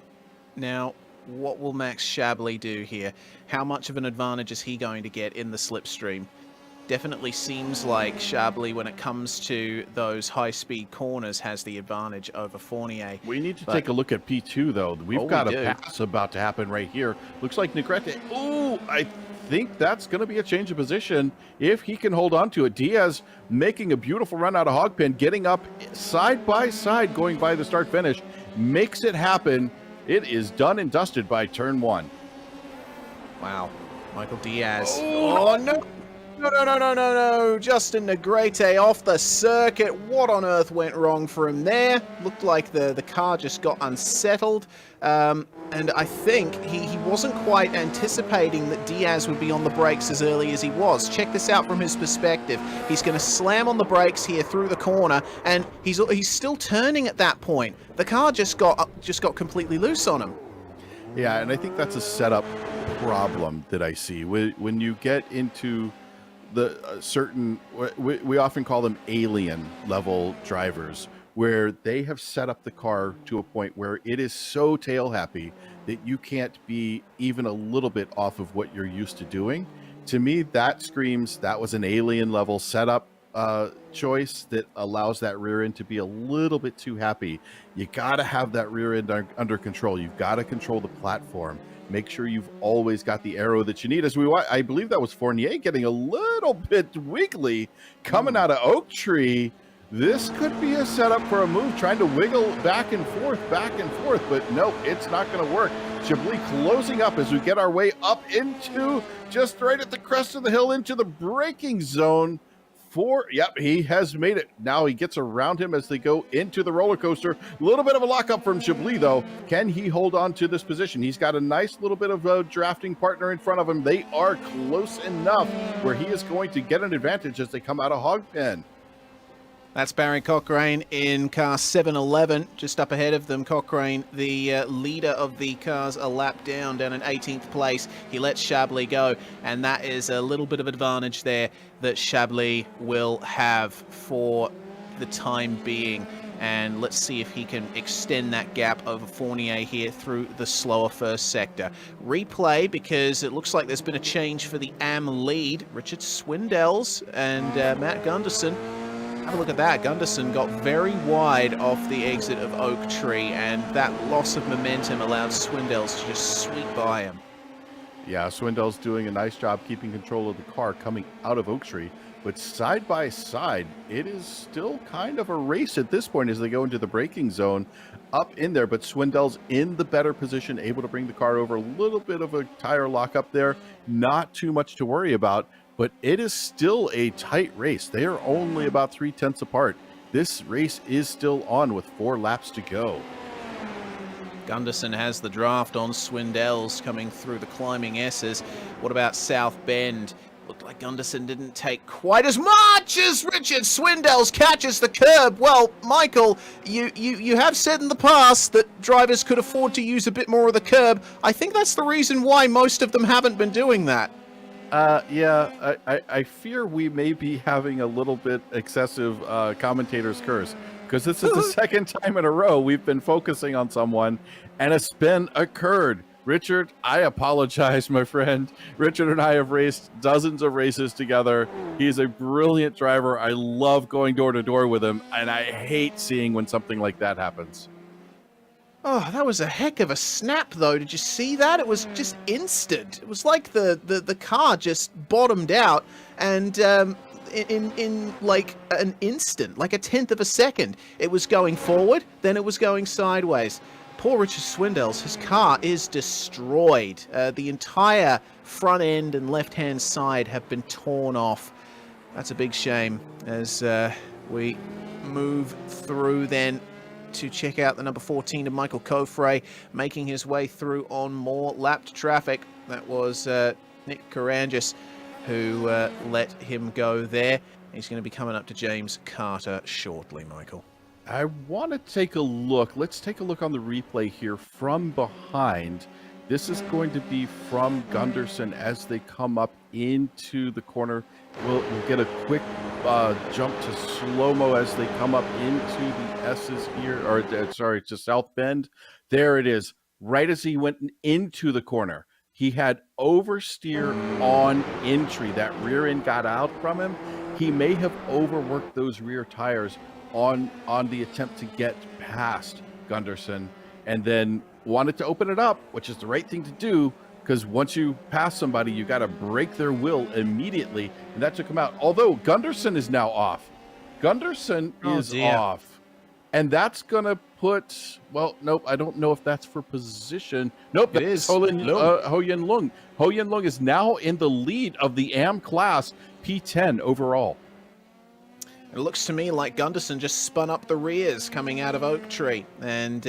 Now, what will Max Chablis do here? How much of an advantage is he going to get in the slipstream? Definitely seems like Chablis, when it comes to those high-speed corners, has the advantage over Fournier. We need to take a look at P2, though. We've got a pass about to happen right here. Looks like Negrete. Oh, I think that's going to be a change of position if he can hold on to it. Diaz making a beautiful run out of Hogpen, getting up side by side, going by the start-finish, makes it happen. It is done and dusted by turn one. Wow. Michael Diaz. Oh no! No. Justin Negrete off the circuit. What on earth went wrong for him there? Looked like the car just got unsettled. And I think he wasn't quite anticipating that Diaz would be on the brakes as early as he was. Check this out from his perspective. He's going to slam on the brakes here through the corner, and he's still turning at that point. The car just got completely loose on him. Yeah, and I think that's a setup problem that I see. When you get into the certain, we often call them alien level drivers, where they have set up the car to a point where it is so tail happy that you can't be even a little bit off of what you're used to doing. To me, that screams that was an alien level setup choice that allows that rear end to be a little bit too happy. You got to have that rear end under control. You've got to control the platform. Make sure you've always got the arrow that you need. As we watch, I believe that was Fournier getting a little bit wiggly coming out of Oak Tree. This could be a setup for a move, trying to wiggle back and forth, but no, it's not going to work. Chablis closing up as we get our way up into, just right at the crest of the hill, into the braking zone. Yep, he has made it. Now he gets around him as they go into the roller coaster. A little bit of a lockup from Chablis, though. Can he hold on to this position? He's got a nice little bit of a drafting partner in front of him. They are close enough where he is going to get an advantage as they come out of Hogpen. That's Barry Cochrane in car 711, just up ahead of them. Cochrane, the leader of the cars, a lap down in 18th place. He lets Chablis go, and that is a little bit of advantage there that Chablis will have for the time being. And let's see if he can extend that gap over Fournier here through the slower first sector. Replay, because it looks like there's been a change for the AM lead. Richard Swindells and Matt Gunderson. Have a look at that. Gunderson got very wide off the exit of Oak Tree, and that loss of momentum allowed Swindells to just sweep by him. Yeah, Swindells doing a nice job keeping control of the car coming out of Oak Tree. But side by side, it is still kind of a race at this point as they go into the braking zone up in there. But Swindells in the better position, able to bring the car over. A little bit of a tire lock up there. Not too much to worry about. But it is still a tight race. They are only about 3/10 apart. This race is still on with 4 laps to go. Gunderson has the draft on Swindells coming through the climbing S's. What about South Bend? Looked like Gunderson didn't take quite as much as Richard Swindells catches the curb. Well, Michael, you have said in the past that drivers could afford to use a bit more of the curb. I think that's the reason why most of them haven't been doing that. Yeah, I fear we may be having a little bit excessive commentator's curse, because this is the second time in a row we've been focusing on someone and a spin occurred. Richard, I apologize, my friend. Richard and I have raced dozens of races together. He's a brilliant driver. I love going door to door with him, and I hate seeing when something like that happens. Oh, that was a heck of a snap, though. Did you see that? It was just instant. It was like the car just bottomed out, and in like an instant, like a tenth of a second, it was going forward, then it was going sideways. Poor Richard Swindells, his car is destroyed. The entire front end and left-hand side have been torn off. That's a big shame as we move through then to check out the number 14 of Michael Coffray, making his way through on more lapped traffic. That was Nick Karangis who let him go there. He's going to be coming up to James Carter shortly, Michael. I want to take a look. Let's take a look on the replay here from behind. This is going to be from Gunderson as they come up into the corner. We'll get a quick jump to slow-mo as they come up into the S's here, or sorry, to South Bend. There it is, right as he went into the corner. He had oversteer on entry. That rear end got out from him. He may have overworked those rear tires on the attempt to get past Gunderson, and then wanted to open it up, which is the right thing to do, because once you pass somebody, you got to break their will immediately, and that took him out. Although Gunderson is now off. Gunderson is off, and that's gonna put, well, nope, I don't know if that's for position. Nope, it is Ho Yin Lung. Ho Yin Lung is now in the lead of the AM class, P10 overall. It looks to me like Gunderson just spun up the rears coming out of Oak Tree and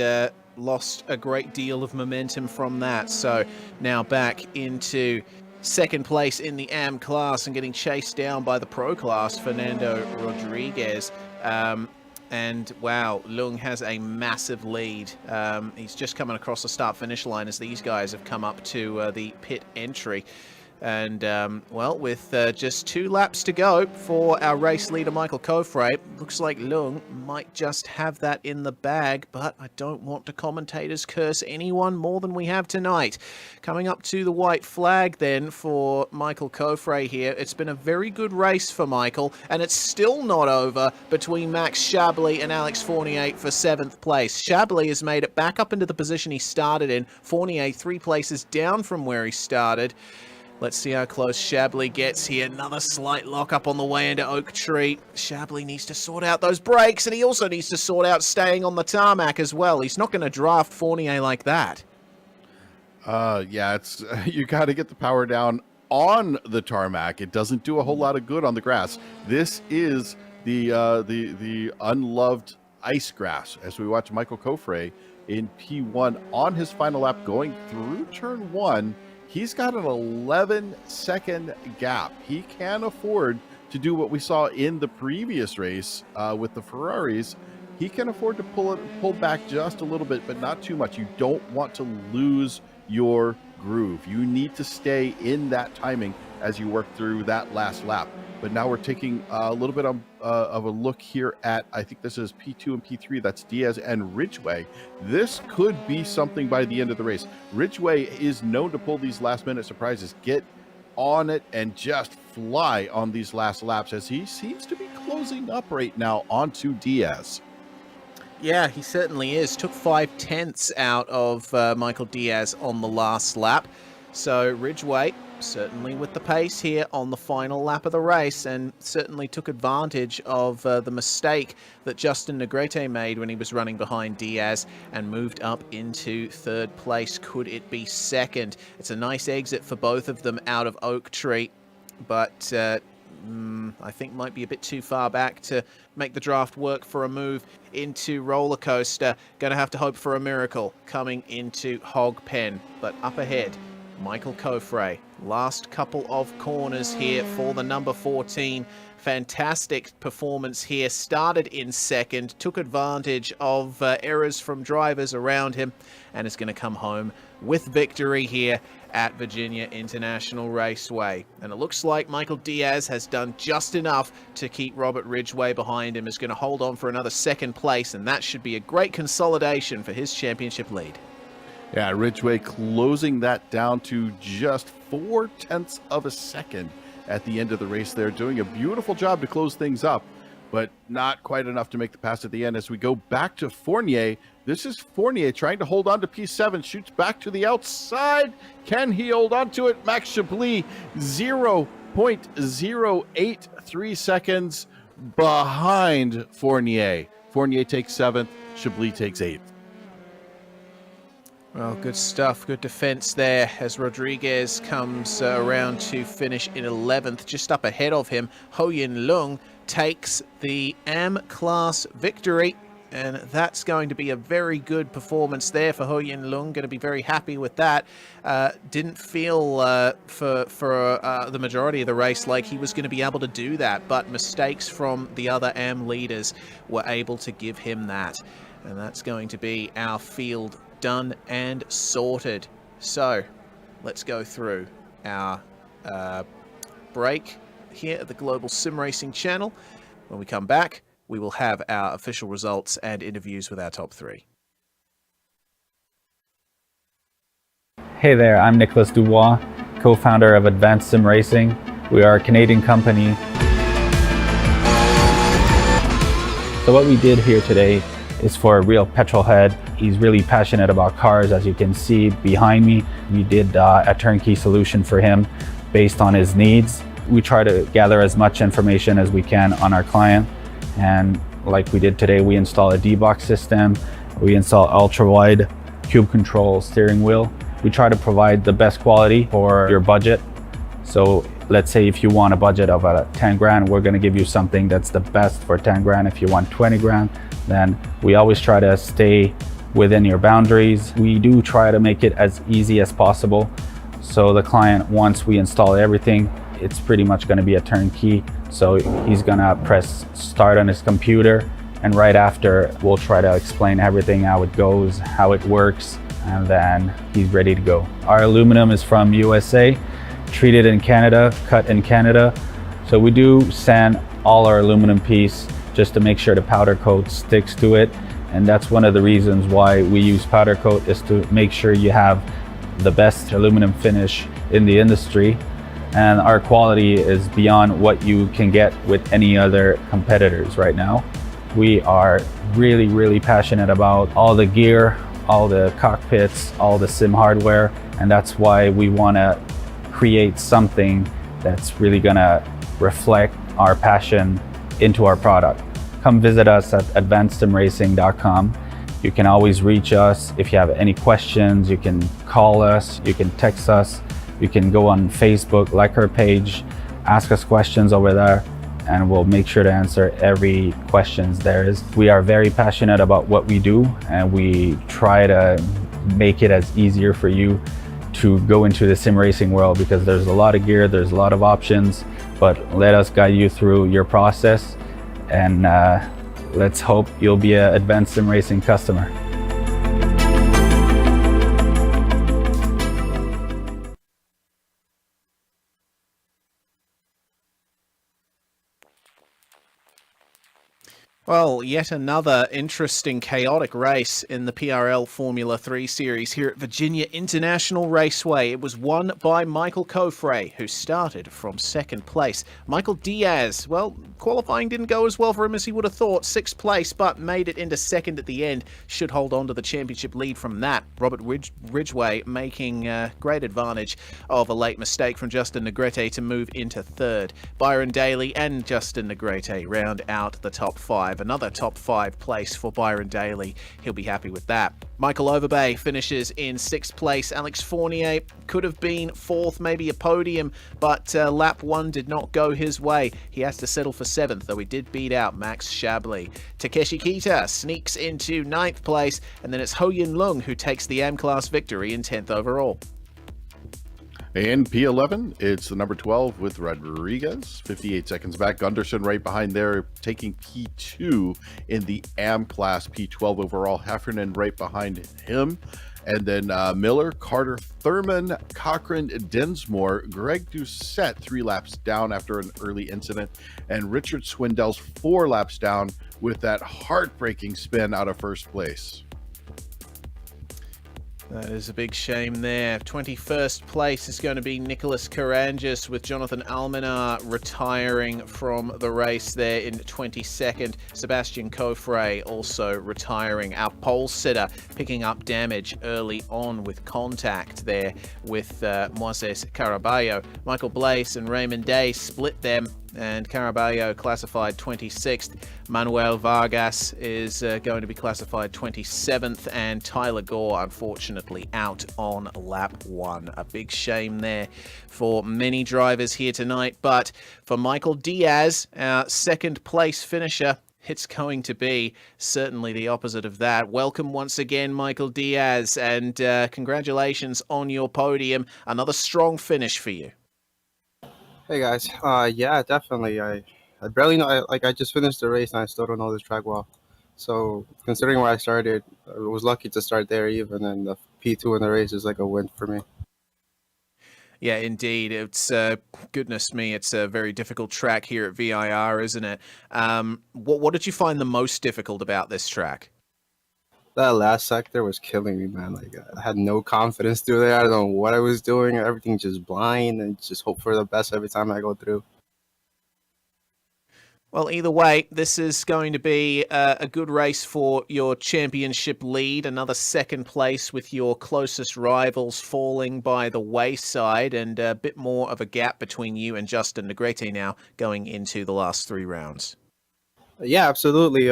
lost a great deal of momentum from that. So now back into second place in the AM class and getting chased down by the Pro class, Fernando Rodriguez. And wow, Lung has a massive lead. He's just coming across the start-finish line as these guys have come up to the pit entry. And, well, with just 2 laps to go for our race leader, Michael Coffray, looks like Lung might just have that in the bag, but I don't want to commentators curse anyone more than we have tonight. Coming up to the white flag then for Michael Coffray here. It's been a very good race for Michael, and it's still not over between Max Chablis and Alex Fournier for 7th place. Chablis has made it back up into the position he started in. Fournier 3 places down from where he started. Let's see how close Chablis gets here. Another slight lock-up on the way into Oak Tree. Chablis needs to sort out those brakes, and he also needs to sort out staying on the tarmac as well. He's not going to draft Fournier like that. Yeah, it's you got to get the power down on the tarmac. It doesn't do a whole lot of good on the grass. This is the unloved ice grass as we watch Michael Coffray in P1 on his final lap going through turn 1. He's got an 11-second gap. He can afford to do what we saw in the previous race with the Ferraris. He can afford to pull back just a little bit, but not too much. You don't want to lose your groove. You need to stay in that timing as you work through that last lap. But now we're taking a little bit of a look here at, I think this is P2 and P3. That's Diaz and Ridgway. This could be something by the end of the race. Ridgway is known to pull these last-minute surprises. Get on it and just fly on these last laps as he seems to be closing up right now onto Diaz. Yeah, he certainly is. Took 5/10 out of Michael Diaz on the last lap. So Ridgway certainly with the pace here on the final lap of the race, and certainly took advantage of the mistake that Justin Negrete made when he was running behind Diaz and moved up into 3rd place. Could it be 2nd? It's a nice exit for both of them out of Oak Tree, but I think might be a bit too far back to make the draft work for a move into roller coaster. Going to have to hope for a miracle coming into hog pen. But up ahead, Michael Coffray. Last couple of corners here for the number 14. Fantastic performance here. Started in second, took advantage of errors from drivers around him, and is going to come home with victory here at Virginia International Raceway. And it looks like Michael Diaz has done just enough to keep Robert Ridgway behind him. Is going to hold on for another second place, and that should be a great consolidation for his championship lead. Yeah, Ridgway closing that down to just 0.4 of a second at the end of the race there, doing a beautiful job to close things up, but not quite enough to make the pass at the end. As we go back to Fournier, this is Fournier trying to hold on to P7, shoots back to the outside. Can he hold on to it? Max Chablis, 0.083 seconds behind Fournier. Fournier takes 7th, Chablis takes 8th. Well, good stuff. Good defense there as Rodriguez comes around to finish in 11th. Just up ahead of him, Ho Yin Lung takes the AM class victory. And that's going to be a very good performance there for Ho Yin Lung. Going to be very happy with that. Didn't feel for the majority of the race like he was going to be able to do that. But mistakes from the other AM leaders were able to give him that. And that's going to be our field done and sorted. So let's go through our break here at the Global Sim Racing channel. When we come back, we will have our official results and interviews with our top 3. Hey there, I'm Nicholas Dubois, co-founder of Advanced Sim Racing. We are a Canadian company. So what we did here today is for a real petrol head. He's really passionate about cars, as you can see behind me. We did a turnkey solution for him based on his needs. We try to gather as much information as we can on our client. And like we did today, we install a D-Box system. We install ultra-wide cube control steering wheel. We try to provide the best quality for your budget. So let's say if you want a budget of 10 grand, we're gonna give you something that's the best for 10 grand. If you want 20 grand, then we always try to stay within your boundaries. We do try to make it as easy as possible. So the client, once we install everything, it's pretty much gonna be a turnkey. So he's gonna press start on his computer, and right after we'll try to explain everything, how it goes, how it works, and then he's ready to go. Our aluminum is from USA, treated in Canada, cut in Canada. So we do sand all our aluminum piece just to make sure the powder coat sticks to it. And that's one of the reasons why we use powder coat, is to make sure you have the best aluminum finish in the industry. And our quality is beyond what you can get with any other competitors right now. We are really, really passionate about all the gear, all the cockpits, all the sim hardware. And that's why we want to create something that's really gonna reflect our passion into our product. Come visit us at advancedsimracing.com. You can always reach us if you have any questions. You can call us, you can text us, you can go on Facebook, like our page, ask us questions over there, and we'll make sure to answer every questions there is. We are very passionate about what we do, and we try to make it as easier for you to go into the sim racing world, because there's a lot of gear, there's a lot of options, but let us guide you through your process, and let's hope you'll be an Advanced Sim Racing customer. Well, yet another interesting, chaotic race in the PRL Formula 3 Series here at Virginia International Raceway. It was won by Michael Coffray, who started from second place. Michael Diaz, well, qualifying didn't go as well for him as he would have thought. 6th place, but made it into second at the end. Should hold on to the championship lead from that. Robert Ridgway making great advantage of a late mistake from Justin Negrete to move into third. Byron Daly and Justin Negrete round out the top 5. 5. Another top 5 place for Byron Daly. He'll be happy with that. Michael Overbay finishes in 6th place. Alex Fournier could have been 4th, maybe a podium, but lap 1 did not go his way. He has to settle for 7th, though he did beat out Max Shabley. Takeshi Kita sneaks into 9th place, and then it's Ho Yin Lung who takes the M-Class victory in 10th overall. In P11, it's the number 12 with Rodriguez, 58 seconds back. Gunderson right behind there, taking P2 in the AM class, P12 overall. Heffernan right behind him. And then Miller, Carter, Thurman, Cochran, Densmore, Greg Doucette 3 laps down after an early incident, and Richard Swindell's 4 laps down with that heartbreaking spin out of first place. That is a big shame there. 21st place is going to be Nicholas Karangis, with Jonathan Almanar retiring from the race there in 22nd. Sebastian Coffray also retiring. Our pole sitter picking up damage early on with contact there with Moises Caraballo. Michael Blaise and Raymond Day split them, and Caraballo classified 26th. Manuel Vargas is going to be classified 27th, and Tyler Gore unfortunately out on lap 1. A big shame there for many drivers here tonight, but for Michael Diaz, our 2nd place finisher, it's going to be certainly the opposite of that. Welcome once again, Michael Diaz, and congratulations on your podium. Another strong finish for you. Hey guys, yeah, definitely. I barely know. I just finished the race and I still don't know this track well. So considering where I started, I was lucky to start there even, and the P2 in the race is like a win for me. Yeah, indeed. It's goodness me, it's a very difficult track here at VIR, isn't it? What did you find the most difficult about this track? That last sector was killing me, man. Like I had no confidence through there. I don't know what I was doing. Everything just blind, and just hope for the best every time I go through. Well, either way, this is going to be a good race for your championship lead. Another 2nd place with your closest rivals falling by the wayside, and a bit more of a gap between you and Justin Negrete now going into the last 3 rounds. Yeah, absolutely.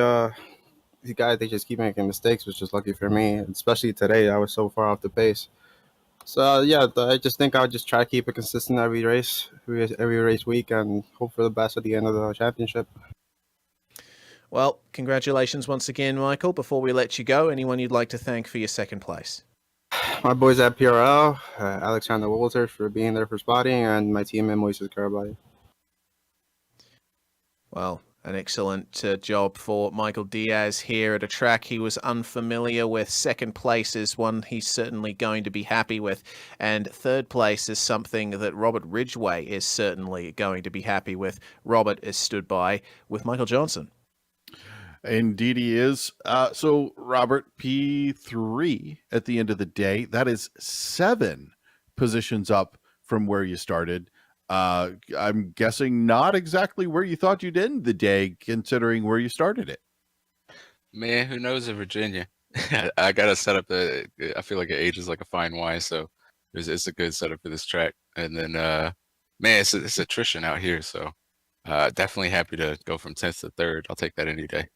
These guys, they just keep making mistakes, which is lucky for me. Especially today, I was so far off the pace. So yeah, I just think I'll just try to keep it consistent every race week, and hope for the best at the end of the championship. Well, congratulations once again, Michael. Before we let you go, anyone you'd like to thank for your 2nd place? My boys at PRL, Alexander Walters for being there for spotting, and my team in Moises Caraballo. Well, an excellent job for Michael Diaz here at a track he was unfamiliar with. 2nd place is one he's certainly going to be happy with, and 3rd place is something that Robert Ridgway is certainly going to be happy with. Robert is stood by with Michael Johnson. Indeed he is. So Robert, P3 at the end of the day, that is 7 positions up from where you started. I'm guessing not exactly where you thought you'd end the day, considering where you started it. Man, who knows in Virginia? I got a setup that I feel like it ages like a fine wine, so it's a good setup for this track. And then, man, it's attrition out here, so definitely happy to go from 10th to 3rd. I'll take that any day.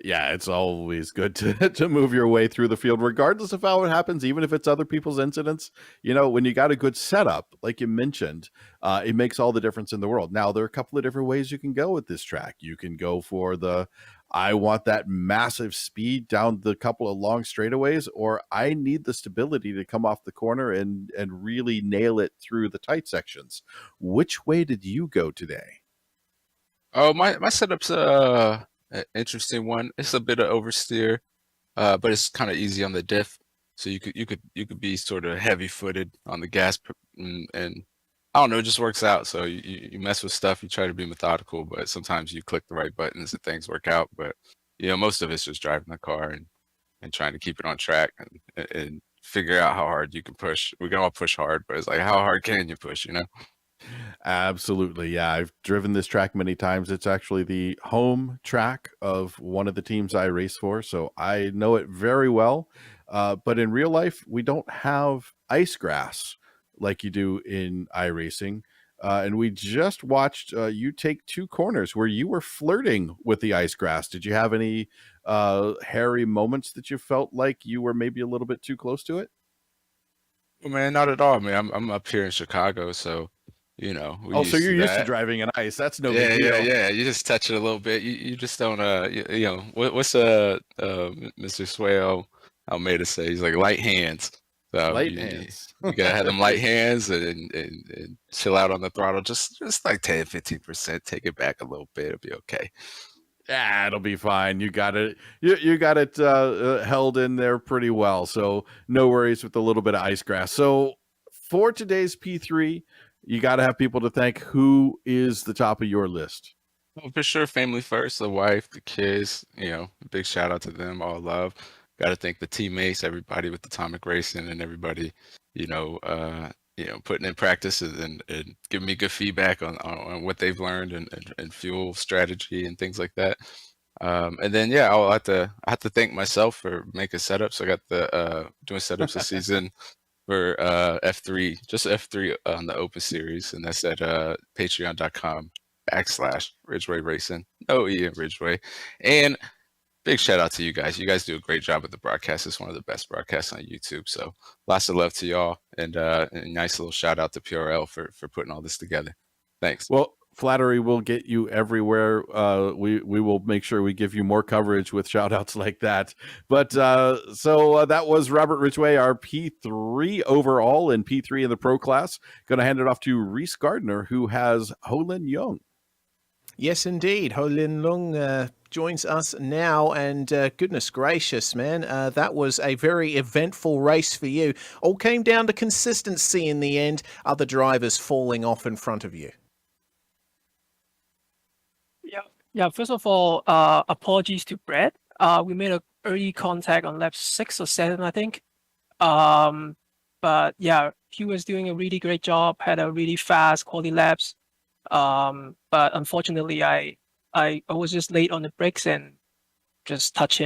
Yeah, it's always good to move your way through the field, regardless of how it happens, even if it's other people's incidents. You know, when you got a good setup, like you mentioned, it makes all the difference in the world. Now, there are a couple of different ways you can go with this track. You can go for I want that massive speed down the couple of long straightaways, or I need the stability to come off the corner and really nail it through the tight sections. Which way did you go today? Oh, my setup's an interesting one. It's a bit of oversteer, but it's kind of easy on the diff. So you could be sort of heavy-footed on the gas, and I don't know, it just works out. So you mess with stuff, you try to be methodical, but sometimes you click the right buttons and things work out. But you know, most of it's just driving the car and trying to keep it on track and figure out how hard you can push. We can all push hard, but it's like, how hard can you push, you know? Absolutely. Yeah, I've driven this track many times. It's actually the home track of one of the teams I race for, so I know it very well. But in real life, we don't have ice grass like you do in iRacing. and we just watched you take 2 corners where you were flirting with the ice grass. Did you have any hairy moments that you felt like you were maybe a little bit too close to it? Well, man, not at all, man. I'm up here in Chicago, so we Oh, so used you're to used to that. driving in ice. That's no Yeah, big yeah, deal. yeah. You just touch it a little bit. You just don't what's Mr. Swale Almeida say? He's like light hands. So Light you, hands. you gotta have them light hands and chill out on the throttle. Just like 10-15%. Take it back a little bit. It'll be okay. Yeah, it'll be fine. You got it. You got it held in there pretty well. So no worries with a little bit of ice grass. So for today's P3, you got to have people to thank. Who is the top of your list? Well, for sure, family first, the wife, the kids, big shout out to them, all love. Got to thank the teammates, everybody with Atomic Racing and everybody, putting in practice and giving me good feedback on what they've learned and fuel strategy and things like that. And then, I have to thank myself for making setups. I got the doing setups this season for F3, just F3 on the Open Series, and that's at patreon.com/Ridgeway Racing. No E in Ridgeway. And big shout out to you guys. You guys do a great job with the broadcast. It's one of the best broadcasts on YouTube. So lots of love to y'all, and a nice little shout out to PRL for putting all this together. Thanks. Well, flattery will get you everywhere. We will make sure we give you more coverage with shout outs like that. But so that was Robert Ridgway, our P3 overall and P3 in the pro class. Going to hand it off to Reese Gardner, who has Ho-Lin Young. Yes, indeed. Ho-Lin Lung joins us now, and goodness gracious, man, that was a very eventful race for you. All came down to consistency in the end, other drivers falling off in front of you. Yeah. First of all, apologies to Brett. We made an early contact on lap 6 or 7, I think. But yeah, he was doing a really great job. Had a really fast quality laps. But unfortunately, I was just late on the brakes and just touch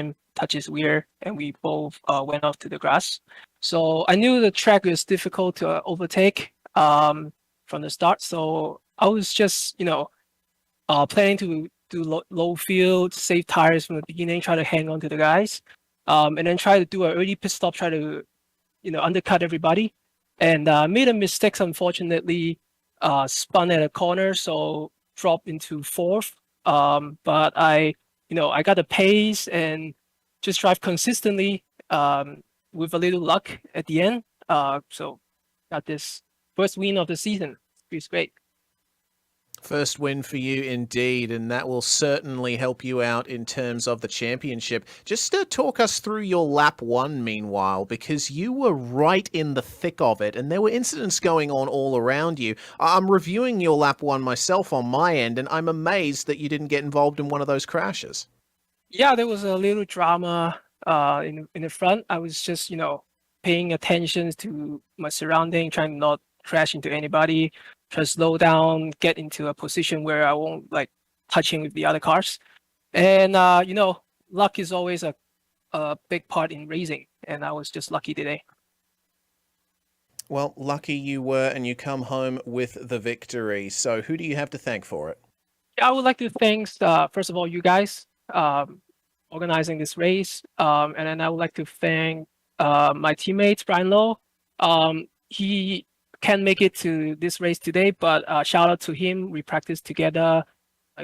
his rear, and we both went off to the grass. So I knew the track was difficult to overtake from the start. So I was just planning to do low field, save tires from the beginning, try to hang on to the guys, and then try to do an early pit stop, try to undercut everybody, and made a mistake, unfortunately. Spun at a corner, so dropped into 4th. But I got the pace and just drive consistently with a little luck at the end. So got this first win of the season. It's great. First win for you indeed, and that will certainly help you out in terms of the championship. Just talk us through your lap 1 meanwhile, because you were right in the thick of it, and there were incidents going on all around you. I'm reviewing your lap 1 myself on my end, and I'm amazed that you didn't get involved in one of those crashes. Yeah, there was a little drama in the front. I was just, paying attention to my surrounding, trying to not crash into anybody. Try to slow down, get into a position where I won't touching with the other cars. And luck is always a big part in racing, and I was just lucky today. Well, lucky you were, and you come home with the victory. So who do you have to thank for it? Yeah, I would like to thank first of all you guys organizing this race, and then I would like to thank my teammates, Brian Lowe. He can't make it to this race today, but shout out to him. We practice together,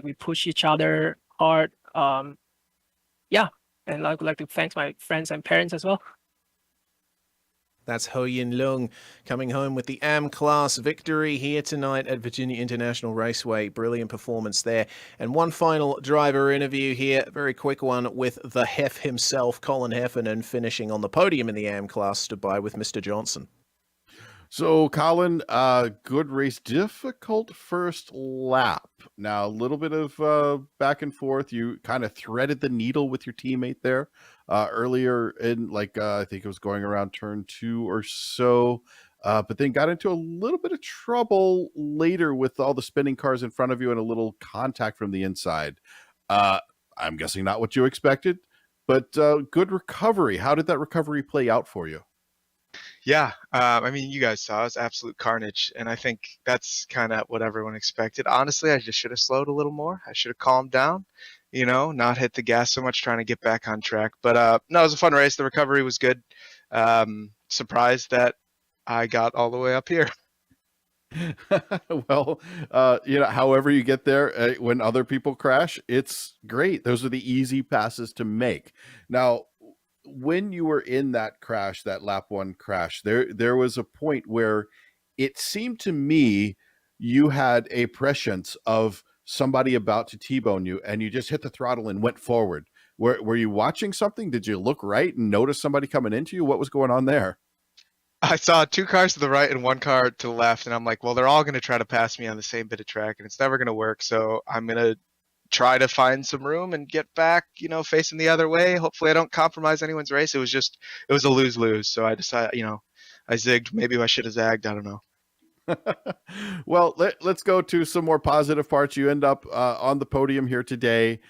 we push each other hard. And I would like to thank my friends and parents as well. That's Ho-Yin Lung coming home with the AM class victory here tonight at Virginia International Raceway. Brilliant performance there. And one final driver interview here, very quick one with the Hef himself, Colin Heffernan, finishing on the podium in the AM class, stood by with Mr. Johnson. So, Colin, good race, difficult first lap. Now, a little bit of back and forth. You kind of threaded the needle with your teammate there earlier in, I think it was going around turn 2 or so, but then got into a little bit of trouble later with all the spinning cars in front of you and a little contact from the inside. I'm guessing not what you expected, but good recovery. How did that recovery play out for you? Yeah, I mean, you guys saw it was absolute carnage, and I think that's kind of what everyone expected. Honestly, I just should have slowed a little more. I should have calmed down, not hit the gas so much, trying to get back on track. But no, it was a fun race. The recovery was good. Surprised that I got all the way up here. Well, however you get there, when other people crash, it's great. Those are the easy passes to make. Now, when you were in that crash, that lap 1 crash, there was a point where it seemed to me you had a prescience of somebody about to T-bone you, and you just hit the throttle and went forward. Were you watching something? Did you look right and notice somebody coming into you? What was going on there? I saw 2 cars to the right and 1 car to the left, and I'm like, well, they're all going to try to pass me on the same bit of track, and it's never going to work. So I'm going to try to find some room and get back, facing the other way. Hopefully I don't compromise anyone's race. It was a lose-lose. So I decided, I zigged. Maybe I should have zagged. I don't know. Well, let's go to some more positive parts. You end up on the podium here today.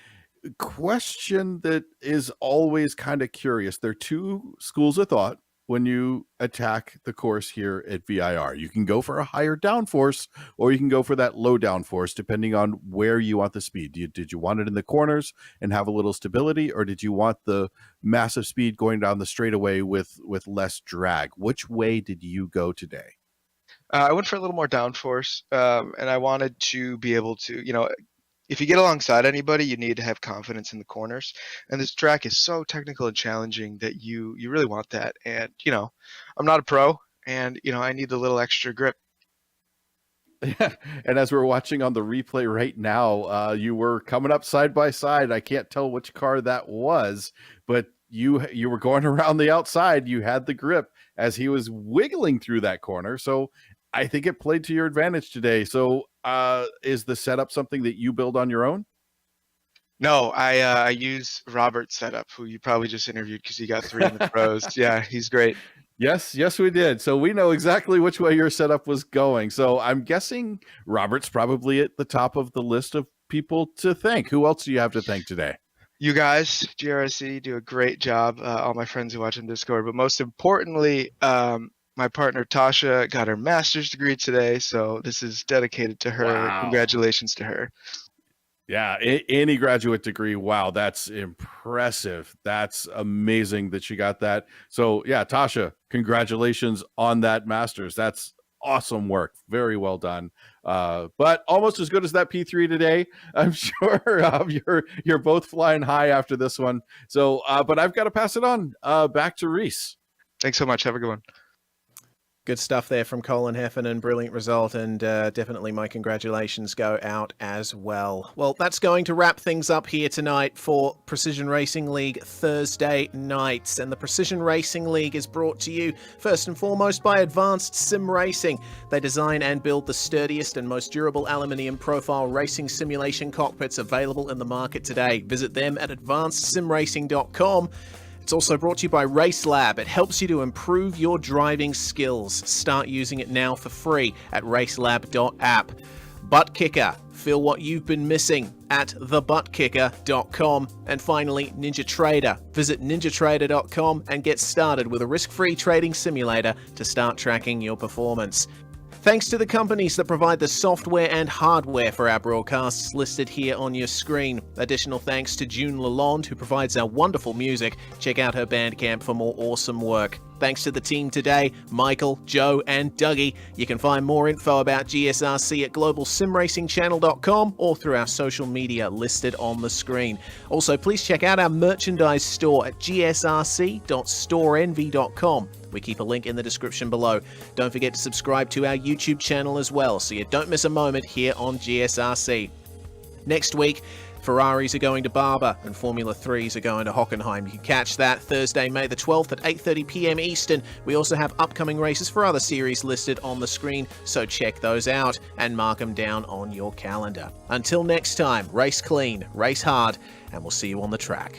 Question that is always kind of curious. There are 2 schools of thought when you attack the course here at VIR. You can go for a higher downforce, or you can go for that low downforce, depending on where you want the speed. Did you want it in the corners and have a little stability, or did you want the massive speed going down the straightaway with less drag? Which way did you go today? I went for a little more downforce, and I wanted to be able to, if you get alongside anybody, you need to have confidence in the corners. And this track is so technical and challenging that you really want that. And, I'm not a pro, and, I need a little extra grip. Yeah. And as we're watching on the replay right now, you were coming up side by side. I can't tell which car that was, but you were going around the outside. You had the grip as he was wiggling through that corner. So I think it played to your advantage today. So is the setup something that you build on your own? No, I use Robert's setup, who you probably just interviewed because he got 3 in the pros. Yeah, he's great. Yes, we did. So we know exactly which way your setup was going. So I'm guessing Robert's probably at the top of the list of people to thank. Who else do you have to thank today? You guys, GSRC, do a great job. All my friends who watch on Discord, but most importantly, my partner Tasha got her master's degree today, so this is dedicated to her. Wow. Congratulations to her. Yeah, any graduate degree. Wow, that's impressive. That's amazing that she got that. So yeah, Tasha, congratulations on that master's. That's awesome work. Very well done. But almost as good as that P3 today. I'm sure you're both flying high after this one. So, but I've got to pass it on back to Reese. Thanks so much. Have a good one. Good stuff there from Colin Heffernan. Brilliant result, and definitely my congratulations go out as well. Well, that's going to wrap things up here tonight for Precision Racing League Thursday nights. And the Precision Racing League is brought to you first and foremost by Advanced SimRacing. They design and build the sturdiest and most durable aluminium profile racing simulation cockpits available in the market today. Visit them at advancedsimracing.com. It's also brought to you by RaceLab. It helps you to improve your driving skills. Start using it now for free at racelab.app. ButtKicker. Feel what you've been missing at thebutkicker.com. And finally, NinjaTrader. Visit ninjatrader.com and get started with a risk-free trading simulator to start tracking your performance. Thanks to the companies that provide the software and hardware for our broadcasts listed here on your screen. Additional thanks to June Lalonde, who provides our wonderful music. Check out her Bandcamp for more awesome work. Thanks to the team today, Michael, Joe, and Dougie. You can find more info about GSRC at globalsimracingchannel.com or through our social media listed on the screen. Also, please check out our merchandise store at gsrc.storenvy.com. We keep a link in the description below. Don't forget to subscribe to our YouTube channel as well, so you don't miss a moment here on GSRC. Next week, Ferraris are going to Barber and Formula 3s are going to Hockenheim. You can catch that Thursday, May the 12th at 8:30 p.m. Eastern. We also have upcoming races for other series listed on the screen, so check those out and mark them down on your calendar. Until next time, race clean, race hard, and we'll see you on the track.